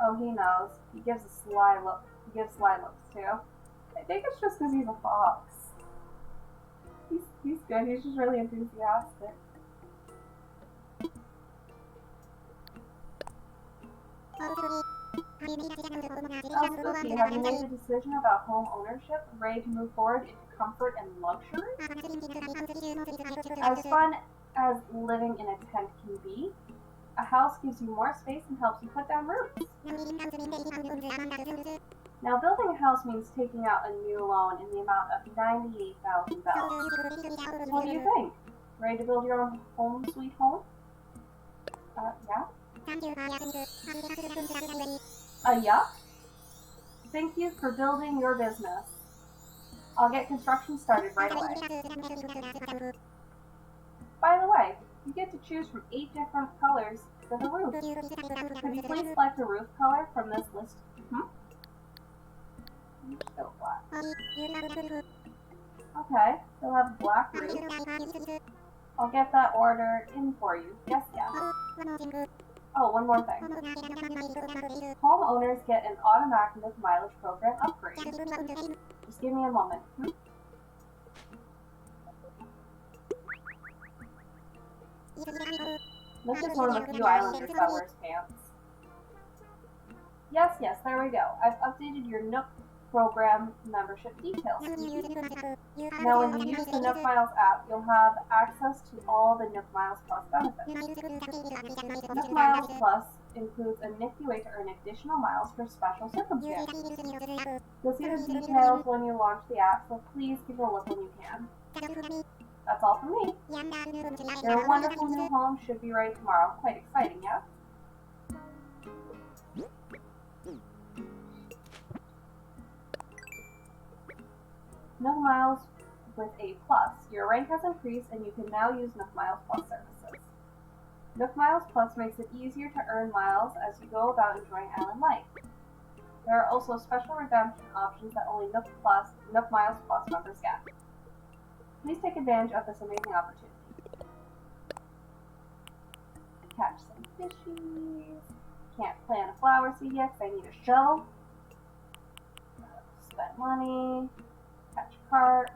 Oh, he knows. He gives a sly look. He gives sly looks too. I think it's just because he's a fox. He's good. He's just really enthusiastic. Oh, Spooky, have you made a decision about home ownership? Ready to move forward into comfort and luxury? As fun as living in a tent can be, a house gives you more space and helps you put down roots. Now, building a house means taking out a new loan in the amount of 98,000 bells. So what do you think? Ready to build your own home, sweet home? Yeah? Yeah? Thank you for building your business. I'll get construction started right away. By the way, you get to choose from 8 different colors for the roof. Could you please select a roof color from this list? Still black. Okay, they'll have a black roof. I'll get that order in for you. Yes, yes. Oh, one more thing. Homeowners get an automatic Nook mileage program upgrade. Just give me a moment. Nook is one of the few islanders that wears pants. Yes, yes, there we go. I've updated your Nook program membership details. Now when you use the Nook Miles app, you'll have access to all the Nook Miles Plus benefits. Nook Miles Plus includes a nifty way to earn additional miles for special circumstances. You'll see the details when you launch the app, so please give it a look when you can. That's all from me. Your wonderful new home should be ready tomorrow. Quite exciting, yeah? Nook Miles with A+. Your rank has increased and you can now use Nook Miles Plus services. Nook Miles Plus makes it easier to earn miles as you go about enjoying island life. There are also special redemption options that only Nook Miles Plus members get. Please take advantage of this amazing opportunity. Catch some fishies. Can't plant a flower seed yet because I need a show. Spend money. Catch a cart.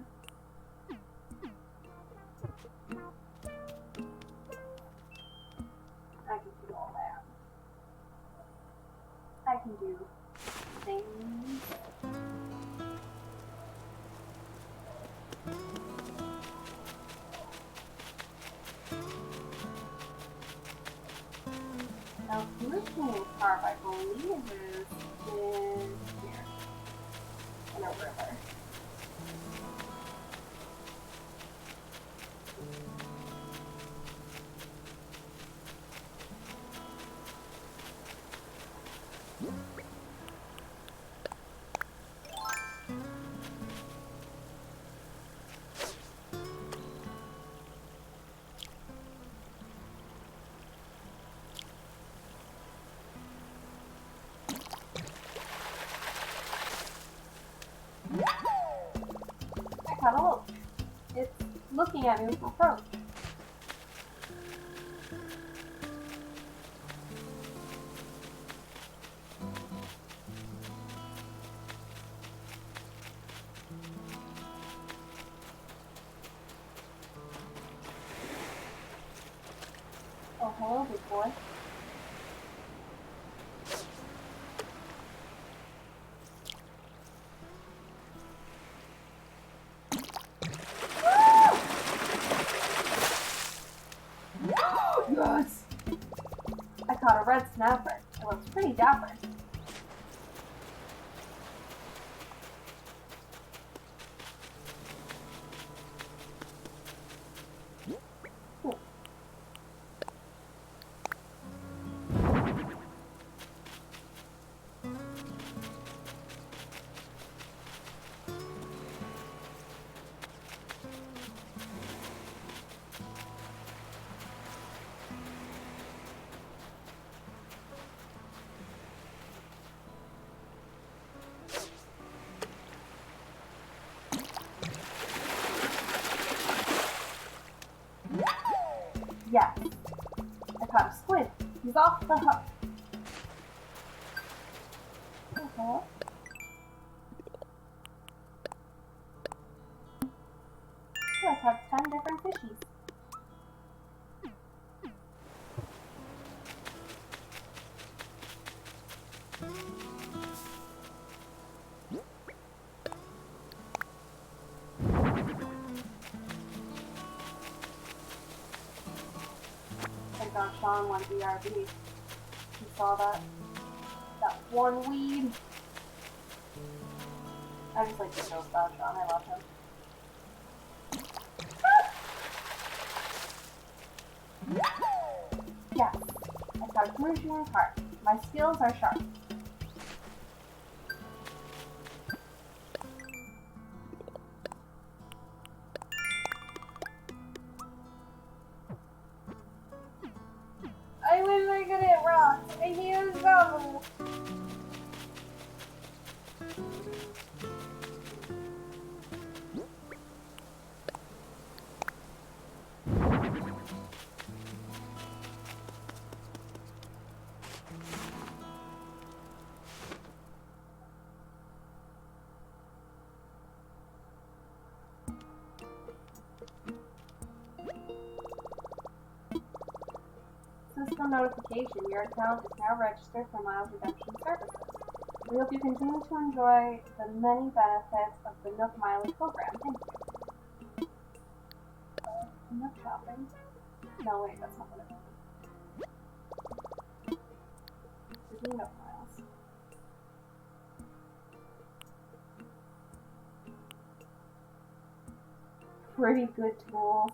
I can do all that. I can do things. Now, Blue's carp, I believe, is in here. In a river. I caught a loach. It's looking at me with reproach. Oh, hello, big boy. Yes! I caught a red snapper. It looks pretty dapper. Yes. I caught a squid. He's off the hook. Okay. So I caught 10 different fishies. I got Sean one BRB. You saw that? That one weed. I just like the show about Sean. I love him. Yes, I caught a commercial carp. My skills are sharp. I wish I could hit rocks. I need a shovel. System notification. Your account is now registered for Miles Redemption services. We hope you continue to enjoy the many benefits of the Nook Miles program. Thank you. Nook shopping? No, wait, that's not what I wanted. There's Nook Miles. Pretty good tools.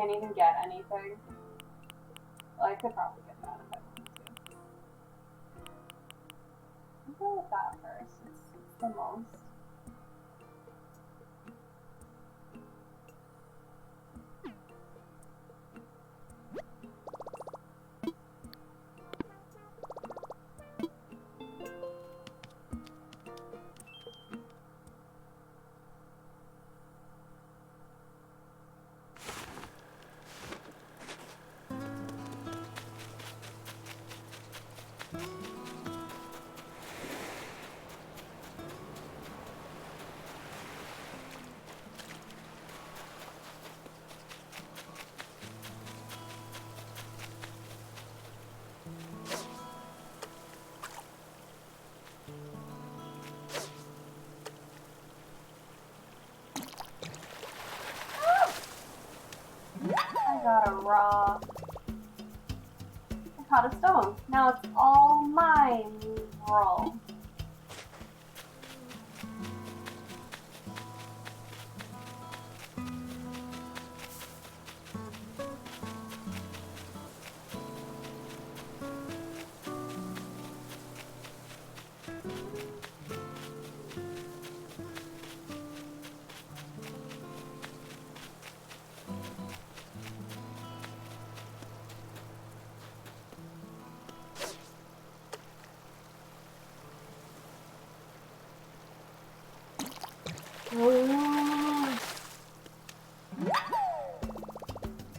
can't even get anything. Well, I could probably get that if I wanted to. I'll go with that first. It's the most. I got a rock. I caught a stone. Now it's all mine, roll.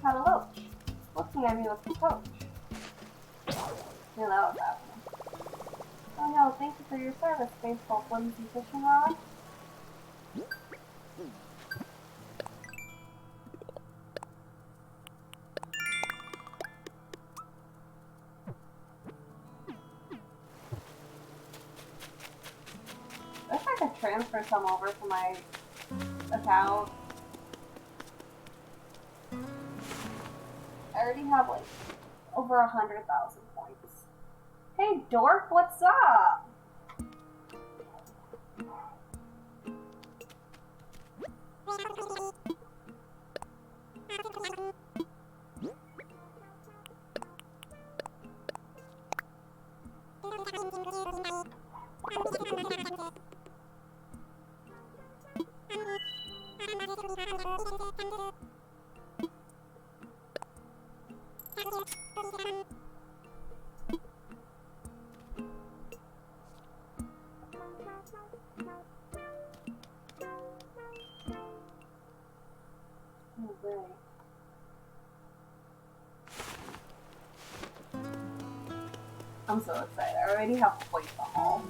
Had a loach. Looking at me with the coach. Knew that was happening. Oh no, thank you for your service, faithful flimsy fishing rod. I wish I could transfer some over to my account. I already have like over 100,000 points. Hey dork, what's up? I'm so excited. I already have quite the haul.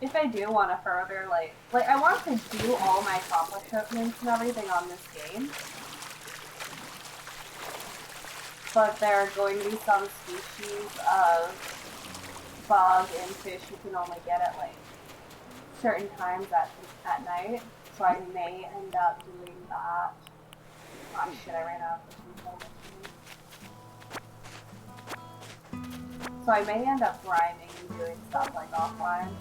If I do want to further, like I want to do all my accomplishments and everything on this game. But there are going to be some species of bug and fish you can only get at like certain times at night. So I may end up doing that. Oh shit, I ran out of fishing. So I may end up grinding and doing stuff like offline.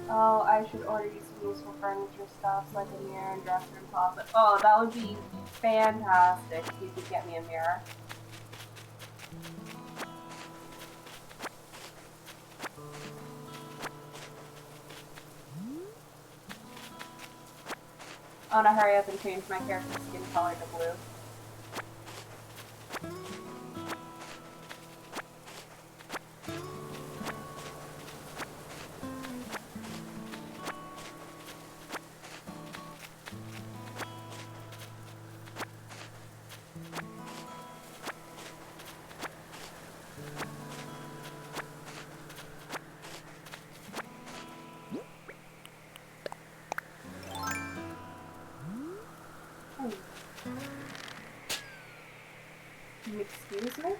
Oh, I should order you some useful furniture stuff, like a mirror and dresser and closet. Oh, that would be fantastic if you could get me a mirror. I want to hurry up and change my character's skin color to blue. Excuse me?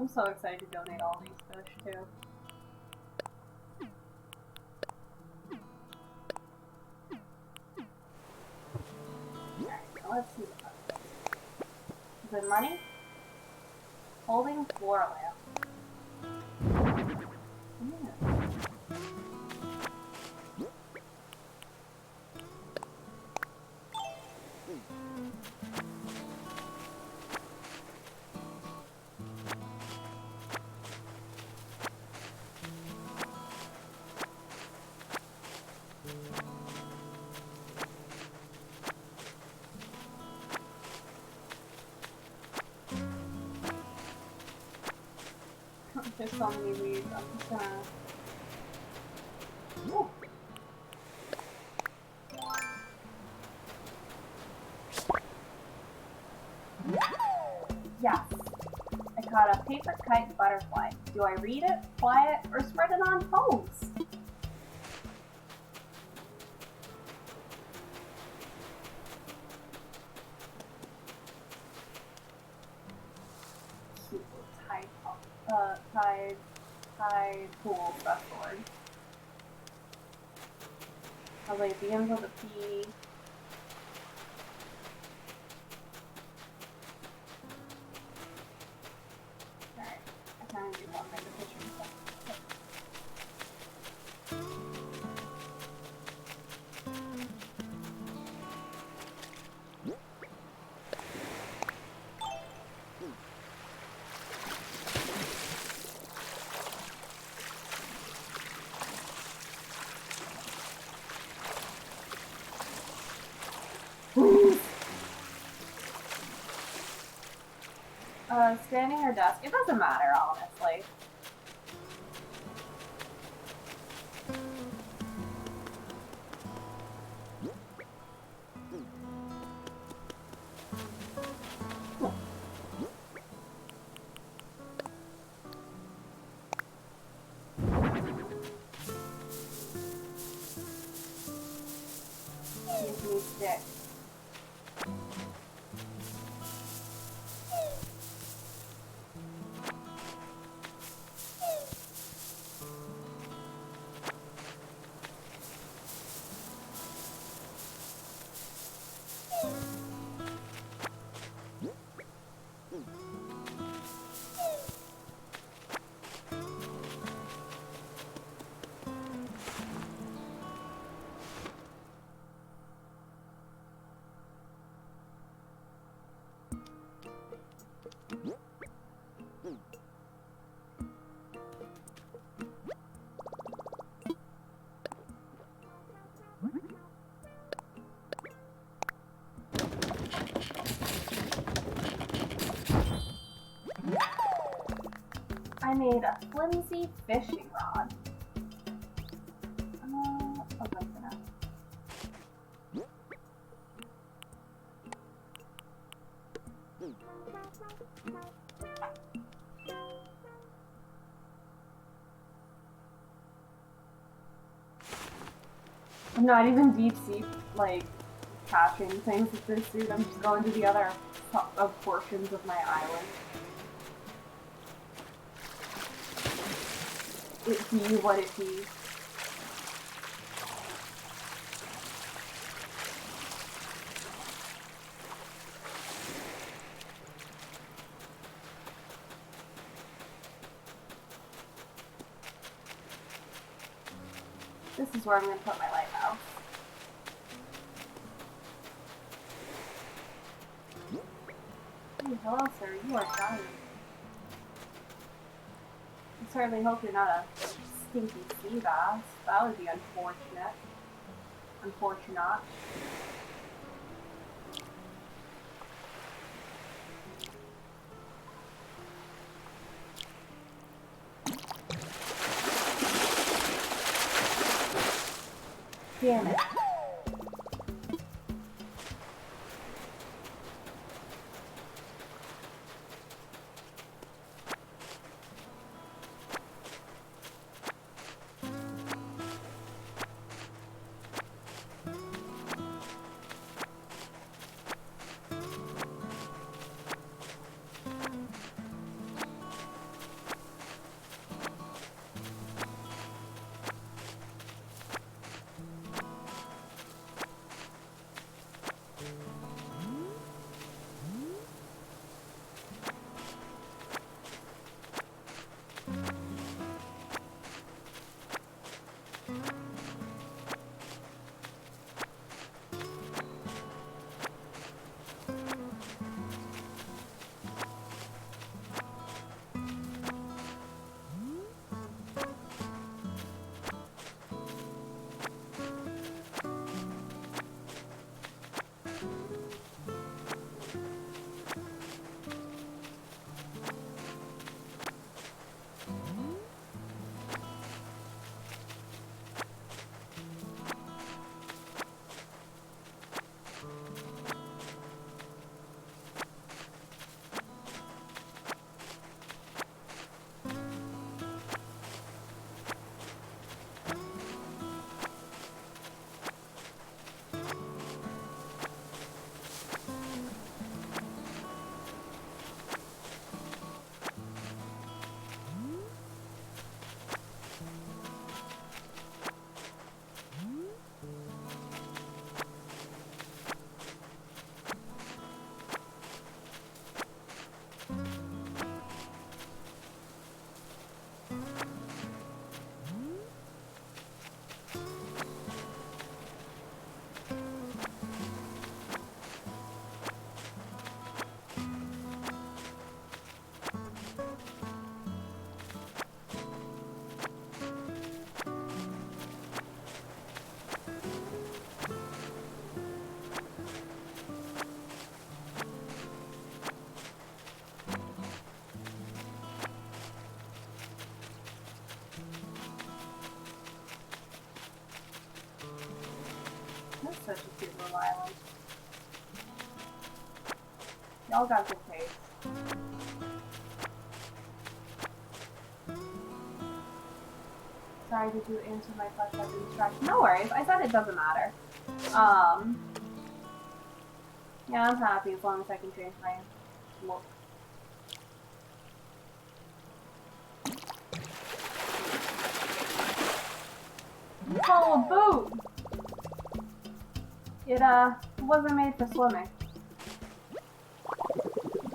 I'm so excited to donate all these fish too. Alright, so let's see what that is. Is it money? Holding floor lamp. There's so many weeds. I'm just gonna. Ooh. Yes. I caught a paper kite butterfly. Do I read it, fly it, or spread it on cones? Tide pool sword. I was like, it begins with a P. Alright, I kind of do want to make a picture of that. Standing or desk? It doesn't matter, honestly. Gives me stick. I made a flimsy fishing rod. I'll go for now. I'm not even deep sea, like, catching things with this suit. I'm just going to the other portions of my island. It be what it be. This is where I'm going to put my lighthouse. Hey, hello, sir. You are dying. I certainly hope you're not a stinky sea bass. That would be unfortunate. Unfortunate. Damn it. This is such a cute little island. Y'all got good taste. Sorry to do into my flesh as a distraction. No worries, I said it doesn't matter. Yeah, I'm happy as long as I can change my look. Oh, a boot! It wasn't made for swimming.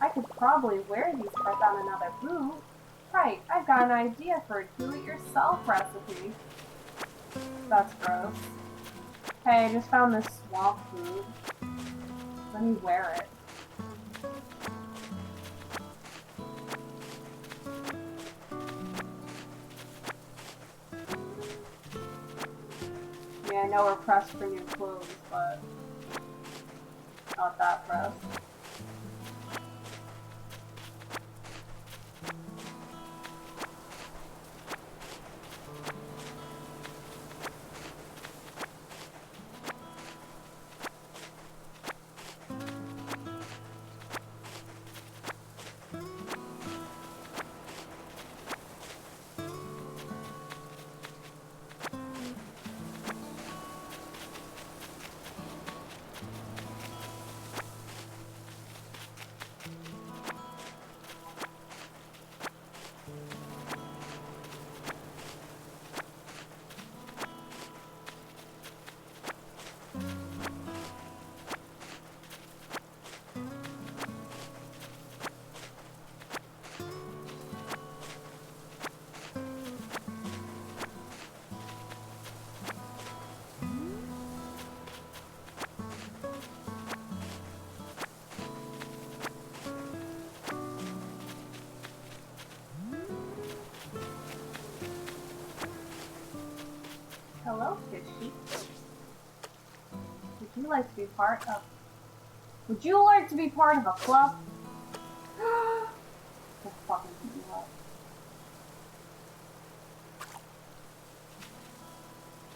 I could probably wear these parts on another boot. Right, I've got an idea for a do-it-yourself recipe. That's gross. Hey, I just found this swamp food. Let me wear it. Yeah, I know we're pressed for new clothes, but not that pressed. Hello, fishy. Would you like to be part of... Would you like to be part of a club? Just fucking beat you up.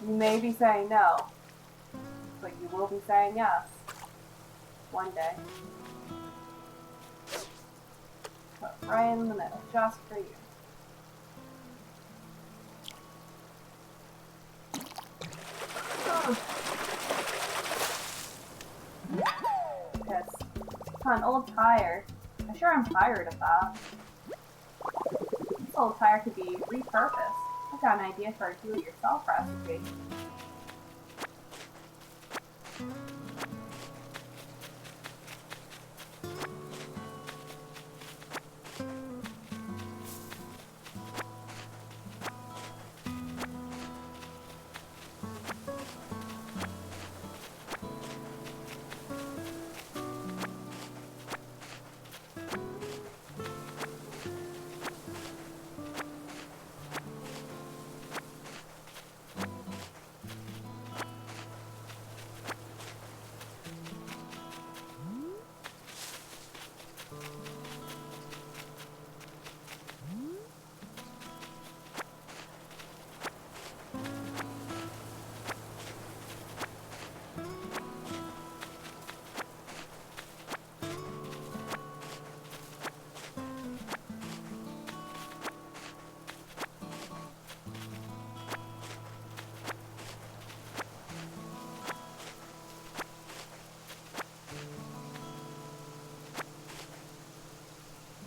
You may be saying no, but you will be saying yes. One day. Put right in the middle, just for you. Piss. An old tire. I'm sure I'm tired of that. This old tire could be repurposed. I've got an idea for a do-it-yourself recipe.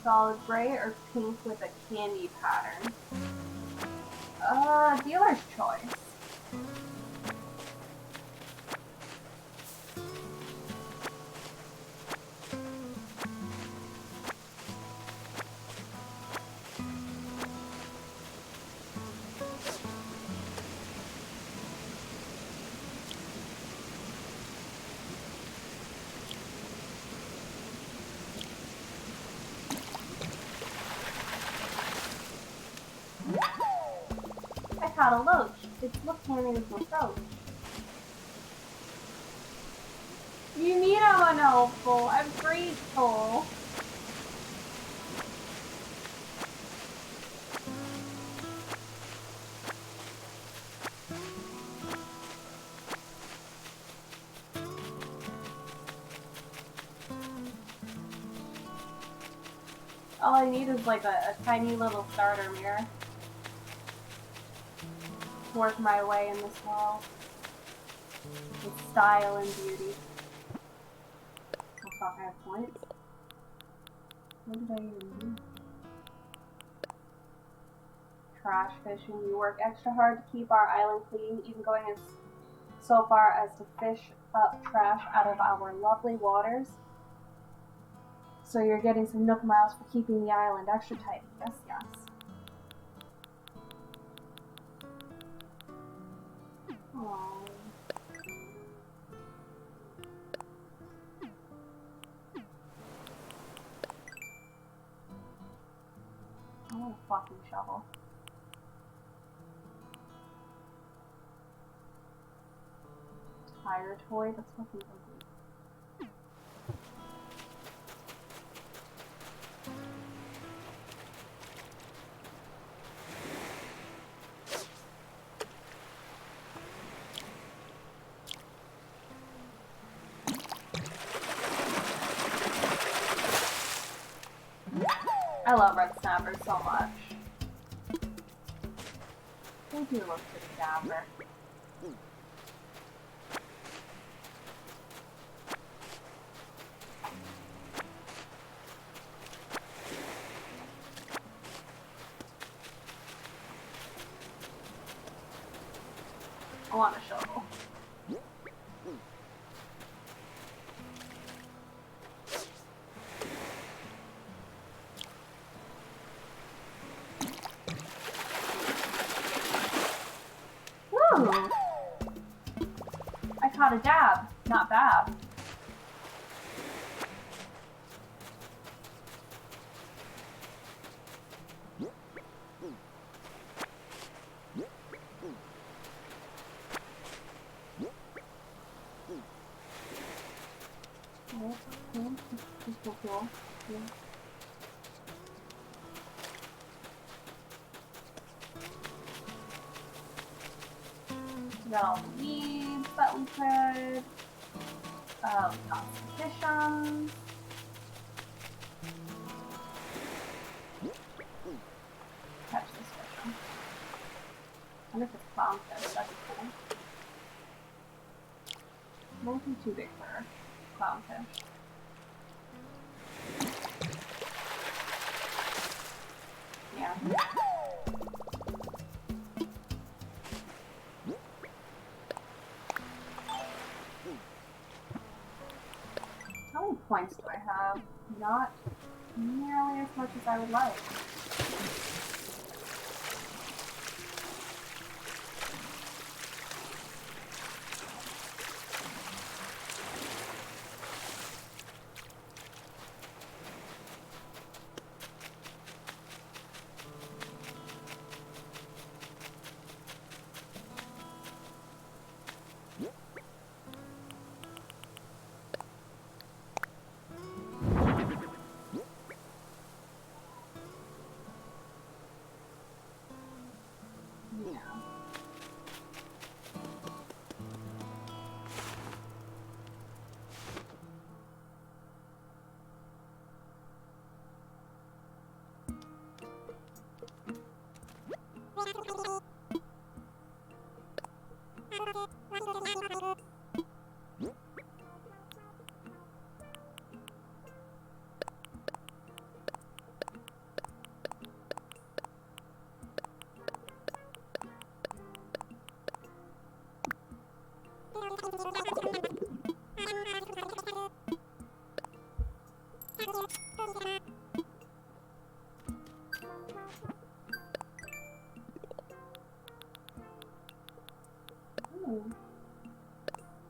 Solid gray or pink with a candy pattern? Dealer's choice. I caught a loach. Its look candy with my throat. You need I'm unhelpful. I'm grateful. All I need is like a tiny little starter mirror to work my way in this world with style and beauty. Oh fuck, I have points. What did I even do? Trash fishing. You work extra hard to keep our island clean, even going so far as to fish up trash out of our lovely waters. So you're getting some Nook miles for keeping the island extra tidy. Yes, yes. Aww. I want a fucking shovel. Tire toy? That's fucking ugly. I love red snappers so much. They do look pretty dapper. I want a shovel. Woo! I caught a dab. Not bad. Cool. Yeah. We got all the weeds that we could. We got some conditions. Catch this fish. I wonder if it's clownfish. That'd be cool. Might be too big for clownfish. Yeah. How many points do I have? Not nearly as much as I would like.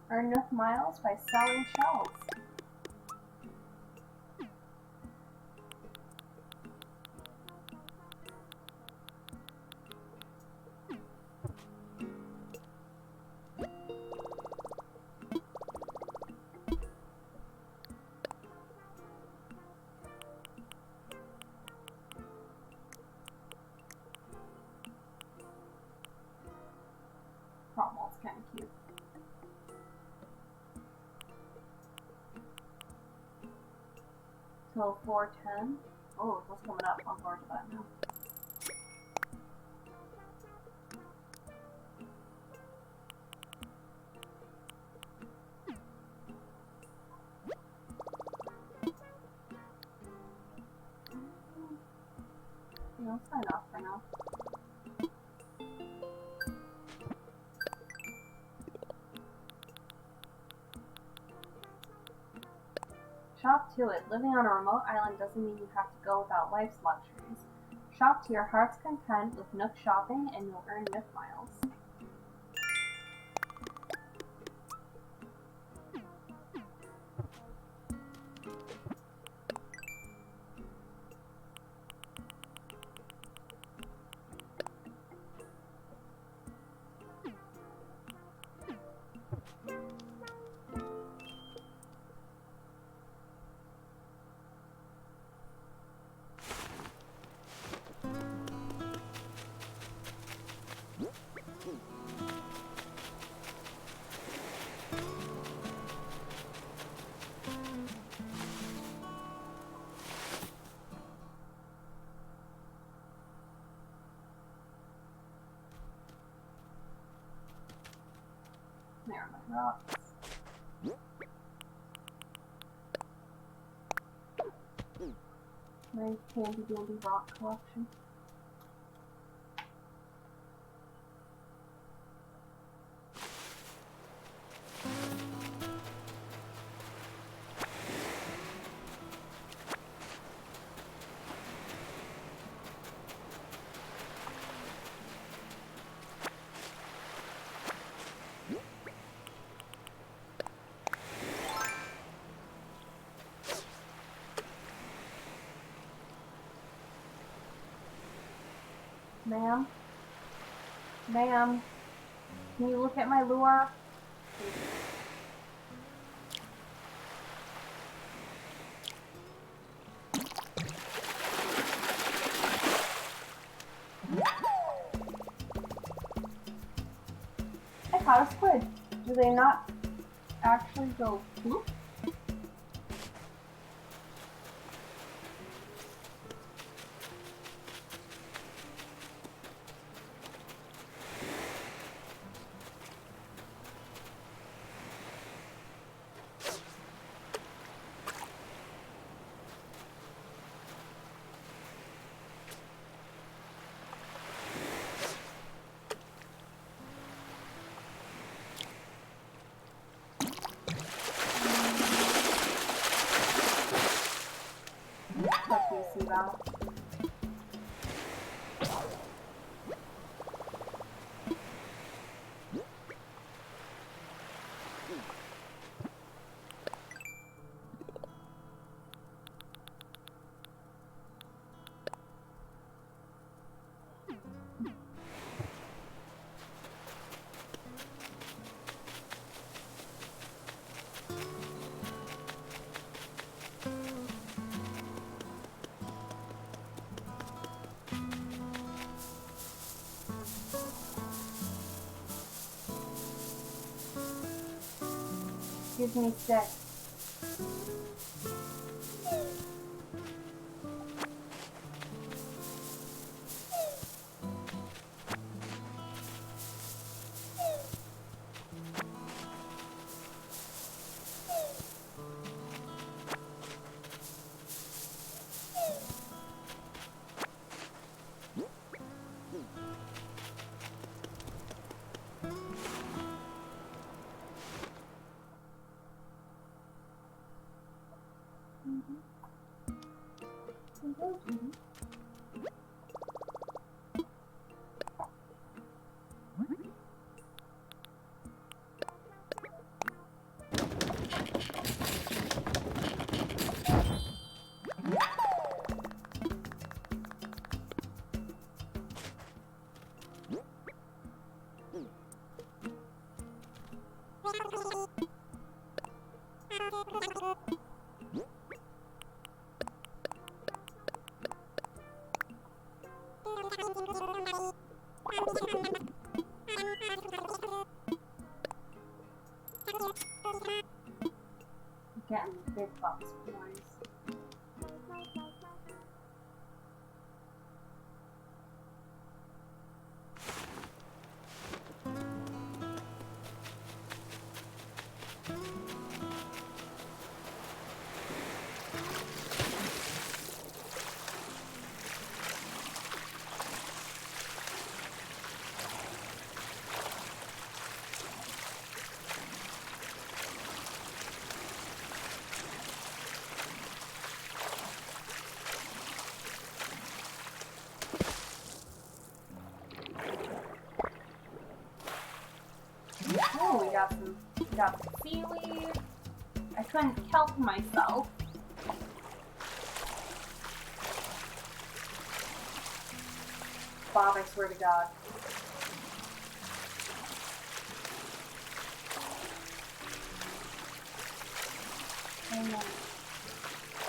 Earn enough miles by selling shells. Cromwell's kind of cute. Till 4:10. Oh, what's coming up? I'll forward to that now. Yeah, I'll sign off for now. Shop to it. Living on a remote island doesn't mean you have to go without life's luxuries. Shop to your heart's content with Nook Shopping and you'll earn Nook Miles. There are my rocks. My handy dandy rock collection. Ma'am? Ma'am? Can you look at my lure? I caught a squid. Do they not actually go poop? What do you see that? Gives me sick. Getting big box boys. got some seaweed. I couldn't help myself. Bob, I swear to God.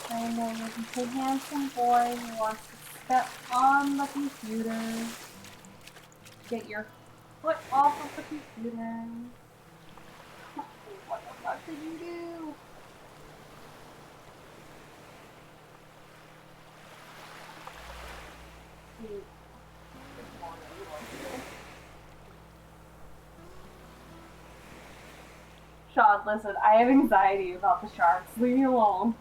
I know you're just a handsome boy who wants to step on the computer. Get your foot off of the computer. What the fuck did you do? Sean, listen, I have anxiety about the sharks. Leave me alone.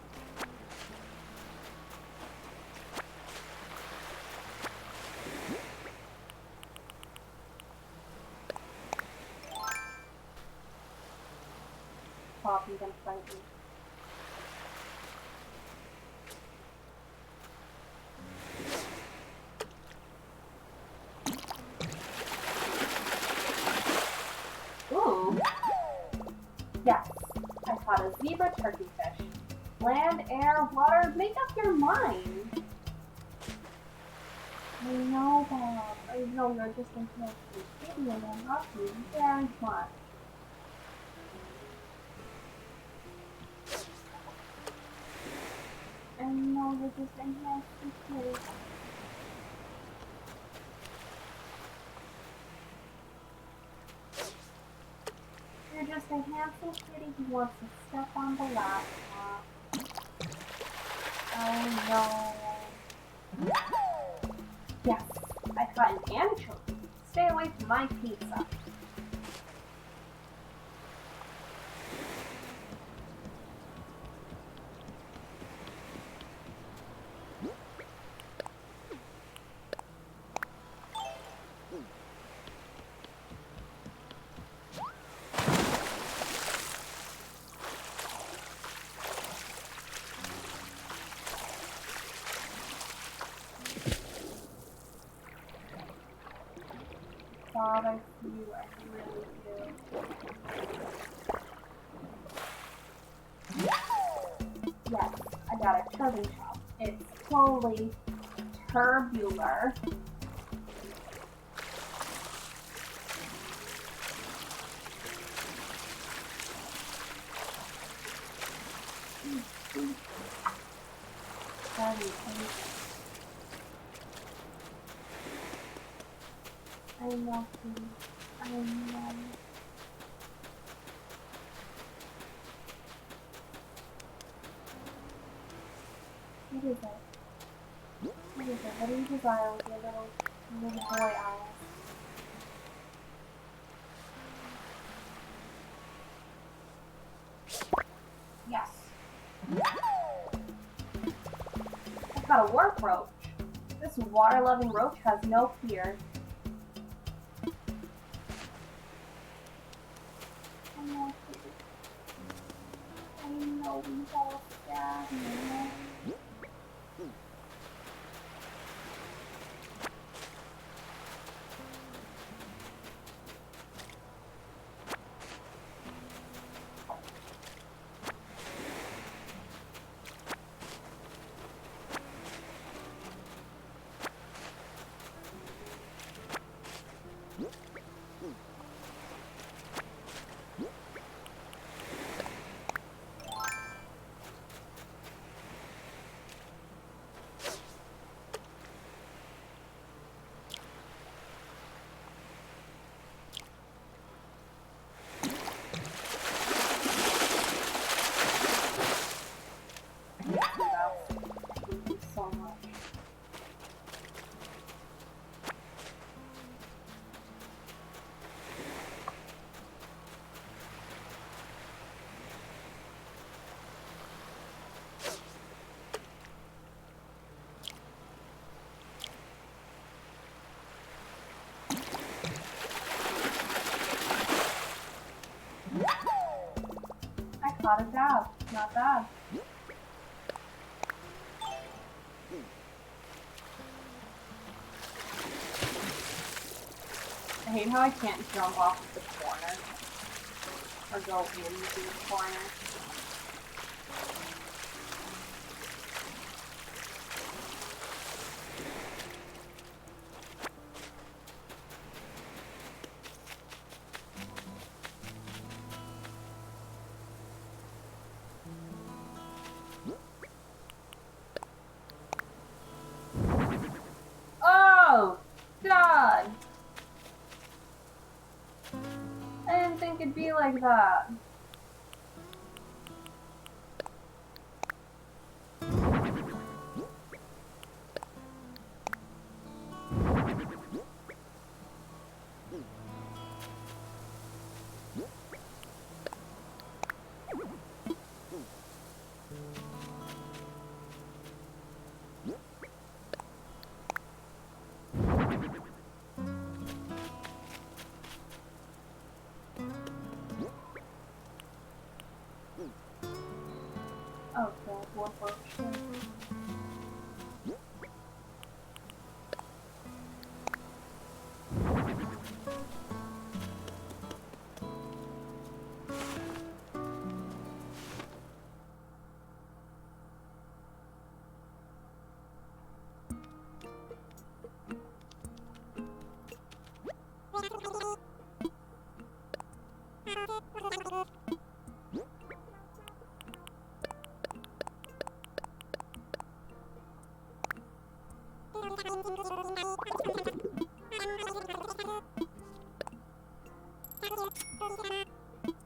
Poppy gonna fight me. Ooh. Yes, I caught a zebra turkey fish. Land, air, water, make up your mind. I know, Bob. I know you're just interested in and I love you very much. I know you're just a nasty kid. You're just a handsome kitty who wants to step on the laptop. Oh no. Yes, I caught an anchovy. Stay away from my pizza. Bob, I see you, I really do. Yes, I got a turbine chop. It's slowly tubular. I know, please. I know. What is it? What is it? What do you desire with your little boy eyes? Yes. I caught a warp roach. This water-loving roach has no fear. I know we all sad, man. Caught a dab. Not bad. I hate how I can't jump off of the corner. or go into the corner. Oh, God! I didn't think it'd be like that. Oh, God, what function?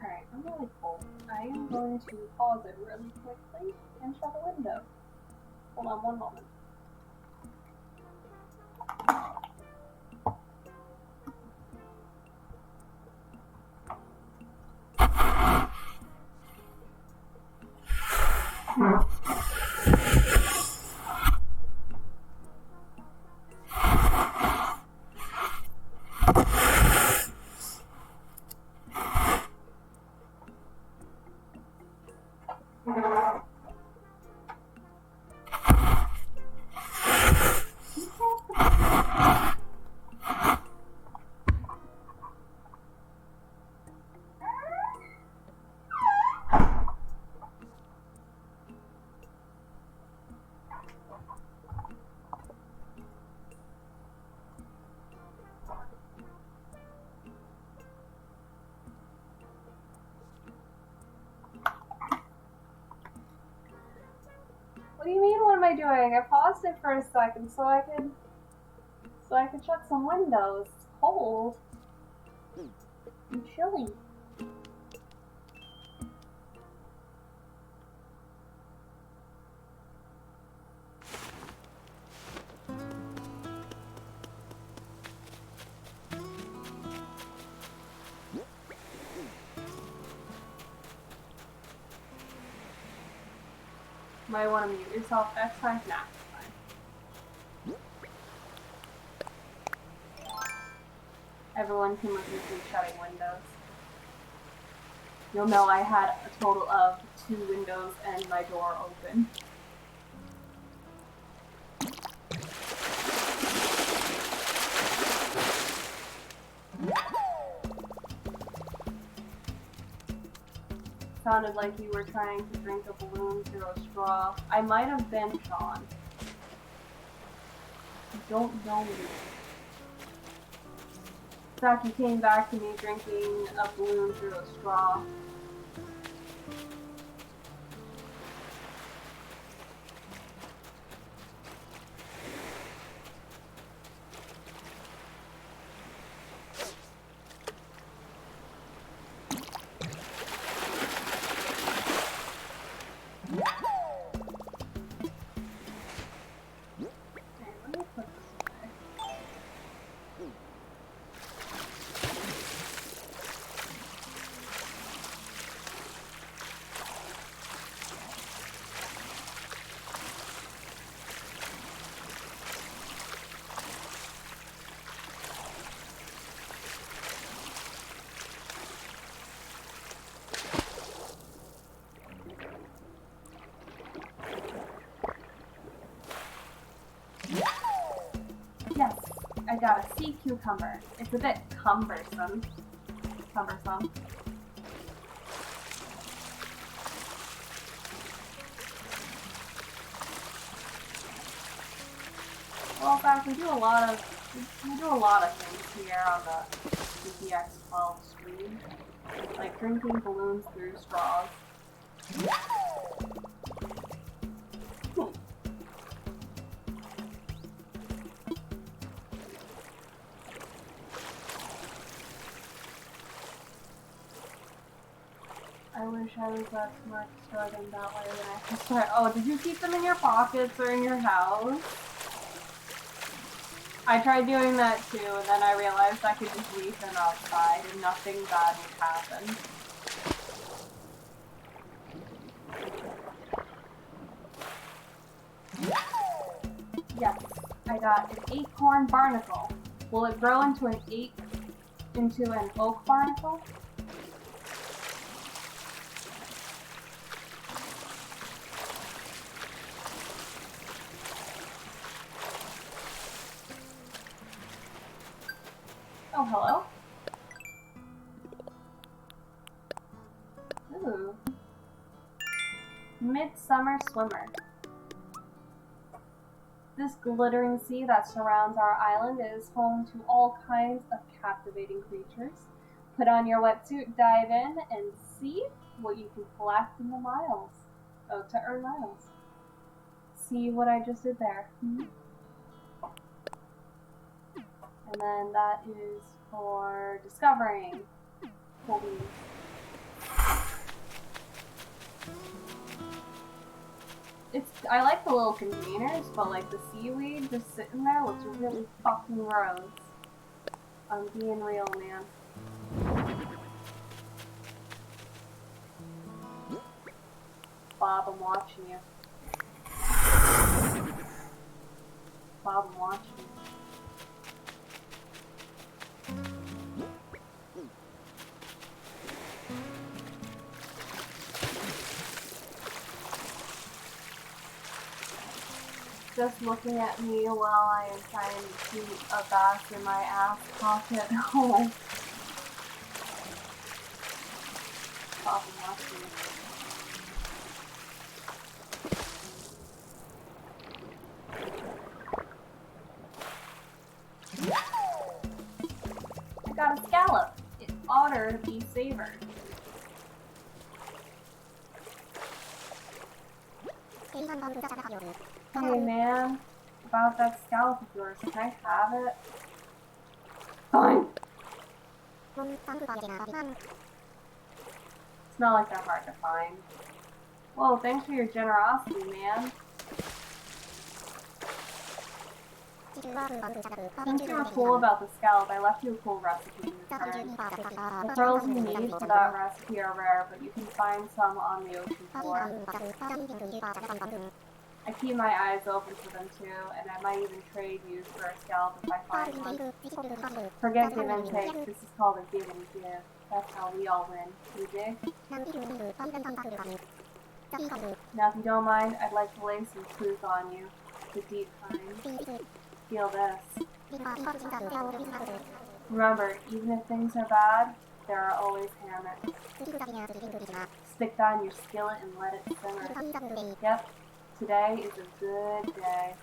Alright, I'm really full. I am going to pause it really quickly and shut the window. Hold on one moment. What do you mean, what am I doing? I paused it for a second so I could shut some windows. It's cold. I'm chilly. Might want to mute yourself next time? Nah, it's fine. Everyone can listen to me shutting windows. You'll know I had a total of 2 windows and my door open. Sounded like you were trying to drink a balloon through a straw. I might have been Sean. You don't know me. In fact, you came back to me drinking a balloon through a straw. Yes, I got a sea cucumber. It's a bit cumbersome. Well, Zach, we do a lot of things here on the CPX12 stream, like drinking balloons through straws. I wish I was that smart to store them that way when I could start. Oh, did you keep them in your pockets or in your house? I tried doing that too, and then I realized I could just leave them outside and nothing bad would happen. Yes, I got an acorn barnacle. Will it grow into an oak barnacle? Oh, hello. Ooh. Midsummer Swimmer. This glittering sea that surrounds our island is home to all kinds of captivating creatures. Put on your wetsuit, dive in, and see what you can collect in the miles. Oh, to earn miles. See what I just did there? And then that is for discovering. Cool beans. I like the little containers, but like the seaweed just sitting there looks really fucking gross. I'm being real, man. Bob, I'm watching you. Bob, I'm watching you. Just looking at me while I am trying to keep a bass in my ass pocket. Oh. Bob, I'm watching you. I got a scallop. It oughter to be savored. Hey man, about that scallop of yours, can I have it? Fine. It's not like they're hard to find. Whoa, thanks for your generosity, man. Since you were cool about the scallop, I left you a cool recipe in return. The pearls you need for that recipe are rare, but you can find some on the ocean floor. I keep my eyes open for them too, and I might even trade you for a scallop if I find one. Forget give and take, this is called a give and give. That's how we all win. You dig? Now if you don't mind, I'd like to lay some truth on you. The deep kind. Feel this. Remember, even if things are bad, there are always hammocks. Stick that in your skillet and let it simmer. Yep, today is a good day.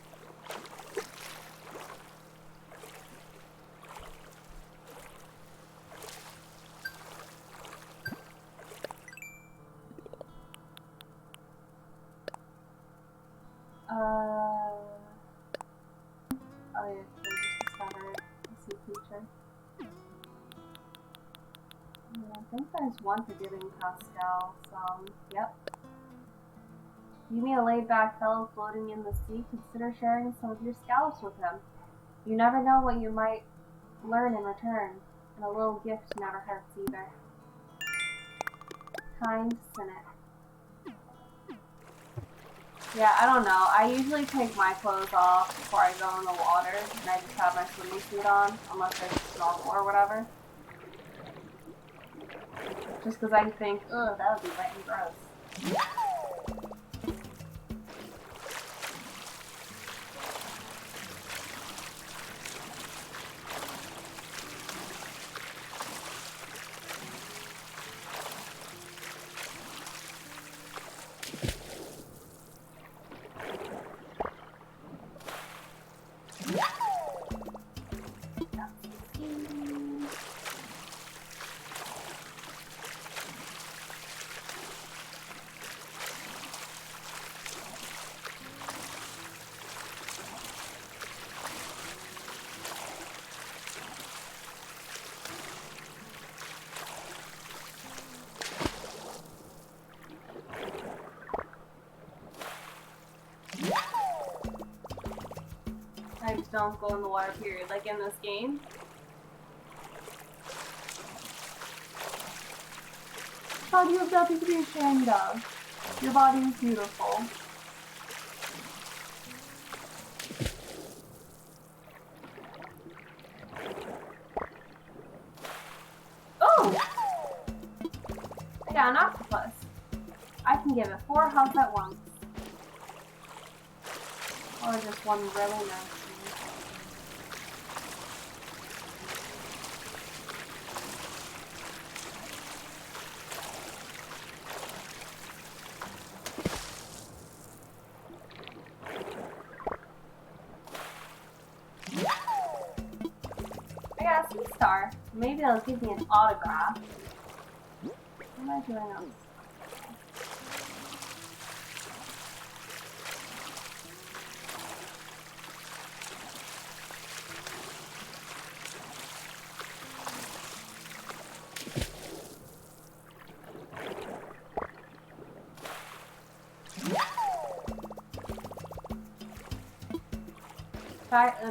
Oh yeah, so I just discovered a sea creature. Yeah, I think there's one for giving Pascal some. Yep. You meet a laid-back fellow floating in the sea, consider sharing some of your scallops with him. You never know what you might learn in return, and a little gift never hurts either. Kind Cynic. Yeah, I don't know. I usually take my clothes off before I go in the water, and I just have my swimming suit on, unless there's a snorkel or whatever. Just because I think, ugh, that would be wet and gross. don't go in the water, period. Like in this game. God, you have nothing to be ashamed of. Your body is beautiful. Oh! I got an octopus. I can give it 4 health at once. Or just one really nice one. I got a sea star. Maybe they'll give me an autograph. What am I doing on this?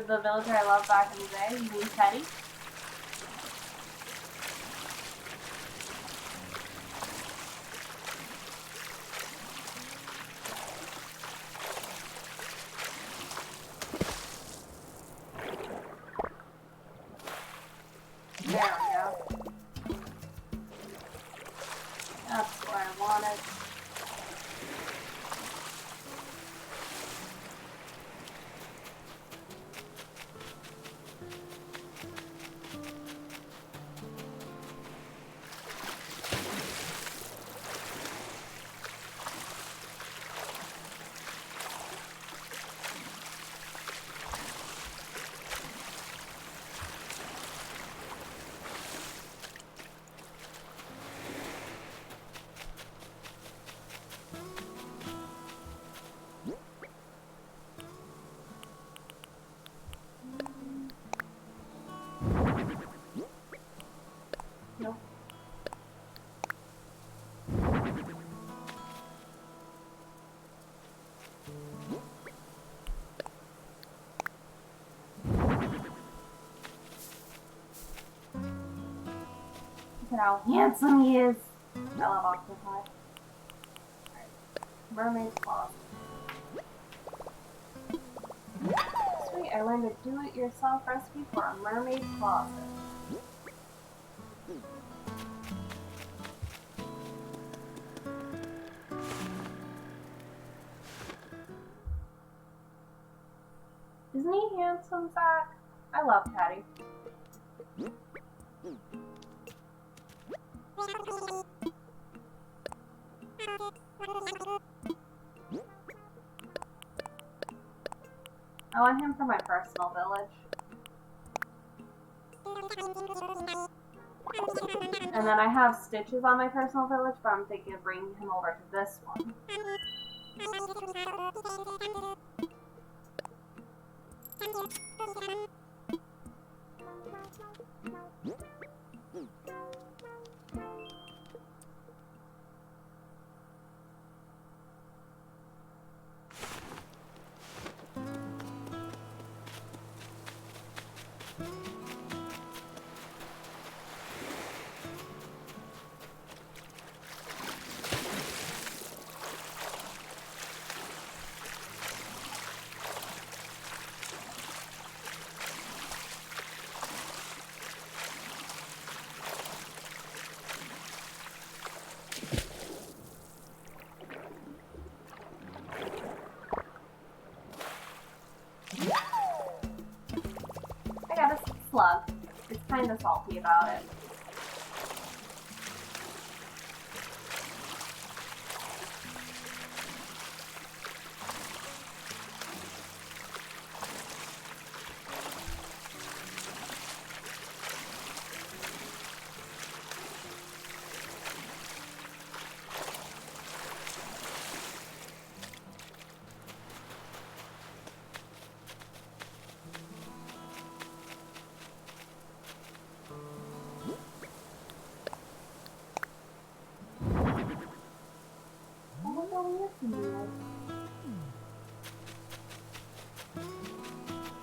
The villager I loved back in the day, you mean Teddy? There we go. That's what I wanted. Nope. Look at how handsome he is. I love octopi. Alright. Mermaid's claws. Sweet, I learned a do-it-yourself recipe for a mermaid closet. Isn't he handsome, Zach? I love Teddy. I want him for my personal village. And then I have Stitches on my personal village, but I'm thinking of bringing him over to this one. I got a slug. It's kind of salty about it.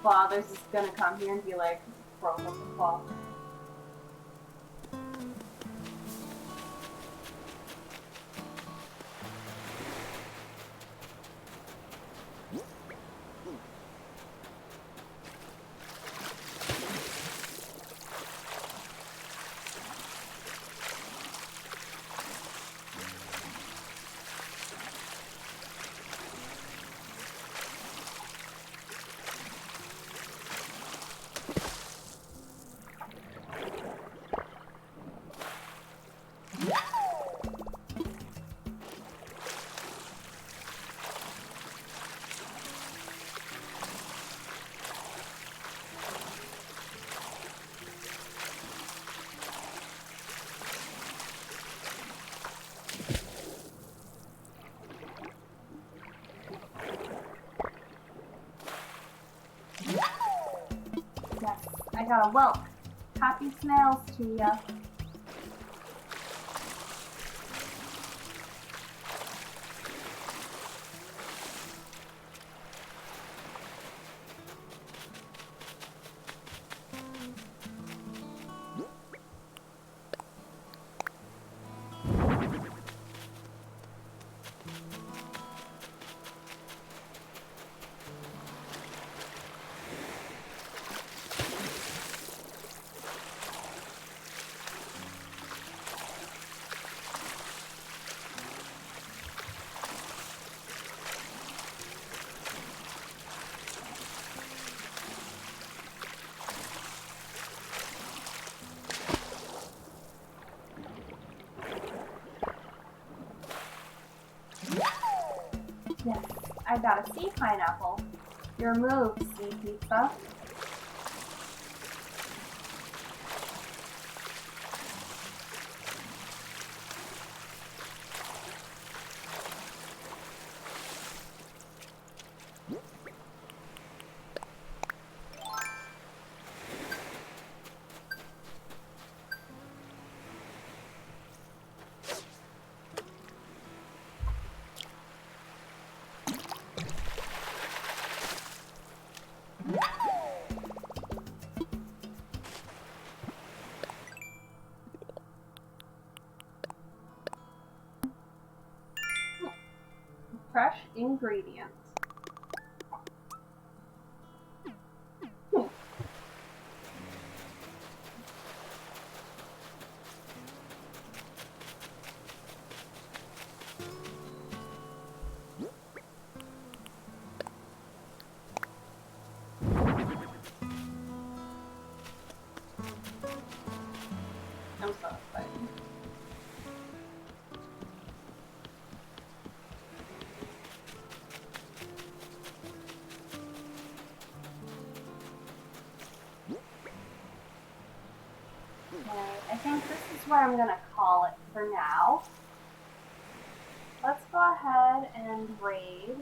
Father's is gonna come here and be like, bro, what the fuck? Yes, I got a whelp. Happy snails to ya. Yes, I got a sea pineapple. Your move, sea pizza. Fresh ingredients. I'm so excited. I think this is where I'm gonna call it for now. Let's go ahead and raid.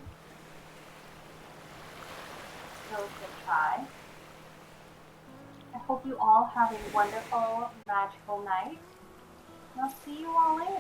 That was a good try. I hope you all have a wonderful, magical night. I'll see you all later.